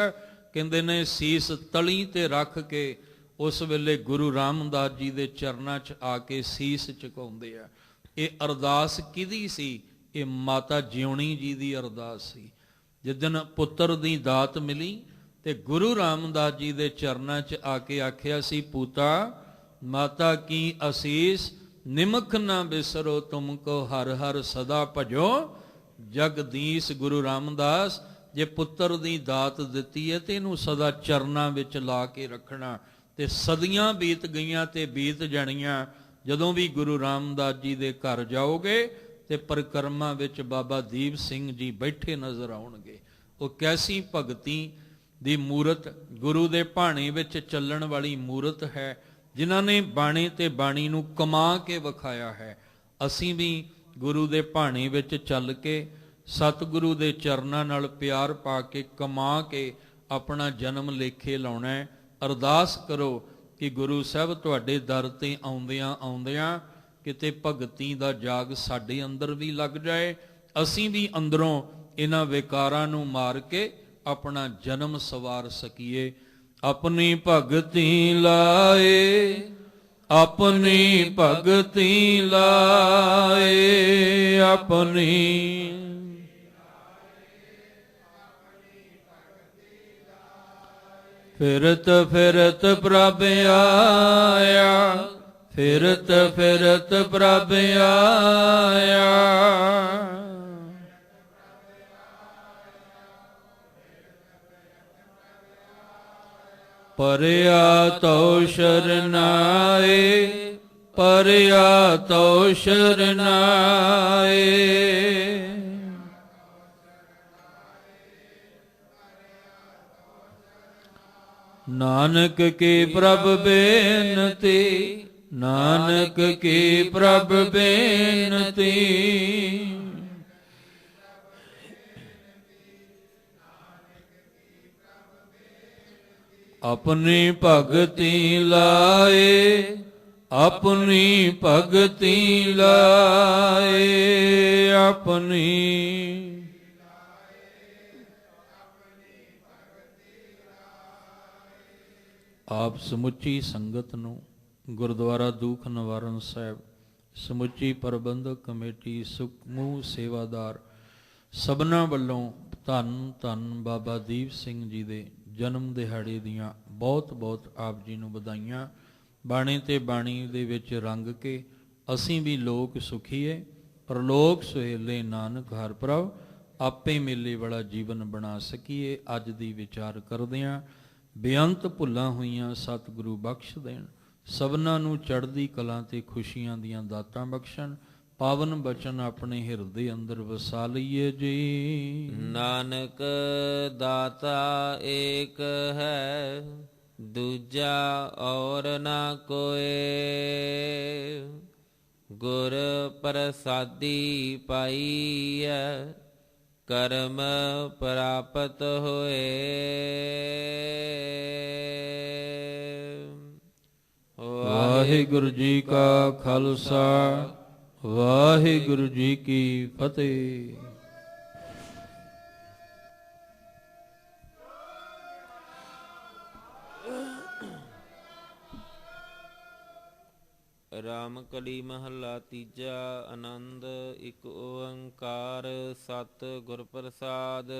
A: ਕਹਿੰਦੇ ਨੇ ਸੀਸ ਤਲੀ ਤੇ ਰੱਖ ਕੇ ਉਸ ਵੇਲੇ ਗੁਰੂ ਰਾਮਦਾਸ ਜੀ ਦੇ ਚਰਨਾਂ 'ਚ ਆ ਕੇ ਸੀਸ ਝੁਕਾਉਂਦੇ ਆ। ਇਹ ਅਰਦਾਸ ਕਿਹਦੀ ਸੀ? ਇਹ ਮਾਤਾ ਜਿਉਣੀ ਜੀ ਦੀ ਅਰਦਾਸ ਸੀ। ਜਿੱਦਣ ਪੁੱਤਰ ਦੀ ਦਾਤ ਮਿਲੀ ਤੇ ਗੁਰੂ ਰਾਮਦਾਸ ਜੀ ਦੇ ਚਰਨਾਂ 'ਚ ਆ ਕੇ ਆਖਿਆ ਸੀ, ਪੂਤਾ ਮਾਤਾ ਕੀ ਅਸੀਸ ਨਿਮਖ ਨਾ ਬਿਸਰੋ ਤੁਮ ਕੋ ਹਰ ਹਰ ਸਦਾ ਭਜੋ ਜਗਦੀਸ਼। ਗੁਰੂ ਰਾਮਦਾਸ ਜੇ ਪੁੱਤਰ ਦੀ ਦਾਤ ਦਿੱਤੀ ਹੈ ਤੇ ਇਹਨੂੰ ਸਦਾ ਚਰਨਾਂ ਵਿੱਚ ਲਾ ਕੇ ਰੱਖਣਾ। ਤੇ ਸਦੀਆਂ ਬੀਤ ਗਈਆਂ ਤੇ ਬੀਤ ਜਾਣੀਆਂ। ਜਦੋਂ ਵੀ ਗੁਰੂ ਰਾਮਦਾਸ ਜੀ ਦੇ ਘਰ ਜਾਓਗੇ ਤੇ ਪਰਿਕਰਮਾ ਵਿੱਚ ਬਾਬਾ ਦੀਪ ਸਿੰਘ ਜੀ ਬੈਠੇ ਨਜ਼ਰ ਆਉਣਗੇ। ਉਹ ਕੈਸੀ ਭਗਤੀ ਦੀ ਮੂਰਤ, ਗੁਰੂ ਦੇ ਭਾਣੇ ਵਿੱਚ ਚੱਲਣ ਵਾਲੀ ਮੂਰਤ ਹੈ, ਜਿਨ੍ਹਾਂ ਨੇ ਬਾਣੇ ਤੇ ਬਾਣੀ ਨੂੰ ਕਮਾ ਕੇ ਵਿਖਾਇਆ ਹੈ। ਅਸੀਂ ਵੀ ਗੁਰੂ ਦੇ ਭਾਣੇ ਵਿੱਚ ਚੱਲ ਕੇ ਸਤਿਗੁਰੂ ਦੇ ਚਰਨਾਂ ਨਾਲ ਪਿਆਰ ਪਾ ਕੇ ਕਮਾ ਕੇ ਆਪਣਾ ਜਨਮ ਲੇਖੇ ਲਾਉਣਾ ਹੈ। ਅਰਦਾਸ ਕਰੋ ਕਿ ਗੁਰੂ ਸਾਹਿਬ ਤੁਹਾਡੇ ਦਰ ਤੇ ਆਉਂਦਿਆਂ ਆਉਂਦਿਆਂ ਕਿਤੇ ਭਗਤੀ ਦਾ ਜਾਗ ਸਾਡੇ ਅੰਦਰ ਵੀ ਲੱਗ ਜਾਏ, ਅਸੀਂ ਵੀ ਅੰਦਰੋਂ ਇਹਨਾਂ ਵਿਕਾਰਾਂ ਨੂੰ ਮਾਰ ਕੇ ਆਪਣਾ ਜਨਮ ਸਵਾਰ ਸਕੀਏ। ਆਪਣੀ ਭਗਤੀ ਲਾਏ, ਆਪਣੀ ਭਗਤੀ ਲਾਏ, ਆਪਣੀ ਫਿਰਤ ਫਿਰਤ ਪ੍ਰਭ ਆਇਆ, ਫਿਰਤ ਫਿਰਤ ਪ੍ਰਭ ਆਇਆ। ਪਰਿਆ ਤਉ ਸ਼ਰਨਾਏ, ਪਰਿਆ ਤਉ ਸ਼ਰਨਾਏ। ਨਾਨਕ ਕੀ ਪ੍ਰਭ ਬੇਨਤੀ, ਨਾਨਕ ਕੀ ਪ੍ਰਭ ਬੇਨਤੀ। ਆਪਣੀ ਭਗਤੀ ਲਾਏ, ਆਪਣੀ ਭਗਤੀ ਲਾਏ, ਆਪਣੀ। ਆਪ ਸਮੁੱਚੀ ਸੰਗਤ ਨੂੰ ਗੁਰਦੁਆਰਾ ਦੂਖ ਨਿਵਾਰਨ ਸਾਹਿਬ, ਸਮੁੱਚੀ ਪ੍ਰਬੰਧਕ ਕਮੇਟੀ, ਸੁਖਮੂ ਸੇਵਾਦਾਰ ਸਭਨਾਂ ਵੱਲੋਂ ਧੰਨ ਧੰਨ ਬਾਬਾ ਦੀਪ ਸਿੰਘ ਜੀ ਦੇ ਜਨਮ ਦਿਹਾੜੇ ਦੀਆਂ ਬਹੁਤ ਬਹੁਤ ਆਪ ਜੀ ਨੂੰ ਵਧਾਈਆਂ। ਬਾਣੀ ਤੇ ਬਾਣੀ ਦੇ ਵਿੱਚ ਰੰਗ ਕੇ ਅਸੀਂ ਵੀ ਲੋਕ ਸੁਖੀਏ, ਪਰਲੋਕ ਸੁਹੇਲੇ ਨਾਨਕ ਹਰਿ ਪ੍ਰਭ ਆਪੇ ਮੇਲੇ ਵਾਲਾ ਜੀਵਨ ਬਣਾ ਸਕੀਏ। ਅੱਜ ਦੀ ਵਿਚਾਰ ਕਰਦਿਆਂ ਬੇਅੰਤ ਭੁੱਲਾਂ ਹੋਈਆਂ ਸਤਿਗੁਰੂ ਬਖਸ਼ ਦੇਣ, ਸਭਨਾਂ ਨੂੰ ਚੜ੍ਹਦੀ ਕਲਾ ਤੇ ਖੁਸ਼ੀਆਂ ਦੀਆਂ ਦਾਤਾਂ ਬਖਸ਼ਣ। ਪਾਵਨ ਬਚਨ ਆਪਣੇ ਹਿਰਦੇ ਅੰਦਰ ਵਸਾ ਲਈਏ ਜੀ।
B: ਨਾਨਕ ਦਾਤਾ ਏਕ ਹੈ, ਦੂਜਾ ਔਰ ਨਾ ਕੋਏ। ਗੁਰ ਪ੍ਰਸਾਦੀ ਪਾਈਐ, ਕਰਮ ਪ੍ਰਾਪਤ ਹੋਏ।
A: ਵਾਹਿਗੁਰੂ ਜੀ ਕਾ ਖਾਲਸਾ, ਵਾਹਿਗੁਰੂ ਜੀ ਕੀ ਫਤਿਹ।
B: ਰਾਮ ਕਲੀ ਮਹੱਲਾ ਤੀਜਾ। ਆਨੰਦ ਇੱਕ ਓੰਕਾਰ ਸਤਿ ਗੁਰ ਪ੍ਰਸਾਦ।